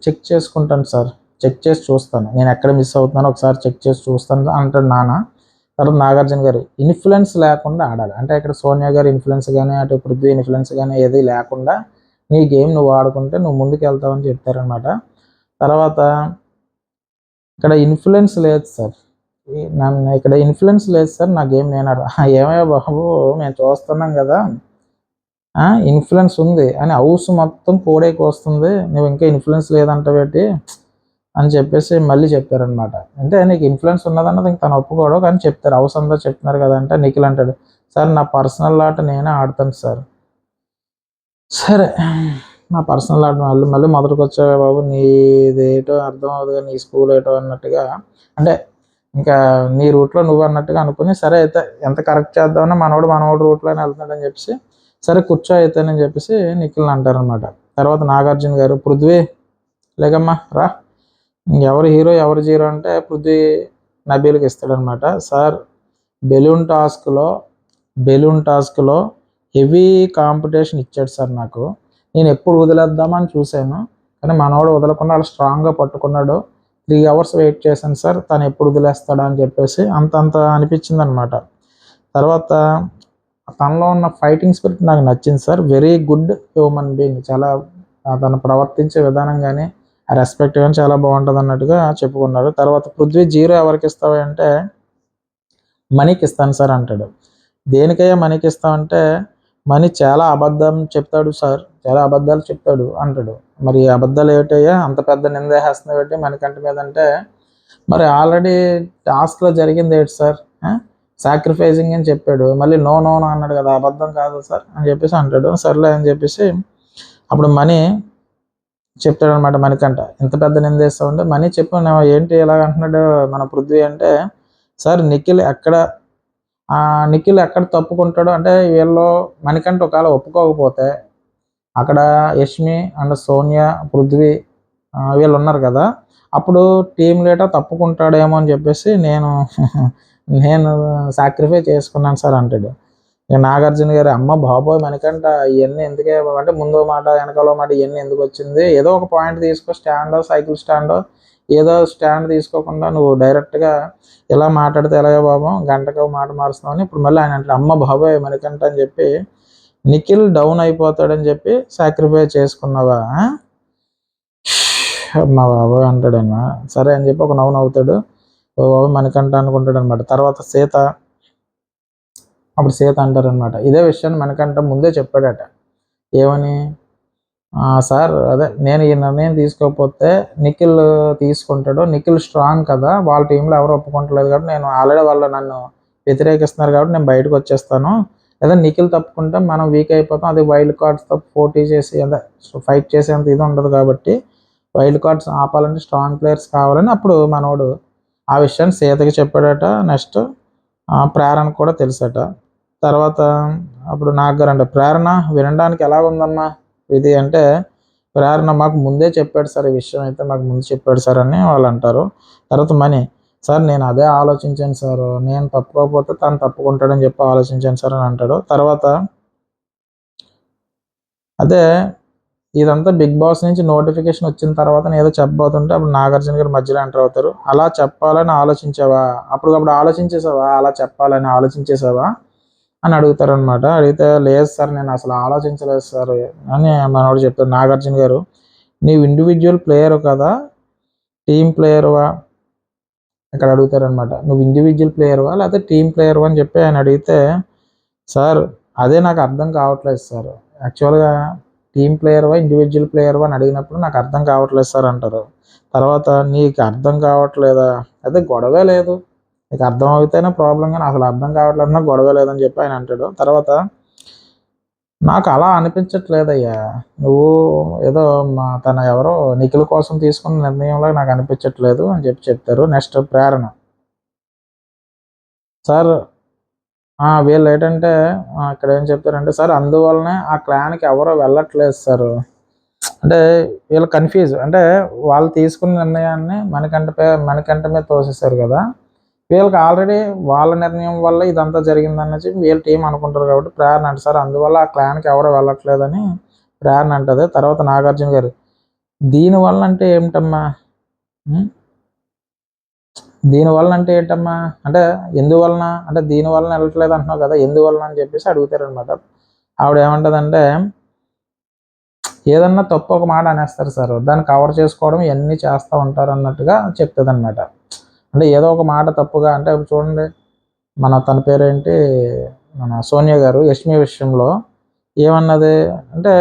చెక్ చేసుకుంటాను సార్, చెక్ చేసి చూస్తాను, నేను ఎక్కడ మిస్ అవుతున్నానో ఒకసారి చెక్ చేసి చూస్తాను అంటాడు నాన్న. తర్వాత నాగార్జున గారు, ఇన్ఫ్లుయెన్స్ లేకుండా ఆడాలి అంటే ఇక్కడ సోనియా గారి ఇన్ఫ్లుయెన్స్ కానీ అటు పృథ్వీ ఇన్ఫ్లుయెన్స్ కానీ ఏది లేకుండా నీ గేమ్ నువ్వు ఆడుకుంటే నువ్వు ముందుకు వెళ్తావని చెప్తారనమాట. తర్వాత ఇక్కడ ఇన్ఫ్లుయెన్స్ లేదు సార్, ఇక్కడ ఇన్ఫ్లుయెన్స్ లేదు సార్, నా గేమ్ నేను ఏమయ్యా బాబు మేము చూస్తున్నాం కదా ఇన్ఫ్లుయెన్స్ ఉంది అని హౌస్ మొత్తం కోడేకి వస్తుంది, నువ్వు ఇంకా ఇన్ఫ్లుయెన్స్ లేదంటవేటి అని చెప్పేసి మళ్ళీ చెప్పారనమాట. అంటే నీకు ఇన్ఫ్లుయెన్స్ ఉన్నదన్నది ఇంక తను ఒప్పుకోడు, కానీ చెప్తారు హౌస్ అంతా చెప్తున్నారు కదా అంటే నిఖిల్ అంటాడు, సార్ నా పర్సనల్ ఆట నేనే ఆడతాను సార్. సరే నా పర్సనల్ ఆట మళ్ళీ మొదటికి వచ్చావా బాబు, నీదేటో అర్థం అవుతుంది నీ స్కూల్ ఏటో అన్నట్టుగా, అంటే ఇంకా నీ రూట్లో నువ్వు అన్నట్టుగా అనుకుని, సరే అయితే ఎంత కరెక్ట్ చేద్దామన్నా మనోడు రూట్లోనే వెళ్తున్నాడని చెప్పేసి సరే కూర్చో అయితేనని చెప్పేసి నిఖిల్ని అంటారనమాట. తర్వాత నాగార్జున గారు, పృథ్వీ లేకమ్మా రా, ఎవరు హీరో ఎవరు జీరో అంటే పృథ్వీ నబీల్కి ఇస్తాడనమాట. సార్ బెలూన్ టాస్క్లో హెవీ కాంపిటీషన్ ఇచ్చాడు సార్ నాకు, నేను ఎప్పుడు వదిలేద్దామని చూశాను కానీ మనోడు వదలకుండా అలా స్ట్రాంగ్గా పట్టుకున్నాడు. 3 hours వెయిట్ చేశాను సార్, తను ఎప్పుడు వదిలేస్తాడా అని చెప్పేసి అంత అనిపించింది అనమాట. తర్వాత తనలో ఉన్న ఫైటింగ్ స్పిరిట్ నాకు నచ్చింది sir, very good human being, చాలా తను ప్రవర్తించే విధానం కానీ ఆ రెస్పెక్ట్ కానీ చాలా బాగుంటుంది అన్నట్టుగా చెప్పుకున్నారు. తర్వాత పృథ్వీ జీరో ఎవరికి ఇస్తావు అంటే మనీకి ఇస్తాను సార్ అంటాడు. దేనికయ్యా మనీకి ఇస్తామంటే, మనీ చాలా అబద్ధం చెప్తాడు సార్, చాలా అబద్ధాలు చెప్తాడు అంటాడు. మరి అబద్ధాలు ఏమిటయ్యా అంత పెద్ద నింద వేస్తున్నావు ఏంటి మనకంటి మీద అంటే, మరి ఆల్రెడీ టాస్క్లో జరిగింది ఏంటి సార్, సాక్రిఫైసింగ్ అని చెప్పాడు, మళ్ళీ నో అన్నాడు కదా, అబద్ధం కాదు సార్ అని చెప్పేసి అంటాడు. సర్లే అని చెప్పేసి అప్పుడు మనీ చెప్తాడు అనమాట. మణికంట ఎంత పెద్ద నిందేస్తామంటే మనీ చెప్పాను ఏంటి ఇలాగ అంటున్నాడు మన పృథ్వీ అంటే, సార్ నిఖిల్ ఎక్కడ తప్పుకుంటాడో అంటే వీళ్ళు మణికంట ఒకవేళ ఒప్పుకోకపోతే అక్కడ యష్మి అండ్ సోనియా, పృథ్వీ వీళ్ళు ఉన్నారు కదా. అప్పుడు టీం లీడర్ తప్పుకుంటాడేమో అని చెప్పేసి నేను నేను సాక్రిఫై చేసుకున్నాను సార్ అంటాడు. ఇక నాగార్జున గారు, అమ్మ బాబోయ్ మణికంఠ ఇవన్నీ ఎందుకే అంటే ముందో మాట వెనకాలో మాట ఇవన్నీ ఎందుకు వచ్చింది, ఏదో ఒక పాయింట్ తీసుకో, స్టాండో సైకిల్ స్టాండో ఏదో స్టాండ్ తీసుకోకుండా నువ్వు డైరెక్ట్గా ఇలా మాట్లాడితే ఎలాగే బాబు, గంటకు మాట మారుస్తున్నావు అని. ఇప్పుడు మళ్ళీ ఆయన అంటే అమ్మ బాబోయ్ మణికంఠ అని చెప్పి నిఖిల్ డౌన్ అయిపోతాడని చెప్పి సాక్రిఫై చేసుకున్నావా, మా బాబోయ్ అంటాడమ్మా. సరే అని చెప్పి ఒక నవ్వు నవ్వుతాడు. ఓ బాబు మణికంఠ అనుకుంటాడు అనమాట. తర్వాత సీత, అప్పుడు సీత అంటారనమాట, ఇదే విషయాన్ని మణికంఠ ముందే చెప్పాడట. ఏమని, సార్ అదే నేను ఈ నిర్ణయం తీసుకోకపోతే నిఖిల్ తీసుకుంటాడు, నిఖిల్ స్ట్రాంగ్ కదా, వాళ్ళ టీంలో ఎవరు ఒప్పుకుంటలేదు కాబట్టి నేను ఆల్రెడీ వాళ్ళు నన్ను వ్యతిరేకిస్తున్నారు కాబట్టి నేను బయటకు వచ్చేస్తాను, లేదా నిఖిల్ తప్పుకుంటే మనం వీక్ అయిపోతాం, అది వైల్డ్ కార్డ్స్తో పోటీ చేసి అదే ఫైట్ చేసేంత ఇది ఉండదు కాబట్టి వైల్డ్ కార్డ్స్ ఆపాలంటే స్ట్రాంగ్ ప్లేయర్స్ కావాలని అప్పుడు మనోడు ఆ విషయాన్ని సీతకి చెప్పాడట. నెక్స్ట్ ప్రేరణ కూడా తెలుసట. తర్వాత అప్పుడు నాగర్ అంటే ప్రేరణ వినడానికి ఎలా ఉందమ్మా ఇది అంటే, ప్రేరణ మాకు ముందే చెప్పాడు సార్, ఈ విషయం అయితే మాకు ముందు చెప్పాడు సార్ అని వాళ్ళు అంటారు. తర్వాత మనీ, సార్ నేను అదే ఆలోచించాను సార్, నేను తప్పుకోకపోతే తను తప్పుకుంటాడని చెప్పి ఆలోచించాను సార్ అని అంటాడు. తర్వాత అదే ఇదంతా బిగ్ బాస్ నుంచి నోటిఫికేషన్ వచ్చిన తర్వాత నేను ఏదో చెప్పబోతుంటే అప్పుడు నాగార్జున గారు మధ్యలో ఎంటర్ అవుతారు. అలా చెప్పాలని ఆలోచించావా, అప్పుడు ఆలోచించేసావా, అలా చెప్పాలని ఆలోచించేసావా అని అడుగుతారు అనమాట. అడిగితే లేదు సార్ నేను అసలు ఆలోచించలేదు సార్ అని మనోడు చెప్తారు. నాగార్జున గారు, నీవు ఇండివిజువల్ ప్లేయర్ కదా టీమ్ ప్లేయర్వా ఇక్కడ అడుగుతారనమాట. నువ్వు ఇండివిజువల్ ప్లేయర్వా లేకపోతే టీమ్ ప్లేయర్వా అని చెప్పి ఆయన అడిగితే, సార్ అదే నాకు అర్థం కావట్లేదు సార్, యాక్చువల్గా టీమ్ ప్లేయర్వా ఇండివిజువల్ ప్లేయర్వా అని అడిగినప్పుడు నాకు అర్థం కావట్లేదు సార్ అంటారు. తర్వాత నీకు అర్థం కావట్లేదా, అదే గొడవే లేదు, నీకు అర్థం అవుతేనే ప్రాబ్లం కానీ అసలు అర్థం కావట్లేదన్నా గొడవ లేదని చెప్పి ఆయన అంటాడు. తర్వాత నాకు అలా అనిపించట్లేదయ్యా, నువ్వు ఏదో తన ఎవరో నిఖిల్ కోసం తీసుకున్న నిర్ణయంలో నాకు అనిపించట్లేదు అని చెప్పి చెప్తారు. నెక్స్ట్ ప్రేరణ, సార్ వీళ్ళు ఏంటంటే ఇక్కడ ఏం చెప్తారంటే, సార్ అందువల్లనే ఆ క్లాన్కి ఎవరో వెళ్ళట్లేదు సార్ అంటే వీళ్ళు కన్ఫ్యూజ్, అంటే వాళ్ళు తీసుకున్న నిర్ణయాన్ని మనకంట మీద తోసేశారు కదా, వీళ్ళకి ఆల్రెడీ వాళ్ళ నిర్ణయం వల్ల ఇదంతా జరిగిందని చెప్పి వీళ్ళ టీం అనుకుంటారు కాబట్టి ప్రేరణ అంటే, సార్ అందువల్ల ఆ క్లాన్కి ఎవరు వెళ్ళట్లేదని ప్రేరణ అంటది. తర్వాత నాగార్జున గారు, దీనివల్ల అంటే ఏమిటమ్మా, దీనివల్ల అంటే ఏంటమ్మా అంటే ఎందువలన అంటే దీనివలన వెళ్ళట్లేదు అంటున్నావు కదా, ఎందువలన అని చెప్పేసి అడుగుతారనమాట. ఆవిడ ఏమంటదంటే, ఏదన్నా తప్పు ఒక మాట అనేస్తారు సార్, దాన్ని కవర్ చేసుకోవడం ఇవన్నీ చేస్తూ ఉంటారు అన్నట్టుగా చెప్తుంది అనమాట. అంటే ఏదో ఒక మాట తప్పుగా అంటే ఇప్పుడు చూడండి, తన పేరేంటి, మన సోనియా గారు యష్మి విషయంలో ఏమన్నది అంటే,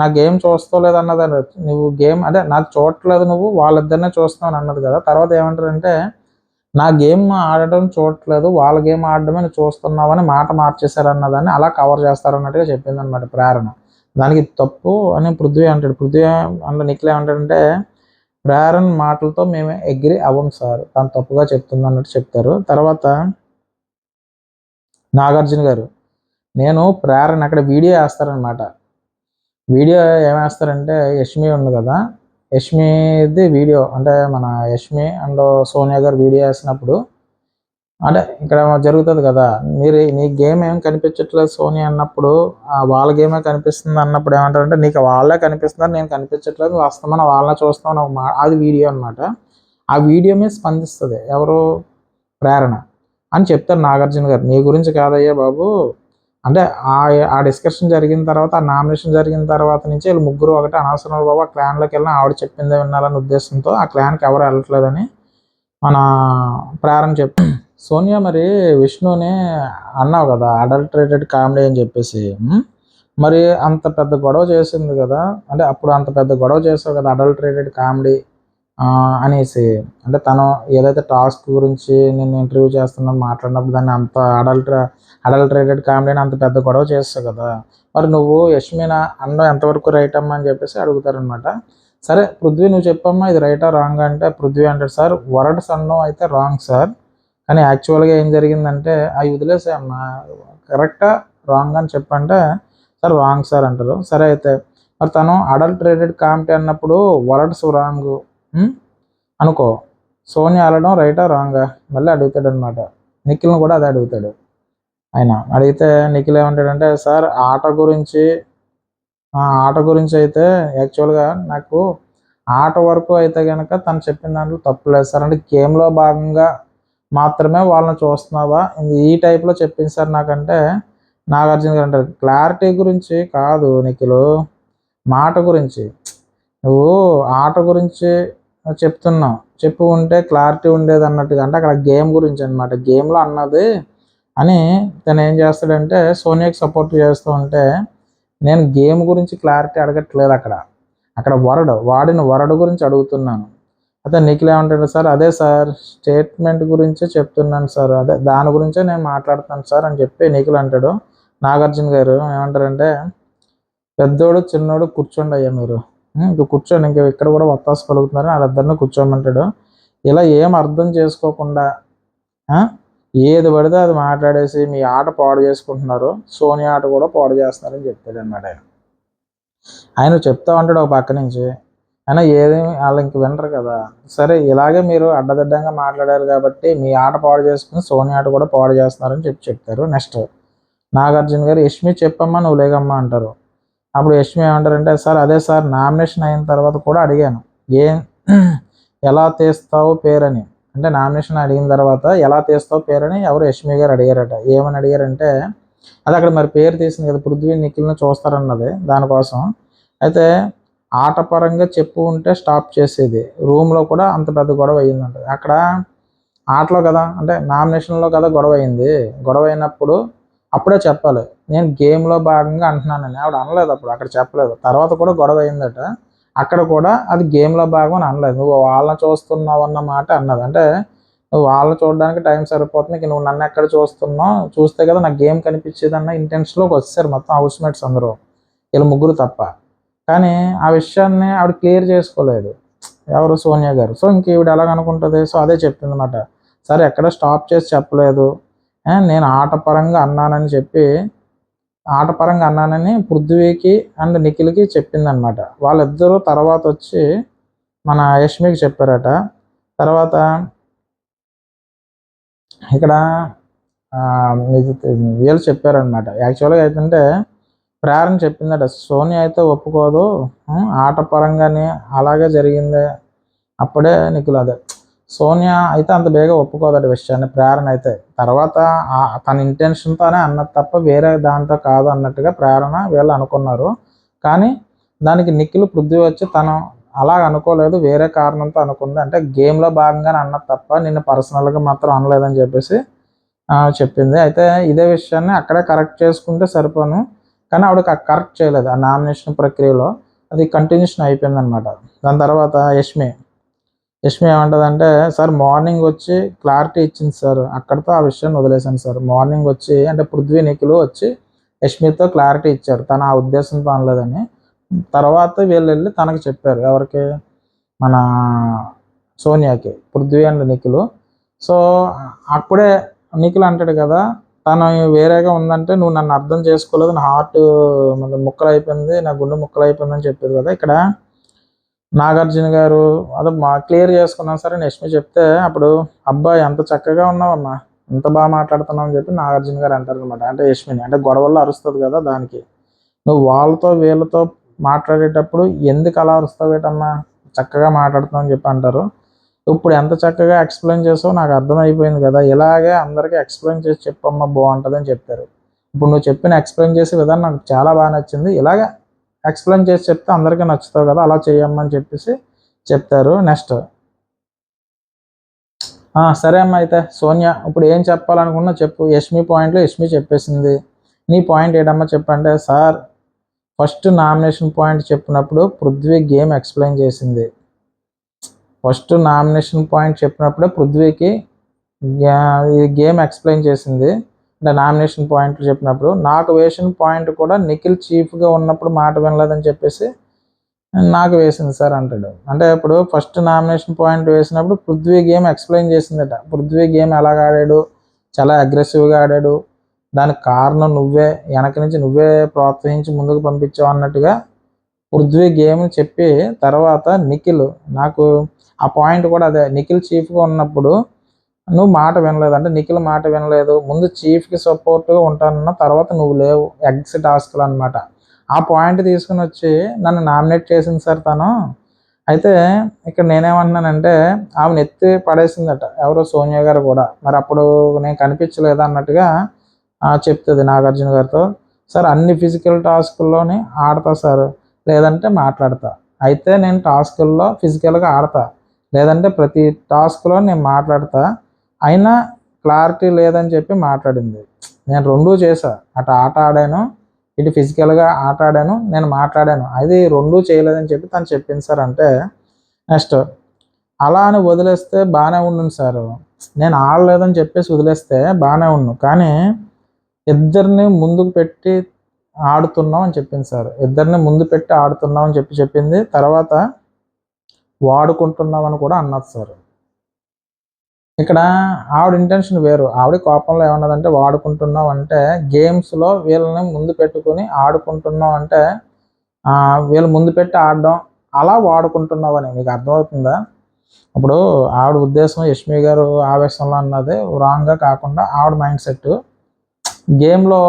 నా గేమ్ చూస్తలేదు అన్నది. నువ్వు గేమ్ అంటే నాకు చూడట్లేదు, నువ్వు వాళ్ళిద్దరినే చూస్తావు అని అన్నది కదా. తర్వాత ఏమంటారంటే, నా గేమ్ ఆడటం చూడట్లేదు, వాళ్ళ గేమ్ ఆడడమే నువ్వు చూస్తున్నావు అని మాట మార్చేశారు అన్నదాన్ని అలా కవర్ చేస్తారన్నట్టుగా చెప్పింది అనమాట ప్రేరణ. దానికి తప్పు అని పృథ్వీ అంటాడు. పృథ్వీ అంటే నిఖిల్ ఏమంటాడంటే, ప్రేరణ మాటలతో మేము అగ్రి అవ్వం సార్, తను తప్పుగా చెప్తుంది అన్నట్టు చెప్తారు. తర్వాత నాగార్జున గారు, నేను ప్రేరణ అక్కడ వీడియో వేస్తారనమాట. వీడియో ఏమేస్తారంటే, యష్మి ఉంది కదా, యష్మిది వీడియో అంటే మన యష్మి అండ్ సోనియా గారు వీడియో వేసినప్పుడు అంటే ఇక్కడ జరుగుతుంది కదా, మీరు నీ గేమ్ ఏం కనిపించట్లేదు సోనియా అన్నప్పుడు వాళ్ళ గేమే కనిపిస్తుంది అన్నప్పుడు ఏమంటారంటే, నీకు వాళ్ళే కనిపిస్తున్నారు నేను కనిపించట్లేదు, వస్తామని వాళ్ళనే చూస్తామని అది వీడియో అనమాట. ఆ వీడియో మీద స్పందిస్తుంది ఎవరు, ప్రేరణ అని చెప్తారు నాగార్జున గారు. నీ గురించి కాదయ్యా బాబు, అంటే ఆ డిస్కషన్ జరిగిన తర్వాత, ఆ నామినేషన్ జరిగిన తర్వాత నుంచి వీళ్ళు ముగ్గురు ఒకటి అనవసరం బాబు, ఆ క్లాన్లోకి వెళ్ళిన ఆవిడ చెప్పిందే వినాలనే ఉద్దేశంతో ఆ క్లాన్కి ఎవరు వెళ్ళట్లేదని మన ప్రేరణ చెప్తారు. సోనియా, మరి విష్ణుని అన్నావు కదా అడల్టరేటెడ్ కామెడీ అని చెప్పేసి, మరి అంత పెద్ద గొడవ చేసింది కదా, అంటే అప్పుడు అంత పెద్ద గొడవ చేసావు కదా అడల్టరేటెడ్ కామెడీ అనేసి, అంటే తను ఏదైతే టాస్క్ గురించి నేను ఇంటర్వ్యూ చేస్తున్నాను మాట్లాడినప్పుడు దాన్ని అంత అడల్టరేటెడ్ కామెడీని అంత పెద్ద గొడవ చేస్తావు కదా, మరి నువ్వు యష్మిన అన్నం ఎంతవరకు రైట్ అమ్మా అని చెప్పేసి అడుగుతారనమాట. సరే పృథ్వీ నువ్వు చెప్పమ్మా ఇది రైటా రాంగ్ అంటే, పృథ్వీ అంటాడు, సార్ వర్డ్స్ అన్నం అయితే రాంగ్ సార్, కానీ యాక్చువల్గా ఏం జరిగిందంటే అవి వదిలేసే అమ్మా, కరెక్టా రాంగ్ అని చెప్పంటే, సార్ రాంగ్ సార్ అంటారు. సరే అయితే మరి తను అడల్టరేటెడ్ కామెడీ అన్నప్పుడు వర్డ్స్ రాంగ్ అనుకో, సోనియా అనడం రైటా రాంగా మళ్ళీ అడుగుతాడు అనమాట. నిఖిల్ని కూడా అదే అడుగుతాడు. ఆయన అడిగితే నిఖిల్ ఏమంటాడంటే, సార్ ఆట గురించి అయితే యాక్చువల్గా నాకు ఆట వరకు అయితే కనుక తను చెప్పిన దాంట్లో తప్పు లేదు సార్. అంటే గేమ్లో భాగంగా మాత్రమే వాళ్ళని చూస్తున్నావా ఈ టైప్లో చెప్పింది సార్ నాకంటే నాగార్జున గారు అంటారు. క్లారిటీ గురించి కాదు నిఖిల్, మాట గురించి. నువ్వు ఆట గురించి చెప్తున్నావు, చెప్పు ఉంటే క్లారిటీ ఉండేది అన్నట్టుగా. అంటే అక్కడ గేమ్ గురించి అనమాట, గేమ్లో అన్నది అని తను ఏం చేస్తాడంటే సోనియాకి సపోర్ట్ చేస్తూ ఉంటే, నేను గేమ్ గురించి క్లారిటీ అడగట్లేదు, అక్కడ వాడిన వరడు గురించి అడుగుతున్నాను. అయితే నిఖిల్ ఏమంటాడు, సార్ అదే సార్ స్టేట్మెంట్ గురించే చెప్తున్నాను సార్, అదే దాని గురించే నేను మాట్లాడుతాను సార్ అని చెప్పి నిఖిల్ అంటాడు. నాగార్జున గారు ఏమంటారంటే, పెద్దోడు చిన్నోడు కూర్చోండి అయ్యా మీరు, ఇంక కూర్చోండి, ఇంక ఇక్కడ కూడా వత్తాసు పలుకుతున్నారు, వాళ్ళిద్దరిని కూర్చోమంటాడు. ఇలా ఏం అర్థం చేసుకోకుండా ఏది పడితే అది మాట్లాడేసి మీ ఆట పాడు చేసుకుంటున్నారు, సోనియా ఆట కూడా పాడు చేస్తున్నారని చెప్తాడు అనమాట. ఆయన చెప్తా ఉంటాడు ఒక పక్క నుంచి, అయినా ఏదేమి వాళ్ళు ఇంక వినరు కదా. సరే ఇలాగే మీరు అడ్డదిడ్డంగా మాట్లాడారు కాబట్టి మీ ఆట పాడు చేసుకుని సోనియా ఆట కూడా పాడు చేస్తున్నారని చెప్తారు. నెక్స్ట్ నాగార్జున గారు, యష్మి చెప్పమ్మా నువ్వు లేకమ్మా అంటారు. అప్పుడు యష్మి ఏమంటారంటే, సార్ అదే సార్ నామినేషన్ అయిన తర్వాత కూడా అడిగాను, ఎలా తీస్తావు పేరని. అంటే నామినేషన్ అడిగిన తర్వాత ఎలా తీస్తావు పేరని ఎవరు యష్మి గారు అడిగారట. ఏమని అడిగారంటే, అది అక్కడ మరి పేరు తీసింది కదా, పృథ్వీ నిఖిల్ని చూస్తారన్నది దానికోసం. అయితే ఆట పరంగా చెప్పు ఉంటే స్టాప్ చేసేది, రూమ్లో కూడా అంత పెద్ద గొడవ అయ్యిందంట. అక్కడ ఆటలో కదా, అంటే నామినేషన్లో కదా గొడవ అయింది. గొడవ అయినప్పుడు అప్పుడే చెప్పాలి, నేను గేమ్లో భాగంగా అంటున్నానని. ఆవిడ అనలేదు అక్కడ చెప్పలేదు. తర్వాత కూడా గొడవ అయిందట, అక్కడ కూడా అది గేమ్లో భాగం అని అనలేదు. నువ్వు వాళ్ళని చూస్తున్నావు అన్న మాట అన్నది. అంటే నువ్వు వాళ్ళని చూడడానికి టైం సరిపోతుంది, నువ్వు నన్ను ఎక్కడ చూస్తున్నావు, చూస్తే కదా నాకు గేమ్ కనిపించేది అన్న ఇంటెన్షన్లోకి వచ్చారు మొత్తం హౌస్ మేట్స్ అందరూ, వీళ్ళు ముగ్గురు తప్ప. కానీ ఆ విషయాన్ని ఆవిడ క్లియర్ చేసుకోలేదు, ఎవరు సోనియా గారు. సో ఇంక ఈవిడ ఎలాగనుకుంటుంది, సో అదే చెప్తుంది అనమాట, సరే ఎక్కడ స్టాప్ చేసి చెప్పలేదు, నేను ఆటపరంగా అన్నానని పృథ్వీకి అండ్ నిఖిల్కి చెప్పిందనమాట. వాళ్ళిద్దరూ తర్వాత వచ్చి మన యష్మికి చెప్పారట. తర్వాత ఇక్కడ వీళ్ళు చెప్పారనమాట. యాక్చువల్గా అయితే ప్రేరణ చెప్పిందట, సోనియా అయితే ఒప్పుకోదు, ఆట పరంగానే అలాగే జరిగింది. అప్పుడే నిఖిల్ అదే సోనియా అయితే అంత బేగా ఒప్పుకోదట విషయాన్ని. ప్రేరణ అయితే తర్వాత తన ఇంటెన్షన్తోనే అన్నది తప్ప వేరే దాంతో కాదు అన్నట్టుగా ప్రేరణ వీళ్ళు అనుకున్నారు. కానీ దానికి నిఖిల్ పృథ్వీ వచ్చి తను అలా అనుకోలేదు, వేరే కారణంతో అనుకుంది, అంటే గేమ్లో భాగంగానే అన్నది తప్ప నిన్ను పర్సనల్గా మాత్రం అనలేదని చెప్పేసి చెప్పింది. అయితే ఇదే విషయాన్ని అక్కడే కరెక్ట్ చేసుకుంటే సరిపోను, కానీ ఆవిడకి కరెక్ట్ చేయలేదు. ఆ నామినేషన్ ప్రక్రియలో అది కంటిన్యూషన్ అయిపోయింది అనమాట. దాని తర్వాత యష్మి ఏమంటుందంటే, సార్ మార్నింగ్ వచ్చి క్లారిటీ ఇచ్చింది సార్, అక్కడితో ఆ విషయాన్ని వదిలేశాను సార్. మార్నింగ్ వచ్చి అంటే పృథ్వీ నిఖిల్ వచ్చి యష్మితో క్లారిటీ ఇచ్చారు, తన ఆ ఉద్దేశంతో అనలేదని. తర్వాత వీళ్ళు వెళ్ళి తనకు చెప్పారు, ఎవరికి, మన సోనియాకి, పృథ్వీ అండ్ నిఖిల్. సో అప్పుడే నిఖిల్ అంటాడు కదా, తను వేరేగా ఉందంటే నువ్వు నన్ను అర్థం చేసుకోలేదు, నా హార్ట్ ముక్కలు అయిపోయింది, నా గుండె ముక్కలు అయిపోయిందని చెప్పారు కదా. ఇక్కడ నాగార్జున గారు అదే క్లియర్ చేసుకున్నాం సరే యష్మి చెప్తే, అప్పుడు అబ్బాయి ఎంత చక్కగా ఉన్నావమ్మా, ఎంత బాగా మాట్లాడుతున్నావు అని చెప్పి నాగార్జున గారు అంటారు అనమాట. అంటే యష్మిని, అంటే గొడవల్లో అరుస్తుంది కదా, దానికి నువ్వు వాళ్ళతో వీళ్ళతో మాట్లాడేటప్పుడు ఎందుకు అలా అరుస్తావేటమ్మా, చక్కగా మాట్లాడుతున్నావు అని చెప్పి అంటారు. ఇప్పుడు ఎంత చక్కగా ఎక్స్ప్లెయిన్ చేసావు నాకు అర్థమైపోయింది కదా, ఇలాగే అందరికీ ఎక్స్ప్లెయిన్ చేసి చెప్పమ్మా బాగుంటుందని చెప్పారు. ఇప్పుడు నువ్వు ఎక్స్ప్లెయిన్ చేసే విధానం నాకు చాలా బాగా నచ్చింది, ఇలాగే ఎక్స్ప్లెయిన్ చేసి చెప్తే అందరికీ నచ్చుతావు కదా, అలా చేయమ్మని చెప్పేసి చెప్తారు. నెక్స్ట్ సరే అమ్మ, అయితే సోనియా ఇప్పుడు ఏం చెప్పాలనుకున్నా చెప్పు, యష్మి పాయింట్లో యష్మి చెప్పేసింది, నీ పాయింట్ ఏంటమ్మా చెప్పంటే, సార్ ఫస్ట్ నామినేషన్ పాయింట్ చెప్పినప్పుడు పృథ్వీ గేమ్ ఎక్స్ప్లెయిన్ చేసింది, ఫస్ట్ నామినేషన్ పాయింట్ చెప్పినప్పుడే పృథ్వీకి గేమ్ ఎక్స్ప్లెయిన్ చేసింది. అంటే నామినేషన్ పాయింట్లు చెప్పినప్పుడు నాకు వేసిన పాయింట్ కూడా నిఖిల్ చీఫ్గా ఉన్నప్పుడు మాట వినలేదని చెప్పేసి నాకు వేసింది సార్ అంటాడు. అంటే ఇప్పుడు ఫస్ట్ నామినేషన్ పాయింట్ వేసినప్పుడు పృథ్వీ గేమ్ ఎక్స్ప్లెయిన్ చేసిందట, పృథ్వీ గేమ్ ఎలాగ ఆడాడు, చాలా అగ్రెసివ్గా ఆడాడు, దానికి కారణం నువ్వే, వెనక నుంచి నువ్వే ప్రోత్సహించి ముందుకు పంపించావు అన్నట్టుగా పృథ్వీ గేమ్ చెప్పి తర్వాత నిఖిల్ నాకు ఆ పాయింట్ కూడా అదే, నిఖిల్ చీఫ్గా ఉన్నప్పుడు నువ్వు మాట వినలేదు అంటే నిఖిల్ మాట వినలేదు, ముందు చీఫ్కి సపోర్ట్గా ఉంటానన్న తర్వాత నువ్వు లేవు, ఎగ్స్ టాస్క్లు అనమాట. ఆ పాయింట్ తీసుకుని వచ్చి నన్ను నామినేట్ చేసింది సార్ తను. అయితే ఇక్కడ నేనేమంటున్నానంటే ఆమెను ఎత్తి పడేసిందట ఎవరో సోనియా గారు కూడా. మరి అప్పుడు నేను కనిపించలేదు అన్నట్టుగా చెప్తుంది నాగార్జున గారితో. సార్ అన్ని ఫిజికల్ టాస్కుల్లోని ఆడతా సార్, లేదంటే మాట్లాడతా. అయితే నేను టాస్కుల్లో ఫిజికల్గా ఆడతా, లేదంటే ప్రతి టాస్క్లో నేను మాట్లాడతా. అయినా క్లారిటీ లేదని చెప్పి మాట్లాడింది. నేను రెండూ చేశా, అటు ఆట ఆడాను, ఇటు ఫిజికల్గా ఆట ఆడాను, నేను మాట్లాడాను, అది రెండూ చేయలేదని చెప్పి తను చెప్పింది సార్. అంటే నెక్స్ట్ అలా అని వదిలేస్తే బాగానే ఉండును సార్, నేను ఆడలేదని చెప్పేసి వదిలేస్తే బాగానే ఉండు, కానీ ఇద్దరిని ముందుకు పెట్టి ఆడుతున్నాం అని చెప్పింది సార్. ఇద్దరిని ముందు పెట్టి ఆడుతున్నాం అని చెప్పింది. తర్వాత వాడుకుంటున్నాం అని కూడా అన్నది సార్. ఇక్కడ ఆవిడ ఇంటెన్షన్ వేరు. ఆవిడ కోపంలో ఏమన్నదంటే వాడుకుంటున్నాం అంటే గేమ్స్లో వీళ్ళని ముందు పెట్టుకుని ఆడుకుంటున్నాం అంటే వీళ్ళు ముందు పెట్టి ఆడడం, అలా వాడుకుంటున్నావు అని మీకు అర్థమవుతుందా? ఇప్పుడు ఆవిడ ఉద్దేశం యష్మి గారు ఆవేశంలో అన్నది రాంగ్గా కాకుండా ఆవిడ మైండ్ సెట్ గేమ్లో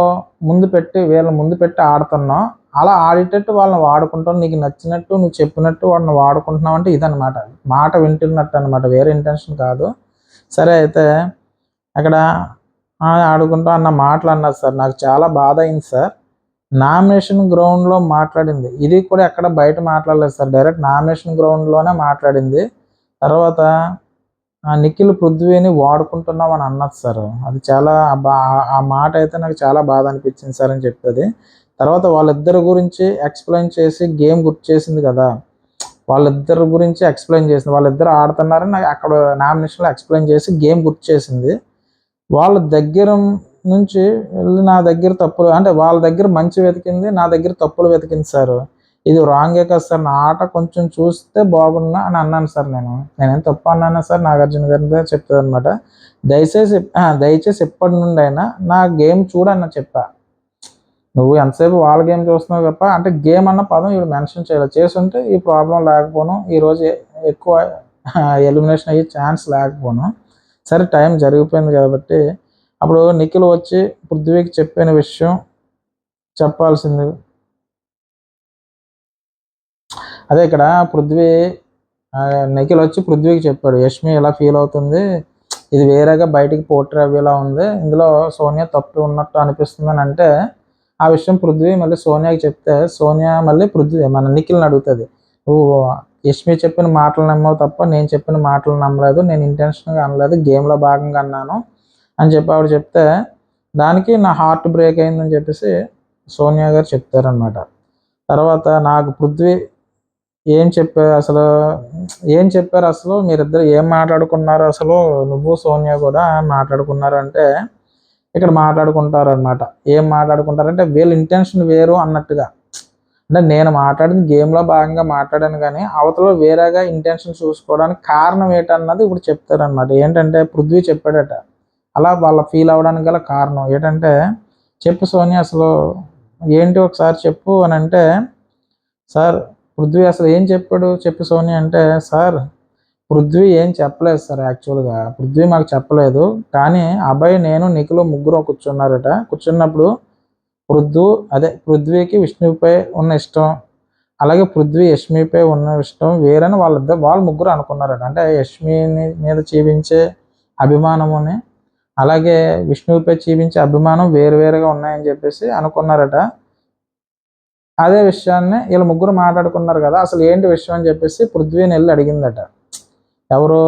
ముందు పెట్టి వీళ్ళని ముందు పెట్టి ఆడుతున్నాం, అలా ఆడేటట్టు వాళ్ళని వాడుకుంటాం, నీకు నచ్చినట్టు నువ్వు చెప్పినట్టు వాళ్ళని వాడుకుంటున్నావు అంటే ఇదనమాట, మాట వింటున్నట్టు అనమాట, వేరే ఇంటెన్షన్ కాదు. సరే అయితే అక్కడ ఆడుకుంటూ అన్న మాటలు అన్నారు సార్, నాకు చాలా బాధ అయింది సార్. నామినేషన్ గ్రౌండ్లో మాట్లాడింది, ఇది కూడా ఎక్కడ బయట మాట్లాడలేదు సార్, డైరెక్ట్ నామినేషన్ గ్రౌండ్లోనే మాట్లాడింది. తర్వాత నిఖిల్ పృథ్వీని వాడుకుంటున్నాం అని అన్నది సార్. అది చాలా ఆ మాట అయితే నాకు చాలా బాధ అనిపించింది సార్ అని చెప్తుంది. తర్వాత వాళ్ళిద్దరి గురించి ఎక్స్ప్లెయిన్ చేసి గేమ్ గుర్తు చేసింది కదా, వాళ్ళిద్దరి గురించి ఎక్స్ప్లెయిన్ చేసింది, వాళ్ళిద్దరు ఆడుతున్నారని నాకు అక్కడ నామినేషన్లో ఎక్స్ప్లెయిన్ చేసి గేమ్ గుర్తు చేసింది. వాళ్ళ దగ్గర నుంచి వెళ్ళి నా దగ్గర తప్పులు అంటే వాళ్ళ దగ్గర మంచి వెతికింది, నా దగ్గర తప్పులు వెతికింది సార్. ఇది రాంగే కదా సార్, నా ఆట కొంచెం చూస్తే బాగున్నా అని అన్నాను సార్. నేనేం తప్పు అన్నాను సార్, నాగార్జున గారి చెప్తుంది అనమాట. దయచేసి ఎప్పటి నుండి అయినా నా గేమ్ చూడన్న చెప్పా. నువ్వు ఎంతసేపు వాళ్ళ గేమ్ చూస్తున్నావు తప్ప అంటే గేమ్ అన్న పదం ఇవి మెన్షన్ చేయాలి, చేసుంటే ఈ ప్రాబ్లం లేకపోను, ఈరోజు ఎక్కువ ఎలిమినేషన్ అయ్యే ఛాన్స్ లేకపోను. సరే టైం జరిగిపోయింది కాబట్టి అప్పుడు నిఖిల్ వచ్చి పృథ్వీకి చెప్పిన విషయం చెప్పాల్సింది. అదే ఇక్కడ నిఖిల్ వచ్చి పృథ్వీకి చెప్పాడు, యష్మి ఇలా ఫీల్ అవుతుంది, ఇది వేరేగా బయటికి పోర్ట్రే అవ్వేలా ఉంది, ఇందులో సోనియా తప్పు ఉన్నట్టు అనిపిస్తుంది అని అంటే ఆ విషయం పృథ్వీ మళ్ళీ సోనియాకి చెప్తే సోనియా మళ్ళీ మన నిఖిల్ని అడుగుతుంది, నువ్వు యష్మి చెప్పిన మాటలు నమ్మవు తప్ప నేను చెప్పిన మాటలు నమ్మలేదు, నేను ఇంటెన్షన్గా అనలేదు, గేమ్లో భాగంగా అన్నాను అని చెప్పి ఆవిడ చెప్తే దానికి నా హార్ట్ బ్రేక్ అయిందని చెప్పేసి సోనియా గారు చెప్తారనమాట. తర్వాత నాకు పృథ్వీ ఏం చెప్పారు అసలు మీరిద్దరు ఏం మాట్లాడుకున్నారు, అసలు నువ్వు సోనియా కూడా మాట్లాడుకున్నారు అంటే ఇక్కడ మాట్లాడుకుంటారనమాట. ఏం మాట్లాడుకుంటారంటే వీళ్ళ ఇంటెన్షన్ వేరు అన్నట్టుగా, అంటే నేను మాట్లాడింది గేమ్లో భాగంగా మాట్లాడాను కానీ అవతల వేరేగా ఇంటెన్షన్ చూసుకోవడానికి కారణం ఏంటన్నది ఇప్పుడు చెప్తారనమాట. ఏంటంటే పృథ్వీ చెప్పాడట అలా వాళ్ళ ఫీల్ అవ్వడానికి గల కారణం ఏంటంటే, చెప్పు సోనియా అసలు ఏంటి ఒకసారి చెప్పు అని అంటే, సార్ పృథ్వీ అసలు ఏం చెప్పాడు చెప్పు సోనియా అంటే, సార్ పృథ్వీ ఏం చెప్పలేదు సార్, యాక్చువల్గా పృథ్వీ మాకు చెప్పలేదు, కానీ అభయ్ నేను నిఖిల్ ముగ్గురు కూర్చున్నారట. కూర్చున్నప్పుడు పృథ్వీకి విష్ణుపై ఉన్న ఇష్టం, అలాగే పృథ్వీ యష్మిపై ఉన్న ఇష్టం వేరని వాళ్ళు ముగ్గురు అనుకున్నారట. అంటే యష్మిని మీద చూపించే అభిమానముని అలాగే విష్ణువుపై చూపించే అభిమానం వేరువేరుగా ఉన్నాయని చెప్పేసి అనుకున్నారట. అదే విషయాన్ని వీళ్ళు ముగ్గురు మాట్లాడుకున్నారు కదా, అసలు ఏంటి విషయం అని చెప్పేసి పృథ్వీని వెళ్ళి అడిగిందట ఎవరు,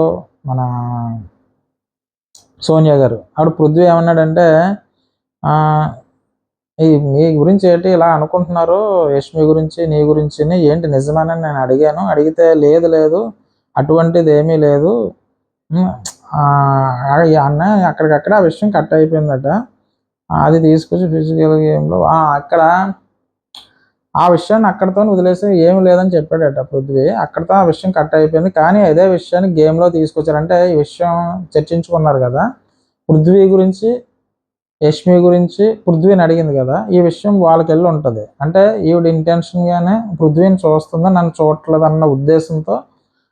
మన సోనియా గారు. ఆవిడ పృథ్వీ ఏమన్నాడంటే, మీ గురించి ఏంటి ఇలా అనుకుంటున్నారు, యష్మి గురించి నీ గురించి ఏంటి నిజమేనని నేను అడిగాను. అడిగితే లేదు అటువంటిది ఏమీ లేదు అన్న, అక్కడికక్కడ ఆ విషయం కట్ అయిపోయిందట. అది తీసుకొచ్చి ఫిజికల్ గేమ్లో అక్కడ ఆ విషయాన్ని అక్కడితో వదిలేసి ఏమి లేదని చెప్పాడట పృథ్వీ. అక్కడితో ఆ విషయం కట్ అయిపోయింది. కానీ అదే విషయాన్ని గేమ్లో తీసుకొచ్చారంటే ఈ విషయం చర్చించుకున్నారు కదా, పృథ్వీ గురించి యష్మి గురించి పృథ్వీని అడిగింది కదా, ఈ విషయం వాళ్ళకి వెళ్ళి ఉంటుంది. అంటే ఈవిడ ఇంటెన్షన్గానే పృథ్వీని చూస్తుందా, నన్ను చూడట్లేదు అన్న ఉద్దేశంతో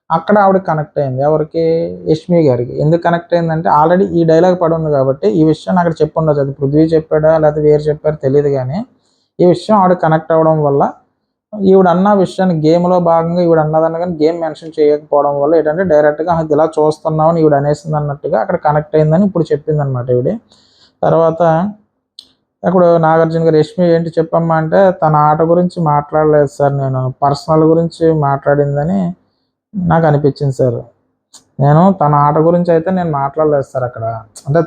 అక్కడ ఆవిడ కనెక్ట్ అయింది. ఎవరికి? యష్మి గారికి. ఎందుకు కనెక్ట్ అయిందంటే ఆల్రెడీ ఈ డైలాగ్ పడి ఉంది కాబట్టి ఈ విషయాన్ని అక్కడ చెప్పి ఉండదు. అది పృథ్వీ చెప్పాడా లేకపోతే వేరు చెప్పారో తెలియదు, కానీ ఈ విషయం ఆవిడ కనెక్ట్ అవ్వడం వల్ల ఈవిడ అన్న విషయాన్ని గేమ్లో భాగంగా ఈవిడ అన్నదన్న కానీ గేమ్ మెన్షన్ చేయకపోవడం వల్ల ఏంటంటే డైరెక్ట్గా ఇలా చూస్తున్నామని ఈవిడ అనేసింది అన్నట్టుగా అక్కడ కనెక్ట్ అయిందని ఇప్పుడు చెప్పింది అనమాట ఈవిడ. తర్వాత ఇప్పుడు నాగార్జున గారు యష్మి ఏంటి చెప్పమ్మా అంటే, తన ఆట గురించి మాట్లాడలేదు సార్, నేను పర్సనల్ గురించి మాట్లాడిందని నాకు అనిపించింది సార్. నేను తన ఆట గురించి అయితే నేను మాట్లాడలేదు సార్ అక్కడ. అంటే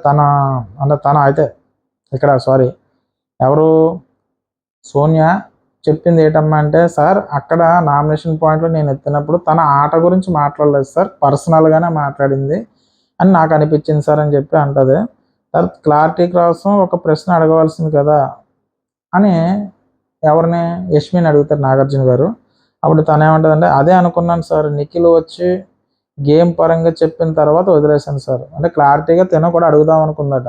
తన అయితే ఇక్కడ సారీ ఎవరు సోనియా చెప్పింది ఏంటమ్మా అంటే, సార్ అక్కడ నామినేషన్ పాయింట్లో నేను ఎత్తినప్పుడు తన ఆట గురించి మాట్లాడలేదు సార్, పర్సనల్గానే మాట్లాడింది అని నాకు అనిపించింది సార్ అని చెప్పి అంటది. తర్వాత క్లారిటీ కోసం ఒక ప్రశ్న అడగవలసింది కదా అని ఎవరిని? యష్మిని అడుగుతారు నాగార్జున గారు. అప్పుడు తను ఏమంటుందంటే, అదే అనుకున్నాను సార్, నిఖిల్ వచ్చి గేమ్ పరంగా చెప్పిన తర్వాత వదిలేశాను సార్. అంటే క్లారిటీగా తిన కూడా అడుగుదాం అనుకుందట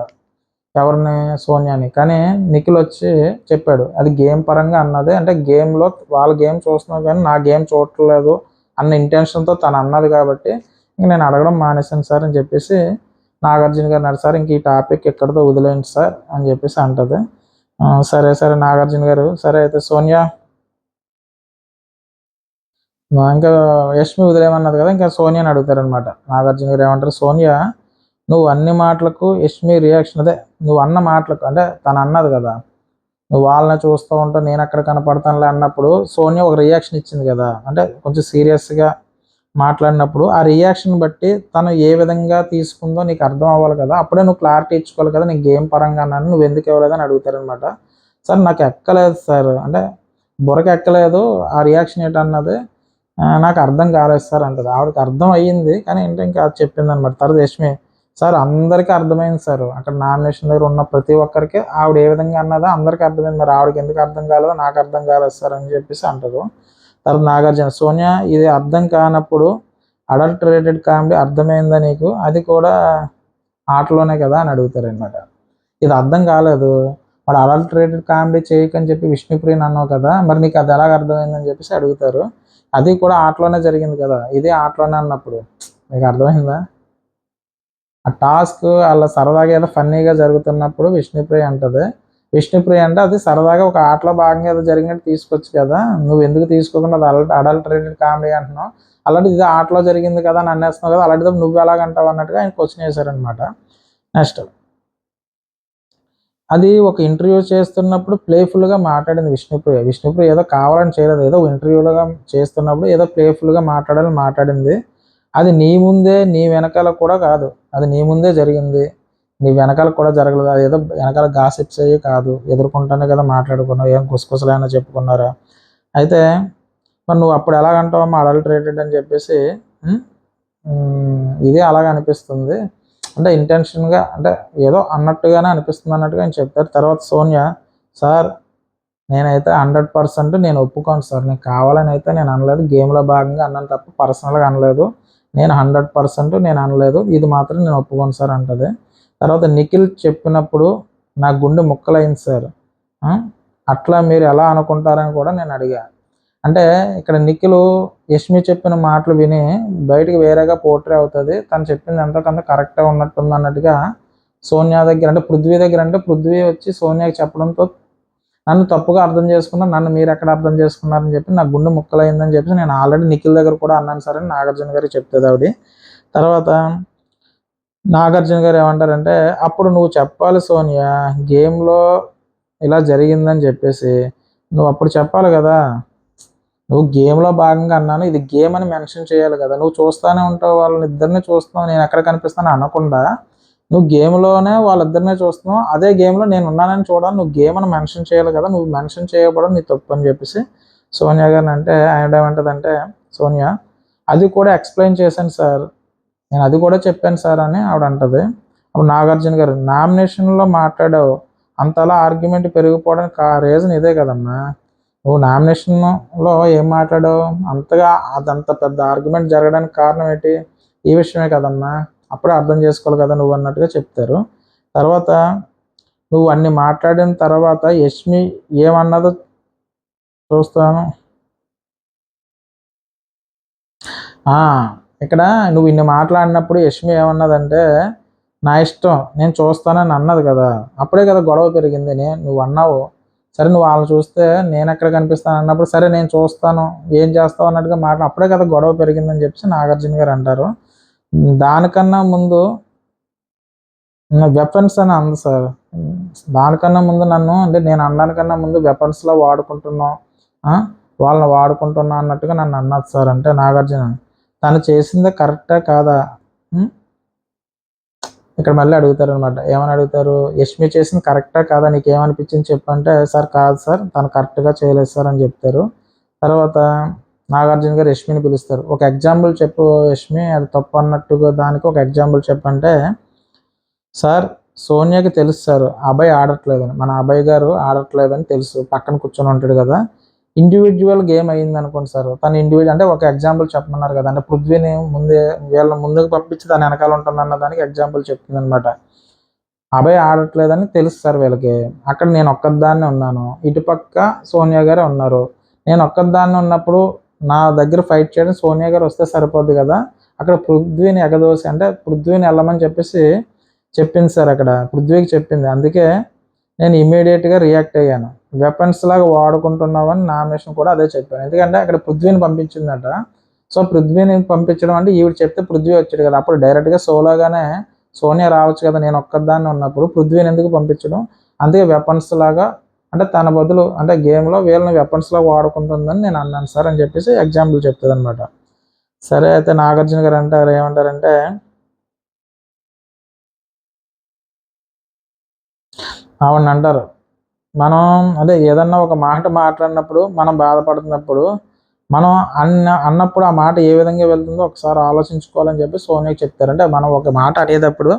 ఎవరిని? సోనియాని. కానీ నిఖిల్ వచ్చి చెప్పాడు అది గేమ్ పరంగా అన్నదే, అంటే గేమ్లో వాళ్ళ గేమ్ చూస్తున్నావు కానీ నా గేమ్ చూడట్లేదు అన్న ఇంటెన్షన్తో తను అన్నది కాబట్టి ఇంక నేను అడగడం మానేశాను సార్ అని చెప్పేసి నాగార్జున గారు అన్నారు. సార్ ఇంక ఈ టాపిక్ ఎక్కడితో వదిలేండి సార్ అని చెప్పేసి అంటది. సరే సరే నాగార్జున గారు, సరే అయితే సోనియా ఇంకా యష్మి వదిలేమన్నది కదా, ఇంకా సోనియాని అడుగుతారనమాట. నాగార్జున గారు ఏమంటారు, సోనియా నువ్వు అన్ని మాటలకు యష్మి రియాక్షన్ అదే నువ్వు అన్న మాటలకు, అంటే తను అన్నది కదా నువ్వు వాళ్ళని చూస్తూ ఉంటావు నేను అక్కడ కనపడతానులే అన్నప్పుడు సోనియా ఒక రియాక్షన్ ఇచ్చింది కదా, అంటే కొంచెం సీరియస్గా మాట్లాడినప్పుడు ఆ రియాక్షన్ బట్టి తను ఏ విధంగా తీసుకుందో నీకు అర్థం అవ్వాలి కదా, అప్పుడే నువ్వు క్లారిటీ ఇచ్చుకోవాలి కదా, నీకు గేమ్ పరంగా అన్నాను నువ్వు ఎందుకు ఇవ్వలేదని అడుగుతారనమాట. సార్ నాకు ఎక్కలేదు సార్, అంటే బుర్రకి ఎక్కలేదు ఆ రియాక్షన్ ఏంటన్నది నాకు అర్థం కాలేదు సార్ అంటది. ఆవిడకి అర్థం అయ్యింది కానీ ఏంటో ఇంకా చెప్పింది అనమాట. తర్వాత యష్మి, సార్ అందరికీ అర్థమైంది సార్, అక్కడ నామినేషన్ దగ్గర ఉన్న ప్రతి ఒక్కరికి ఆవిడ ఏ విధంగా అన్నదో అందరికీ అర్థమైంది, మరి ఆవిడకి ఎందుకు అర్థం కాలేదో నాకు అర్థం కాలేదు సార్ అని చెప్పేసి అంటారు. తర్వాత నాగార్జున, సోనియా ఇది అర్థం కానప్పుడు అడల్టరేటెడ్ కామెడీ అర్థమైందా నీకు, అది కూడా ఆటలోనే కదా అని అడుగుతారనమాట. ఇది అర్థం కాలేదు, వాడు అడల్టరేటెడ్ కామెడీ చేయకని చెప్పి విష్ణుప్రియని అన్నావు కదా, మరి నీకు అది ఎలాగ అర్థమైందని చెప్పేసి అడుగుతారు. అది కూడా ఆటలోనే జరిగింది కదా, ఇది ఆటలోనే అన్నప్పుడు మీకు అర్థమైందా? ఆ టాస్క్ అలా సరదాగా ఏదో ఫన్నీగా జరుగుతున్నప్పుడు విష్ణుప్రియ అంటది, విష్ణుప్రియ అంటే అది సరదాగా ఒక ఆటలో భాగంగా ఏదో జరిగినట్టు తీసుకోవచ్చు కదా, నువ్వు ఎందుకు తీసుకోకుండా అది అడల్టరేటెడ్ కామెడీ అంటున్నావు, అలాంటి ఇది ఆటలో జరిగింది కదా అని అనేస్తున్నావు కదా, అలాంటిది నువ్వు ఎలాగంటావు అన్నట్టుగా ఆయన క్వశ్చన్ చేశారనమాట. నెక్స్ట్ అది ఒక ఇంటర్వ్యూ చేస్తున్నప్పుడు ప్లేఫుల్గా మాట్లాడింది విష్ణుప్రియ. విష్ణుప్రియ ఏదో కావాలని చేయలేదు, ఏదో ఇంటర్వ్యూలుగా చేస్తున్నప్పుడు ఏదో ప్లేఫుల్గా మాట్లాడాలని మాట్లాడింది. అది నీ ముందే నీ వెనకాల కూడా కాదు, అది నీ ముందే జరిగింది, నీ వెనకాల కూడా జరగలేదు, అది ఏదో వెనకాల గాసిప్స్ అయ్యి కాదు, ఎదుర్కొంటానే కదా మాట్లాడుకున్నావు, ఏం కుసకుసలైనా చెప్పుకున్నారా. అయితే మరి నువ్వు అప్పుడు ఎలాగంటావమ్మా అడల్టరేటెడ్ అని చెప్పేసి, ఇది అలాగ అనిపిస్తుంది, అంటే ఇంటెన్షన్గా అంటే ఏదో అన్నట్టుగానే అనిపిస్తుంది అన్నట్టుగా ఆయన చెప్తారు. తర్వాత సోనియా, సార్ నేనైతే 100% నేను ఒప్పుకోను సార్, నీకు కావాలని అయితే నేను అనలేదు, గేమ్లో భాగంగా అన్నాను తప్ప పర్సనల్గా అనలేదు, నేను 100% నేను అనలేదు, ఇది మాత్రం నేను ఒప్పుకోను సార్ అంటది. తర్వాత నిఖిల్ చెప్పినప్పుడు నా గుండె ముక్కలైంది సార్, అట్లా మీరు ఎలా అనుకుంటారని కూడా నేను అడిగా. అంటే ఇక్కడ నిఖిల్ యష్మి చెప్పిన మాటలు విని బయటకు వేరేగా పోర్ట్రే అవుతుంది, తను చెప్పింది ఎంతకంత కరెక్ట్గా ఉన్నట్టుంది అన్నట్టుగా సోనియా దగ్గర, అంటే పృథ్వీ దగ్గర, అంటే పృథ్వీ వచ్చి సోనియాకి చెప్పడంతో నన్ను తప్పుగా అర్థం చేసుకున్నారు, నన్ను మీరు ఎక్కడ అర్థం చేసుకున్నారని చెప్పి నాకు గుండె ముక్కలైందని చెప్పి నేను ఆల్రెడీ నిఖిల్ దగ్గర కూడా అన్నాను సార్ అని నాగార్జున గారికి చెప్తుంది ఆవిడ. తర్వాత నాగార్జున గారు ఏమంటారంటే, అప్పుడు నువ్వు చెప్పాలి సోనియా గేమ్లో ఇలా జరిగిందని చెప్పేసి నువ్వు అప్పుడు చెప్పాలి కదా, నువ్వు గేమ్లో భాగంగా అన్నాను, ఇది గేమ్ అని మెన్షన్ చేయాలి కదా, నువ్వు చూస్తూనే ఉంటావు వాళ్ళని ఇద్దరిని చూస్తున్నావు, నేను ఎక్కడ కనిపిస్తాను అనకుండా నువ్వు గేమ్లోనే వాళ్ళిద్దరినే చూస్తున్నావు, అదే గేమ్లో నేను ఉన్నానని చూడాలి, నువ్వు గేమ్ అని మెన్షన్ చేయాలి కదా, నువ్వు మెన్షన్ చేయకపోవడం నీ తప్పు అని చెప్పేసి సోనియా గారిని అంటే ఆయన ఏమంటుందంటే, సోనియా అది కూడా ఎక్స్ప్లెయిన్ చేశాను సార్, నేను అది కూడా చెప్పాను సార్ అని ఆవిడ అంటది. అప్పుడు నాగార్జున గారు, నామినేషన్లో మాట్లాడావు అంతలా ఆర్గ్యుమెంట్ పెరిగిపోవడానికి రీజన్ ఇదే కదమ్మా, నువ్వు నామినేషన్లో ఏం మాట్లాడావు అంతగా అదంత పెద్ద ఆర్గ్యుమెంట్ జరగడానికి కారణం ఏంటి, ఈ విషయమే కదమ్మా, అప్పుడే అర్థం చేసుకోవాలి కదా నువ్వు అన్నట్టుగా చెప్తారు. తర్వాత నువ్వు అన్ని మాట్లాడిన తర్వాత యష్మి ఏమన్నదో చూస్తాను. ఇక్కడ నువ్వు ఇన్ని మాట్లాడినప్పుడు యష్మి ఏమన్నదంటే, నా ఇష్టం నేను చూస్తానని అన్నది కదా, అప్పుడే కదా గొడవ పెరిగింది. నువ్వు అన్నావు, సరే నువ్వు వాళ్ళని చూస్తే నేను ఎక్కడ కనిపిస్తాను అన్నప్పుడు, సరే నేను చూస్తాను ఏం చేస్తావు అన్నట్టుగా అప్పుడే కదా గొడవ పెరిగిందని చెప్పేసి నాగార్జున గారు అంటారు. దానికన్నా ముందు వెపన్స్ అని అంది సార్. దానికన్నా ముందు నన్ను అంటే నేను అనడానికన్నా ముందు వెపన్స్లో వాడుకుంటున్నావు, వాళ్ళని వాడుకుంటున్నా అన్నట్టుగా నన్ను అన్నది సార్. అంటే నాగార్జున తను చేసిందే కరెక్టా కాదా ఇక్కడ మళ్ళీ అడుగుతారు అనమాట. ఏమని అడుగుతారు, యష్మి చేసింది కరెక్టా కాదా, నీకు ఏమనిపించింది చెప్పంటే, సార్ కాదు సార్ తను కరెక్ట్గా చేయలేదు సార్ అని చెప్తారు. తర్వాత నాగార్జున గారు యష్మిని పిలుస్తారు. ఒక ఎగ్జాంపుల్ చెప్పు యష్మి, అది తప్పు అన్నట్టుగా దానికి ఒక ఎగ్జాంపుల్ చెప్పంటే, సార్ సోనియాకి తెలుసు సార్ అబ్బాయి ఆడట్లేదని, మన అబ్బాయి గారు ఆడట్లేదని తెలుసు, పక్కన కూర్చొని ఉంటాడు కదా, ఇండివిజువల్ గేమ్ అయింది అనుకోండి సార్. తను ఇండివిజువల్ అంటే ఒక ఎగ్జాంపుల్ చెప్పమన్నారు కదా, అంటే పృథ్వీని వీళ్ళ ముందుకు పంపించి దాని వెనకాల ఉంటుంది అన్న దానికి ఎగ్జాంపుల్ చెప్తుంది అనమాట. అబ్బాయి ఆడట్లేదని తెలుసు సార్ వీళ్ళకి, అక్కడ నేను ఒక్కదాన్నే ఉన్నాను, ఇటుపక్క సోనియా గారే ఉన్నారు. నేను ఒక్కదాన్ని ఉన్నప్పుడు నా దగ్గర ఫైట్ చేయడం సోనియా గారు వస్తే సరిపోద్ది కదా, అక్కడ పృథ్వీని ఎగదోసి అంటే పృథ్వీని వెళ్ళమని చెప్పేసి చెప్పింది సార్, అక్కడ పృథ్వీకి చెప్పింది. అందుకే నేను ఇమీడియట్గా రియాక్ట్ అయ్యాను. వెపన్స్ లాగా వాడుకుంటున్నావని నామినేషన్ కూడా అదే చెప్పాను. ఎందుకంటే అక్కడ పృథ్వీని పంపించిందట. సో పృథ్వీని పంపించడం అంటే ఈవిడ చెప్తే పృథ్వీ వచ్చాడు కదా, అప్పుడు డైరెక్ట్గా సోలోగానే సోనియా రావచ్చు కదా, నేను ఒక్కదాన్ని ఉన్నప్పుడు పృథ్వీని ఎందుకు పంపించడం, అందుకే వెపన్స్ లాగా అంటే తన బదులు అంటే గేమ్లో వీళ్ళని వెపన్స్ లాగా వాడుకుంటుందని నేను అన్నాను సార్ అని చెప్పేసి ఎగ్జాంపుల్ చెప్తుంది అనమాట. సరే అయితే నాగార్జున గారు అంటారు, ఏమంటారంటే, అవును అంటారు, మనం అదే ఏదన్నా ఒక మాట మాట్లాడినప్పుడు మనం బాధపడుతున్నప్పుడు మనం అన్నప్పుడు ఆ మాట ఏ విధంగా వెళ్తుందో ఒకసారి ఆలోచించుకోవాలని చెప్పి సోనియాకి చెప్తారు. అంటే మనం ఒక మాట అనేటప్పుడు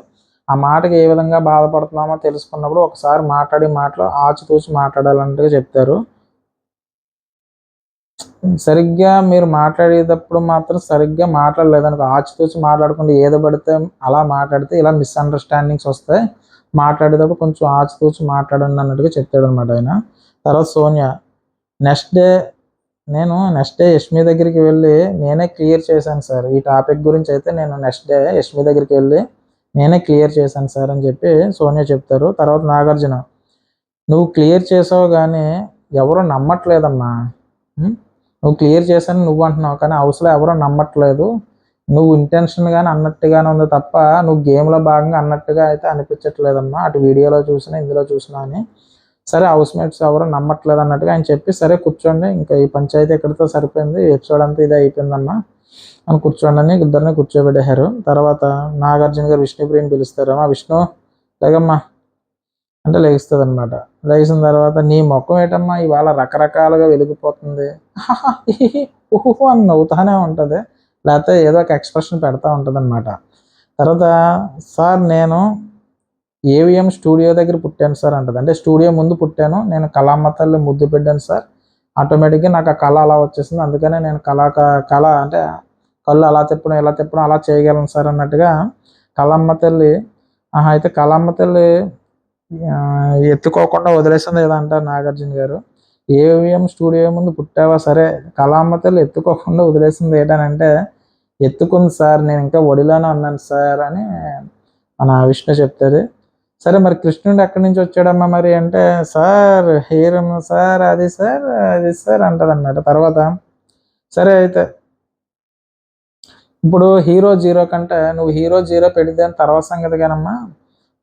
ఆ మాటకి ఏ విధంగా బాధపడుతున్నామో తెలుసుకున్నప్పుడు ఒకసారి మాట్లాడి మాటలు ఆచితూచి మాట్లాడాలంటే చెప్తారు. సరిగ్గా మీరు మాట్లాడేటప్పుడు మాత్రం సరిగ్గా మాట్లాడలేదనుకో, ఆచితూచి మాట్లాడకుండా ఏదో పడితే అలా మాట్లాడితే ఇలా మిస్అండర్స్టాండింగ్స్ వస్తాయి, మాట్లాడేటప్పుడు కొంచెం ఆచితూచి మాట్లాడండి అన్నట్టుగా చెప్తాడు అనమాట ఆయన. తర్వాత సోనియా నెక్స్ట్ డే యష్మి దగ్గరికి వెళ్ళి నేనే క్లియర్ చేశాను సార్, ఈ టాపిక్ గురించి అయితే నేను నెక్స్ట్ డే యష్మి దగ్గరికి వెళ్ళి నేనే క్లియర్ చేశాను సార్ అని చెప్పి సోనియా చెప్తారు. తర్వాత నాగార్జున, నువ్వు క్లియర్ చేసావు కానీ ఎవరు నమ్మట్లేదమ్మా, నువ్వు క్లియర్ చేశాను నువ్వు అంటున్నావు కానీ హౌస్లో ఎవరో నమ్మట్లేదు, నువ్వు ఇంటెన్షన్గానే అన్నట్టుగానే ఉంది తప్ప నువ్వు గేమ్లో భాగంగా అన్నట్టుగా అయితే అనిపించట్లేదమ్మా, అటు వీడియోలో చూసినా ఇందులో చూసినా అని. సరే హౌస్ మేట్స్ ఎవరో నమ్మట్లేదు అన్నట్టుగా ఆయన చెప్పి, సరే కూర్చోండి ఇంకా ఈ పంచాయతీ ఎక్కడితో సరిపోయింది, ఎపిసోడ్ అంతా ఇదే అయిపోయిందమ్మా అని కూర్చోండి అని ఇద్దరిని కూర్చోబెట్టారు. తర్వాత నాగార్జున గారు విష్ణుప్రియని పిలుస్తారు. అమ్మా విష్ణు లేగమ్మా అంటే లెగిస్తుంది అనమాట. లెగిసిన తర్వాత నీ ముఖం ఏంటమ్మా ఇవాళ రకరకాలుగా వెలిగిపోతుంది, ఊహు అని నవ్వుతానే ఉంటుంది, లేకపోతే ఏదో ఒక ఎక్స్ప్రెషన్ పెడతా ఉంటుంది అనమాట. తర్వాత సార్ నేను ఏవిఎం స్టూడియో దగ్గర పుట్టాను సార్ అంటది. అంటే స్టూడియో ముందు పుట్టాను, నేను కళామ్మ తల్లి ముద్దు పెట్టాను సార్, ఆటోమేటిక్గా నాకు ఆ కళ అలా వచ్చేసింది, అందుకనే నేను కళ అంటే కళ్ళు అలా తిప్పడం ఇలా తిప్పడం అలా చేయగలను సార్ అన్నట్టుగా కళామ్మ తల్లి. అయితే కళామ్మ తల్లి ఎత్తుకోకుండా వదిలేసింది ఏదో అంటారు నాగార్జున గారు. ఏవిఎం స్టూడియో ముందు పుట్టావా, సరే కళామ్మ తల్లి ఎత్తుకోకుండా వదిలేసింది ఏంటనంటే, ఎత్తుకుంది సార్ నేను ఇంకా ఒడిలోనే ఉన్నాను సార్ అని మన విష్ణు చెప్తుంది. సరే మరి కృష్ణుడు ఎక్కడి నుంచి వచ్చాడమ్మా మరి అంటే, సార్ హీరో సార్ అది సార్ అంటది అన్నమాట. తర్వాత సరే అయితే ఇప్పుడు హీరో జీరో కంటే నువ్వు హీరో జీరో పెడితే అని తర్వాత సంగతి కానమ్మా,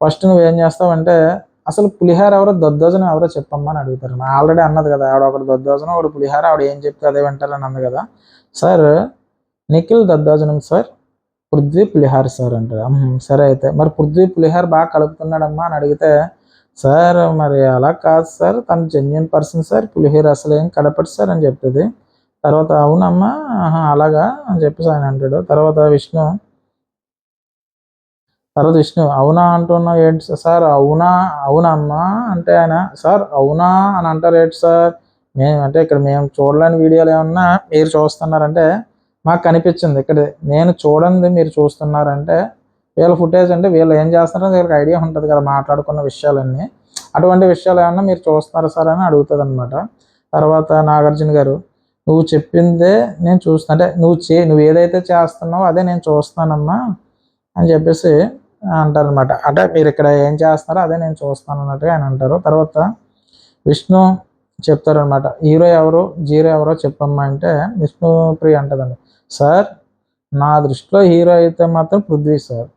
ఫస్ట్ నువ్వేం చేస్తావంటే అసలు పులిహార ఎవరో దద్దోజనం ఎవరో చెప్పమ్మా అని అడుగుతారు. ఆల్రెడీ అన్నది కదా ఆవిడ, ఒకటి దద్దోజనం ఒకటి పులిహార, ఆవిడ ఏం చెప్తే అదే వింటారని అన్నది కదా. సార్ నిఖిల్ దద్దోజనం సార్, పృథ్వీ పులిహార సార్ అంటారు. సరే అయితే మరి పృథ్వీ పులిహార బాగా కలుపుతున్నాడమ్మా అని అడిగితే, సార్ మరి అలా కాదు సార్ తను జెన్యున్ పర్సన్ సార్, పులిహార అసలు ఏం కడపడు సార్ అని చెప్తుంది. తర్వాత అవునమ్మా అలాగా అని చెప్పేసి ఆయన అంటాడు. తర్వాత విష్ణు అవునా అంటున్నావు ఏంటి సార్, అవునమ్మా అంటే ఆయన, సార్ అవునా అని అంటారు ఏంటి సార్, అంటే ఇక్కడ మేము చూడలేని వీడియోలు ఏమన్నా మీరు చూస్తున్నారంటే మాకు కనిపించింది, ఇక్కడ నేను చూడండి మీరు చూస్తున్నారంటే వీళ్ళ ఫుటేజ్ అంటే వీళ్ళు ఏం చేస్తున్నారో వీళ్ళకి ఐడియా ఉంటుంది కదా మాట్లాడుకున్న విషయాలన్నీ. అటువంటి విషయాలు ఏమన్నా మీరు చూస్తున్నారా సార్ అని అడుగుతుంది అనమాట. తర్వాత నాగార్జున గారు, నువ్వు చెప్పిందే నేను చూస్తున్నా, అంటే నువ్వు ఏదైతే చేస్తున్నావో అదే నేను చూస్తానమ్మా అని చెప్పేసి అంటారనమాట. అంటే మీరు ఇక్కడ ఏం చేస్తున్నారో అదే నేను చూస్తాను అన్నట్టుగా ఆయన అంటారు. తర్వాత విష్ణు చెప్తారనమాట, హీరో ఎవరు జీరో ఎవరో చెప్పమ్మా అంటే విష్ణుప్రియ అంటదండి, సార్ నా దృష్టిలో హీరో అయితే మాత్రం పృథ్వీ సార్.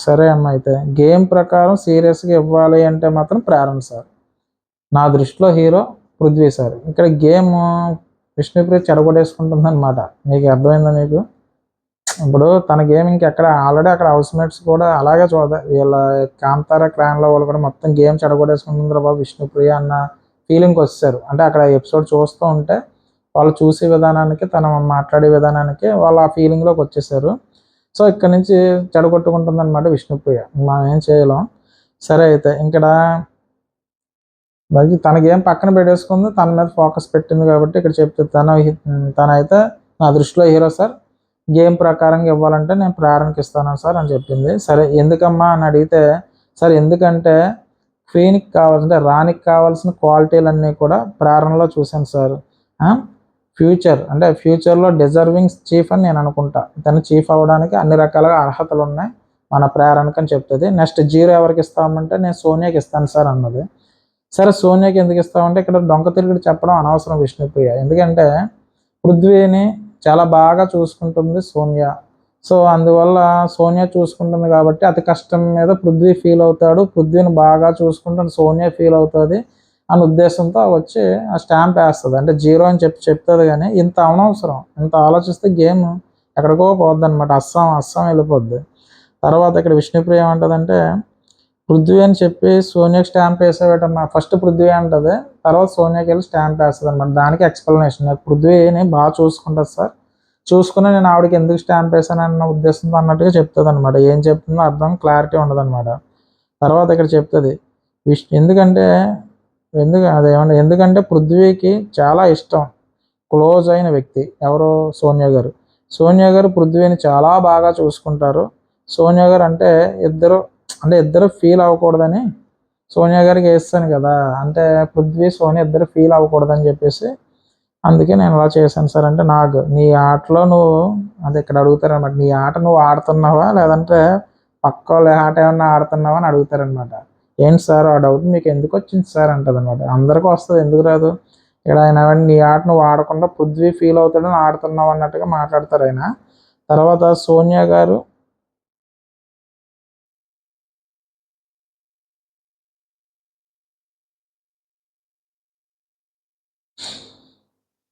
సరే అమ్మ, అయితే గేమ్ ప్రకారం సీరియస్గా ఇవ్వాలి అంటే మాత్రం ప్రేరణ సార్. నా దృష్టిలో హీరో పృథ్వీ సార్. ఇక్కడ గేమ్ విష్ణుప్రియ చెడగొట్టేసుకుంటుంది అనమాట. మీకు అర్థమైందా మీకు? ఇప్పుడు తన గేమ్ ఇంకెక్కడ ఆల్రెడీ అక్కడ హౌస్ మేట్స్ కూడా అలాగే వీళ్ళ కాంతార క్లాన్లో వాళ్ళు కూడా మొత్తం గేమ్ చెడగొట్టేసుకుంటుందిరా బాబు విష్ణుప్రియ అన్న ఫీలింగ్కి వచ్చేసారు. అంటే అక్కడ ఎపిసోడ్ చూస్తూ ఉంటే వాళ్ళు చూసే విధానానికి, తన మాట్లాడే విధానానికి వాళ్ళు ఆ ఫీలింగ్లోకి వచ్చేసారు. సో ఇక్కడ నుంచి చెడగొట్టుకుంటుంది అనమాట విష్ణుప్రియ. మనం ఏం చేయలేం. సరే, అయితే ఇక్కడ తన గేమ్ పక్కన పెట్టేసుకుంది, తన మీద ఫోకస్ పెట్టింది కాబట్టి ఇక్కడ చెప్తే తనైతే నా దృష్టిలో హీరో సార్, గేమ్ ప్రకారంగా ఇవ్వాలంటే నేను ప్రేరణకి ఇస్తాను సార్ అని చెప్పింది. సరే ఎందుకమ్మా అని అడిగితే, సార్ ఎందుకంటే క్వీన్కి కావాల్సిన, రాణికి కావాల్సిన క్వాలిటీలన్నీ కూడా ప్రేరణలో చూశాను సార్. ఫ్యూచర్లో డిజర్వింగ్ చీఫ్ అని నేను అనుకుంటా. తను చీఫ్ అవ్వడానికి అన్ని రకాలుగా అర్హతలు ఉన్నాయి మన ప్రేరణకి అని చెప్తుంది. నెక్స్ట్ జీరో ఎవరికి ఇస్తామంటే నేను సోనియాకి ఇస్తాను సార్ అన్నది. సరే సోనియాకి ఎందుకు ఇస్తామంటే ఇక్కడ డొంక తిరుగుడు చెప్పడం అనవసరం విష్ణుప్రియ. ఎందుకంటే పృథ్వీని చాలా బాగా చూసుకుంటుంది సోనియా. సో అందువల్ల సోనియా చూసుకుంటుంది కాబట్టి అతి కష్టం మీద పృథ్వీ ఫీల్ అవుతాడు, పృథ్వీని బాగా చూసుకుంటుంది సోనియా ఫీల్ అవుతుంది అనే ఉద్దేశంతో వచ్చి ఆ స్టాంప్ వేస్తుంది. అంటే జీరో అని చెప్తుంది. కానీ ఇంత అనవసరం, ఇంత ఆలోచిస్తే గేమ్ ఎక్కడికో పోద్ది అనమాట. అస్సాం వెళ్ళిపోద్ది. తర్వాత ఇక్కడ విష్ణుప్రియ ఏమంటుందంటే, పృథ్వీ అని చెప్పి సోనియాకి స్టాంప్ వేసేవేటమ్మా, ఫస్ట్ పృథ్వీ అంటుంది, తర్వాత సోనియాకి వెళ్ళి స్టాంప్ వేస్తుంది అనమాట. దానికి ఎక్స్ప్లెనేషన్, పృథ్వీని బాగా చూసుకుంటుంది సార్, చూసుకుని నేను ఆవిడకి ఎందుకు స్టాంప్ వేసాను అన్న ఉద్దేశంతో అన్నట్టుగా చెప్తుంది అనమాట. ఏం చెప్తుందో అర్థం క్లారిటీ ఉండదు అనమాట. తర్వాత ఇక్కడ చెప్తుంది ఎందుకంటే పృథ్వీకి చాలా ఇష్టం, క్లోజ్ అయిన వ్యక్తి ఎవరు, సోనియా గారు. సోనియా గారు పృథ్వీని చాలా బాగా చూసుకుంటారు. సోనియా గారు అంటే ఇద్దరు ఫీల్ అవ్వకూడదని సోనియా గారికి వేస్తాను కదా, అంటే పృథ్వీ సోనియా ఇద్దరు ఫీల్ అవ్వకూడదని చెప్పేసి అందుకే నేను అలా చేశాను సార్. అంటే నాకు నీ ఆటలో నువ్వు, అది ఇక్కడ అడుగుతారనమాట, నీ ఆట నువ్వు ఆడుతున్నావా లేదంటే పక్క వాళ్ళ ఆట ఏమన్నా ఆడుతున్నావా అని అడుగుతారనమాట. ఏంటి సార్ ఆ డౌట్ మీకు ఎందుకు వచ్చింది సార్ అంటది అనమాట. అందరికీ వస్తుంది, ఎందుకు రాదు. ఇక్కడ ఆయన నీ ఆట నువ్వు ఆడకుండా పృథ్వీ ఫీల్ అవుతాడని ఆడుతున్నావు అన్నట్టుగా మాట్లాడతారు ఆయన. తర్వాత సోనియా గారు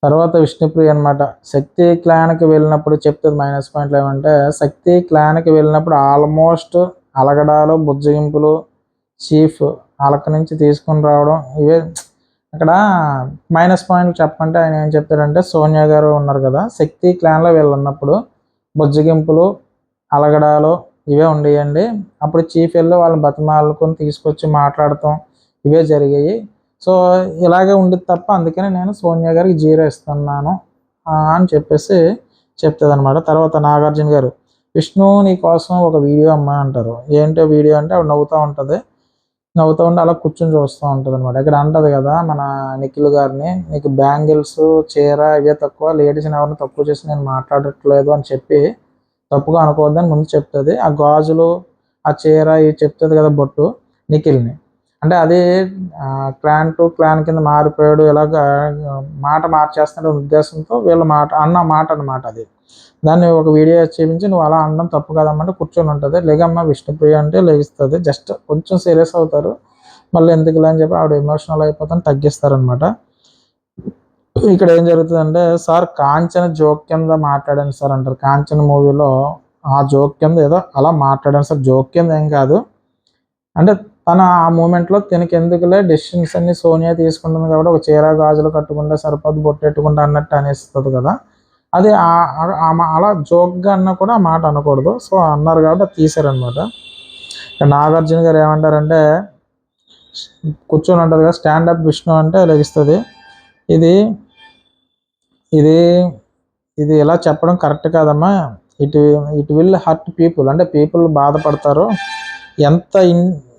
తర్వాత విష్ణుప్రియ అనమాట, శక్తి క్లాన్కి వెళ్ళినప్పుడు చెప్తుంది మైనస్ పాయింట్లు ఏమంటే, శక్తి క్లాన్కి వెళ్ళినప్పుడు ఆల్మోస్ట్ అలగడాలు, బుజ్జగింపులు, చీఫ్ అలక నుంచి తీసుకుని రావడం, ఇవే అక్కడ మైనస్ పాయింట్లు చెప్పంటే ఆయన ఏం చెప్తాడంటే, సోనియా గారు ఉన్నారు కదా శక్తి క్లాన్లో వెళ్ళినప్పుడు బుజ్జగింపులు, అలగడాలు ఇవే ఉండేయండి. అప్పుడు చీఫ్ వెళ్ళి వాళ్ళని బతిమాలుకొని తీసుకొచ్చి మాట్లాడటం ఇవే జరిగాయి. సో ఇలాగే ఉండేది తప్ప, అందుకని నేను సోనియా గారికి జీరో ఇస్తున్నాను అని చెప్పేసి చెప్తుంది అనమాట. తర్వాత నాగార్జున గారు, విష్ణు నీ కోసం ఒక వీడియో అమ్మా అంటారు. ఏంటో వీడియో అంటే ఆవిడ నవ్వుతూ ఉంటుంది, నవ్వుతూ ఉండి అలా కూర్చొని చూస్తూ ఉంటుంది అనమాట. ఇక్కడ అంటది కదా మన నిఖిల్ గారిని, నీకు బ్యాంగిల్స్, చీర ఇవే తక్కువ, లేడీస్ని ఎవరిని తక్కువ చేసి నేను మాట్లాడట్లేదు అని చెప్పి తప్పుగా అనుకోవద్దని ముందు చెప్తుంది. ఆ గాజులు, ఆ చీర ఇవి చెప్తుంది కదా బొట్టు నిఖిల్ని, అంటే అది క్లాన్ టు క్లాన్ కింద మారిపోయాడు, ఇలాగ మాట మార్చేస్తున్న ఉద్దేశంతో వీళ్ళ మాట అనమాట. అది దాన్ని ఒక వీడియో చూపించి నువ్వు అలా అనడం తప్పు కదమ్మంటే కూర్చొని ఉంటుంది. లేగమ్మ విష్ణుప్రియ అంటే లేగిస్తుంది. జస్ట్ కొంచెం సీరియస్ అవుతారు, మళ్ళీ ఎందుకులే అని చెప్పి ఆవిడ ఎమోషనల్ అయిపోతాను తగ్గిస్తారనమాట. ఇక్కడ ఏం జరుగుతుందంటే, సార్ కాంచన జోక్ కింద మాట్లాడాను సార్ అంటారు. కాంచన మూవీలో ఆ జోక్ కింద ఏదో అలా మాట్లాడాను సార్, జోక్ కింద ఏం కాదు. అంటే తను ఆ మూమెంట్లో తనకి ఎందుకులే, డెసిషన్స్ అన్ని సోనియా తీసుకుంటుంది కాబట్టి ఒక చీర గాజులు కట్టుకుంటే సరిపోదు, బొట్టెట్టుకుంటే అన్నట్టు అనేస్తుంది కదా, అది అలా జోక్గా అన్నా కూడా ఆ మాట అనకూడదు. సో అన్నారు కాబట్టి అది తీశారనమాట. నాగార్జున గారు ఏమంటారంటే, కూర్చొని ఉంటుంది కదా స్టాండప్ విష్ణు అంటే లెగిస్తుంది, ఇది ఇది ఇది ఇలా చెప్పడం కరెక్ట్ కాదమ్మా, ఇట్ విల్ హర్ట్ పీపుల్, అంటే పీపుల్ బాధపడతారు, ఎంత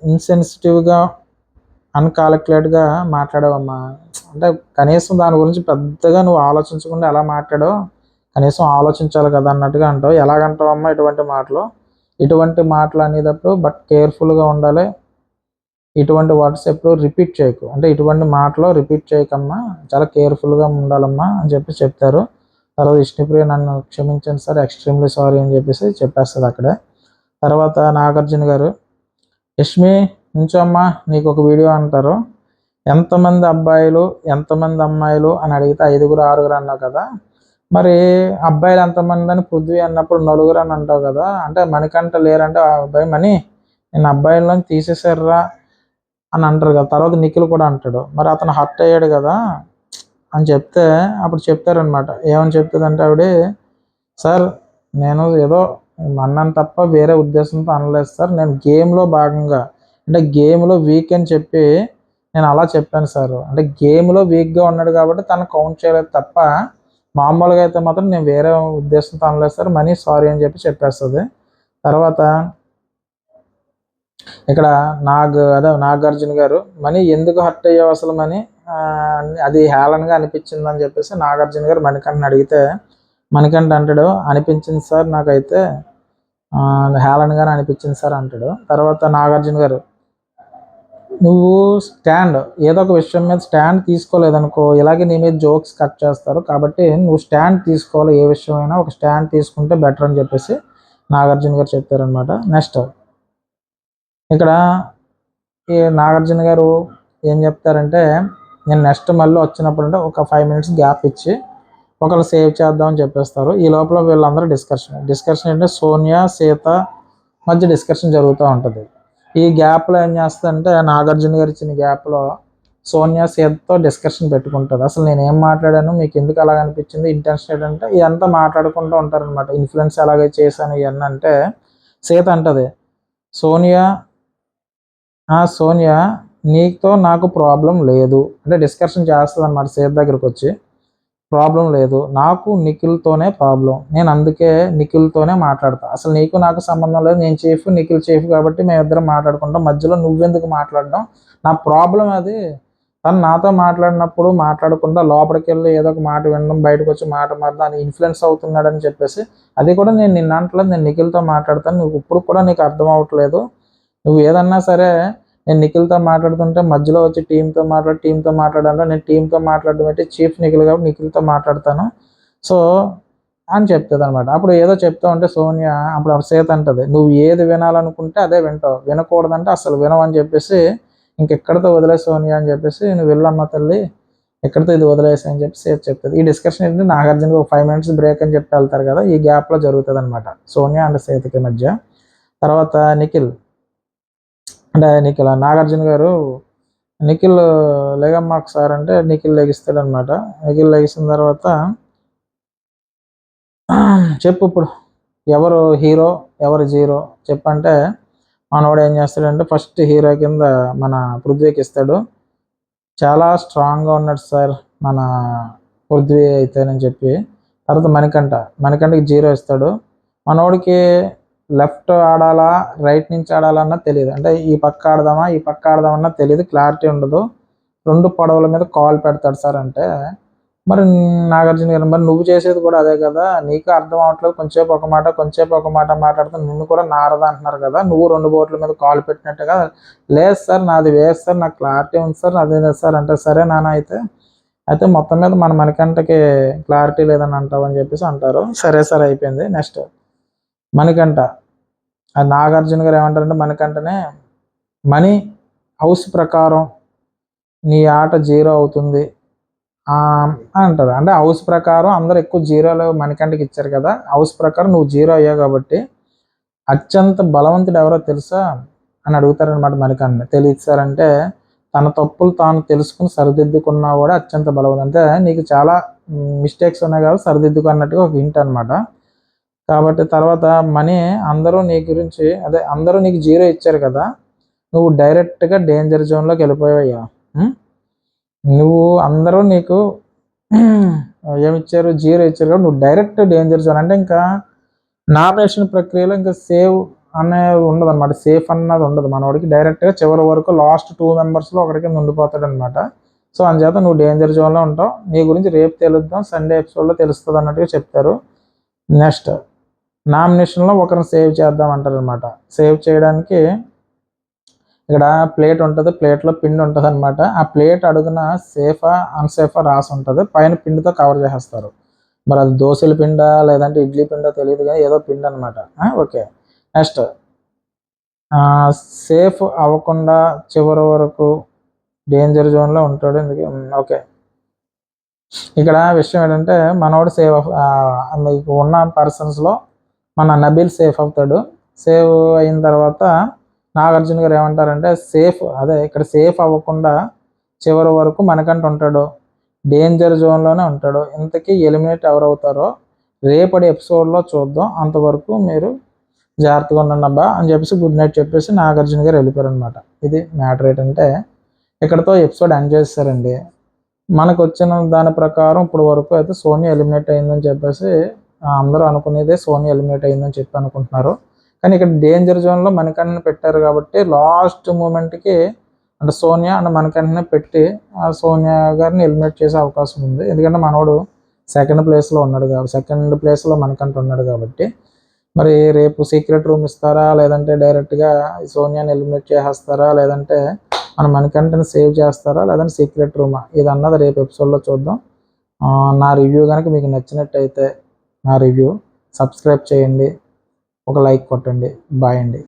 ఇన్సెన్సిటివ్గా అన్కాలిక్యులేట్గా మాట్లాడావమ్మా. అంటే కనీసం దాని గురించి పెద్దగా నువ్వు ఆలోచించకుండా ఎలా మాట్లాడో కనీసం ఆలోచించాలి కదా అన్నట్టుగా అంటావు. ఎలాగంటావమ్మా ఇటువంటి మాటలు? ఇటువంటి మాటలు అనేటప్పుడు బట్ కేర్ఫుల్గా ఉండాలి. ఇటువంటి వర్డ్స్ ఎప్పుడు రిపీట్ చేయకు, అంటే ఇటువంటి మాటలు రిపీట్ చేయకమ్మా, చాలా కేర్ఫుల్గా ఉండాలమ్మా అని చెప్తారు. తర్వాత విష్ణుప్రియ నన్ను క్షమించండి సార్, ఎక్స్ట్రీమ్లీ సారీ అని చెప్పేస్తుంది అక్కడే. తర్వాత నాగార్జున గారు, యష్మి నుంచోమ్మా నీకు ఒక వీడియో అంటారు. ఎంతమంది అబ్బాయిలు ఎంతమంది అమ్మాయిలు అని అడిగితే 5, 6 అన్నావు కదా, మరి అబ్బాయిలు ఎంతమంది అని పృథ్వీ అన్నప్పుడు 4 అని అంటావు కదా, అంటే మణికంఠ లేరంటే ఆ అబ్బాయి మణి నేను అబ్బాయిలను తీసేసారా అని అంటారు కదా. తర్వాత నిఖిల్ కూడా అంటాడు, మరి అతను హర్ట్ అయ్యాడు కదా అని చెప్తే అప్పుడు చెప్తారనమాట. ఏమని చెప్తుందంటే ఆవిడ, సార్ నేను ఏదో అన్నాను తప్ప వేరే ఉద్దేశంతో అనలేదు సార్, నేను గేమ్లో భాగంగా అంటే గేమ్లో వీక్ అని చెప్పి నేను అలా చెప్పాను సార్, అంటే గేమ్లో వీక్గా ఉన్నాడు కాబట్టి తను కౌంట్ చేయలేదు తప్ప మామూలుగా అయితే మాత్రం నేను వేరే ఉద్దేశంతో అనలేదు సార్, మనీ సారీ అని చెప్పేస్తుంది. తర్వాత ఇక్కడ నాగార్జున గారు, మనీ ఎందుకు హర్ట్ అయ్యావు అసలు మనీ, అది హేళనగా అనిపించింది అని చెప్పేసి నాగార్జున గారు మణికంఠని అడిగితే మణికంఠ అంటాడు, అనిపించింది సార్ నాకైతే హేళనగానే అనిపించింది సార్ అంటాడు. తర్వాత నాగార్జున గారు, నువ్వు ఏదో ఒక విషయం మీద స్టాండ్ తీసుకోలేదనుకో ఇలాగే నీ మీద జోక్స్ కట్ చేస్తారు, కాబట్టి నువ్వు స్టాండ్ తీసుకోవాలి, ఏ విషయమైనా ఒక స్టాండ్ తీసుకుంటే బెటర్ అని చెప్పేసి నాగార్జున గారు చెప్తారనమాట. నెక్స్ట్ ఇక్కడ ఈ నాగార్జున గారు ఏం చెప్తారంటే, నేను నెక్స్ట్ మళ్ళీ వచ్చినప్పుడు అంటే ఒక 5 minutes గ్యాప్ ఇచ్చి ఒకళ్ళు సేవ్ చేద్దామని చెప్పేస్తారు. ఈ లోపల వీళ్ళందరూ డిస్కషన్ అంటే సోనియా సీత మధ్య డిస్కషన్ జరుగుతూ ఉంటుంది. ఈ గ్యాప్లో ఏం చేస్తుందంటే నాగార్జున గారు ఇచ్చిన గ్యాప్లో సోనియా సీతతో డిస్కషన్ పెట్టుకుంటుంది. అసలు నేను ఏం మాట్లాడాను, మీకు ఎందుకు అలాగ అనిపించింది, ఇంటెన్షన్ ఏంటంటే ఇదంతా మాట్లాడుకుంటూ ఉంటారనమాట. ఇన్ఫ్లుయెన్స్ ఎలాగ చేశాను ఇవన్నీ అంటే సీత అంటది, సోనియా నీతో నాకు ప్రాబ్లం లేదు అంటే డిస్కషన్ చేస్తుంది అనమాట. సీత దగ్గరకు వచ్చి ప్రాబ్లం లేదు, నాకు నిఖిల్తోనే ప్రాబ్లం, నేను అందుకే నిఖిల్తోనే మాట్లాడతా, అసలు నీకు నాకు సంబంధం లేదు, నేను చీఫ్ నిఖిల్ చీఫ్ కాబట్టి మేమిద్దరం మాట్లాడుకుంటాం, మధ్యలో నువ్వెందుకు మాట్లాడడం, నా ప్రాబ్లం అది, తను నాతో మాట్లాడినప్పుడు మాట్లాడకుండా లోపలికి వెళ్ళి ఏదో ఒక మాట వినడం, బయటకు వచ్చి మాట మాట్లాడడం, అని ఇన్ఫ్లుయెన్స్ అవుతున్నాడని చెప్పేసి, అది కూడా నేను నిన్న అంటలేదు, నేను నిఖిల్తో మాట్లాడతాను, నువ్వు ఇప్పుడు కూడా నీకు అర్థం అవ్వట్లేదు, నువ్వు ఏదన్నా సరే నేను నిఖిల్తో మాట్లాడుతుంటే మధ్యలో వచ్చి టీంతో మాట్లాడాలంటే నేను టీంతో మాట్లాడడం అంటే చీఫ్ నిఖిల్ కాబట్టి నిఖిల్తో మాట్లాడతాను సో అని చెప్తుంది అనమాట. అప్పుడు ఏదో చెప్తా ఉంటే సోనియా అప్పుడు సీత అంటది, నువ్వు ఏది వినాలనుకుంటే అదే వింటావు, వినకూడదంటే అసలు వినవు అని చెప్పేసి ఇంకెక్కడితో వదిలేసి సోనియా అని చెప్పేసి నువ్వు వెళ్ళమ్మ తల్లి ఎక్కడితో ఇది వదిలేసి అని చెప్పి సీత చెప్తుంది. ఈ డిస్కషన్ ఏంటంటే నాగార్జున ఒక 5 minutes బ్రేక్ అని చెప్పి వెళ్తారు కదా, ఈ గ్యాప్లో జరుగుతుంది అనమాట సోనియా అండ్ సీతకి మధ్య. తర్వాత నిఖిల్ నాగార్జున గారు, నిఖిల్ లేగమ్మా ఒకసారి అంటే నిఖిల్ లెగిస్తాడు అనమాట. నిఖిల్ లెగిసిన తర్వాత చెప్పు ఇప్పుడు ఎవరు హీరో ఎవరు జీరో చెప్పంటే మనవాడు ఏం చేస్తాడంటే ఫస్ట్ హీరో కింద మన పృథ్వీకి ఇస్తాడు. చాలా స్ట్రాంగ్గా ఉన్నాడు సార్ మన పృథ్వీ అయితేనని చెప్పి. తర్వాత మణికంఠకి 0 ఇస్తాడు. మనోడికి లెఫ్ట్ ఆడాలా రైట్ నుంచి ఆడాలా అన్నది తెలియదు, అంటే ఈ పక్క ఆడదామన్నా తెలియదు, క్లారిటీ ఉండదు. 2 పడవల మీద కాల్ పెడతాడు సార్ అంటే, మరి నాగార్జున గారు మరి నువ్వు చేసేది కూడా అదే కదా, నీకు అర్థం అవ్వట్లేదు, కొంచెంసేపు ఒక మాట మాట్లాడుతాను, నిన్ను కూడా నారద అంటున్నారు కదా, నువ్వు 2 బోట్ల మీద కాల్ పెట్టినట్టుగా. లేదు సార్ నాది వేస్ట్ సార్, నాకు క్లారిటీ ఉంది సార్, అదే సార్ అంటే, సరే నాన్న అయితే మొత్తం మీద మన మణికంఠకి క్లారిటీ లేదని అంటావు అని చెప్పేసి అంటారు. సరే సార్ అయిపోయింది. నెక్స్ట్ మణికంఠ, నాగార్జున గారు ఏమంటారంటే మణికంఠనే, మనీ హౌస్ ప్రకారం నీ ఆట 0 అవుతుంది అంటారు. అంటే హౌస్ ప్రకారం అందరూ ఎక్కువ 0 మణికంఠకి ఇచ్చారు కదా, హౌస్ ప్రకారం నువ్వు 0 అయ్యావు కాబట్టి అత్యంత బలవంతుడు ఎవరో తెలుసా అని అడుగుతారనమాట మణికంఠని. తెలియదు సార్ అంటే, తన తప్పులు తాను తెలుసుకుని సరిదిద్దుకున్నా కూడా అత్యంత బలవంతుడు, అంటే నీకు చాలా మిస్టేక్స్ ఉన్నాయి కాబట్టి సరిదిద్దుకున్నట్టుగా ఒక హింట్ అనమాట. కాబట్టి తర్వాత మనీ అందరూ నీ గురించి అందరూ నీకు 0 ఇచ్చారు కదా, నువ్వు డైరెక్ట్గా డేంజర్ జోన్లోకి వెళ్ళిపోయావయ్యా. నువ్వు అందరూ నీకు ఏమిచ్చారు 0 ఇచ్చారు కాబట్టి నువ్వు డైరెక్ట్ డేంజర్ జోన్, అంటే ఇంకా నామినేషన్ ప్రక్రియలో ఇంకా సేవ్ అనేది ఉండదు అనమాట, సేఫ్ అన్నది ఉండదు మనోడికి. డైరెక్ట్గా చివరి వరకు లాస్ట్ 2 మెంబర్స్లో ఒకటి కింద ఉండిపోతాడు అనమాట. సో అందుచేత నువ్వు డేంజర్ జోన్లో ఉంటావు, నీ గురించి రేపు తెలుద్దాం, సండే ఎపిసోడ్లో తెలుస్తుంది అన్నట్టుగా చెప్తారు. నెక్స్ట్ నామినేషన్లో ఒకరిని సేవ్ చేద్దాం అంటారు అనమాట. సేవ్ చేయడానికి ఇక్కడ ప్లేట్ ఉంటుంది, ప్లేట్లో పిండి ఉంటుంది అనమాట. ఆ ప్లేట్ అడుగున సేఫా అన్సేఫా రాసి ఉంటుంది, పైన పిండితో కవర్ చేసేస్తారు. మరి అది దోశల పిండా లేదంటే ఇడ్లీ పిండా తెలియదు కానీ ఏదో పిండి అనమాట. ఓకే, నెక్స్ట్ సేఫ్ అవ్వకుండా చివరి వరకు డేంజర్ జోన్లో ఉంటాడు ఎందుకు. ఓకే, ఇక్కడ విషయం ఏంటంటే మనోడు సేవ్ మీకు ఉన్న పర్సన్స్లో మన నబీల్ సేఫ్ అవుతాడు. సేవ్ అయిన తర్వాత నాగార్జున గారు ఏమంటారంటే ఇక్కడ సేఫ్ అవ్వకుండా చివరి వరకు మనకంటూ ఉంటాడు, డేంజర్ జోన్లోనే ఉంటాడు. ఇంతకీ ఎలిమినేట్ ఎవరు అవుతారో రేపటి ఎపిసోడ్లో చూద్దాం, అంతవరకు మీరు జాగ్రత్తగా ఉండండి అబ్బా అని చెప్పేసి గుడ్ నైట్ చెప్పేసి నాగార్జున గారు వెళ్ళిపోయారు అనమాట. ఇది మ్యాటర్ ఏంటంటే ఇక్కడతో ఎపిసోడ్ ఎండ్ చేస్తారండి. మనకు వచ్చిన దాని ప్రకారం ఇప్పుడు వరకు అయితే సోనియా ఎలిమినేట్ అయిందని చెప్పేసి అందరూ అనుకునేదే సోనియా ఎలిమినేట్ అయిందని చెప్పి అనుకుంటున్నారు. కానీ ఇక్కడ డేంజర్ జోన్లో మణికంఠని పెట్టారు కాబట్టి లాస్ట్ మూమెంట్కి అంటే సోనియా అండ్ మణికంఠని పెట్టి ఆ సోనియా గారిని ఎలిమినేట్ చేసే అవకాశం ఉంది. ఎందుకంటే మనోడు సెకండ్ ప్లేస్లో మణికంఠ ఉన్నాడు కాబట్టి. మరి రేపు సీక్రెట్ రూమ్ ఇస్తారా, లేదంటే డైరెక్ట్గా సోనియాని ఎలిమినేట్ చేసేస్తారా, లేదంటే మన మణికంఠని సేవ్ చేస్తారా, లేదంటే సీక్రెట్ రూమా, ఇది అన్నది రేపు ఎపిసోడ్లో చూద్దాం. నా రివ్యూ కనుక మీకు నచ్చినట్టయితే నా రివ్యూ సబ్స్క్రైబ్ చేయండి, ఒక లైక్ కొట్టండి. బాయ్ అండి.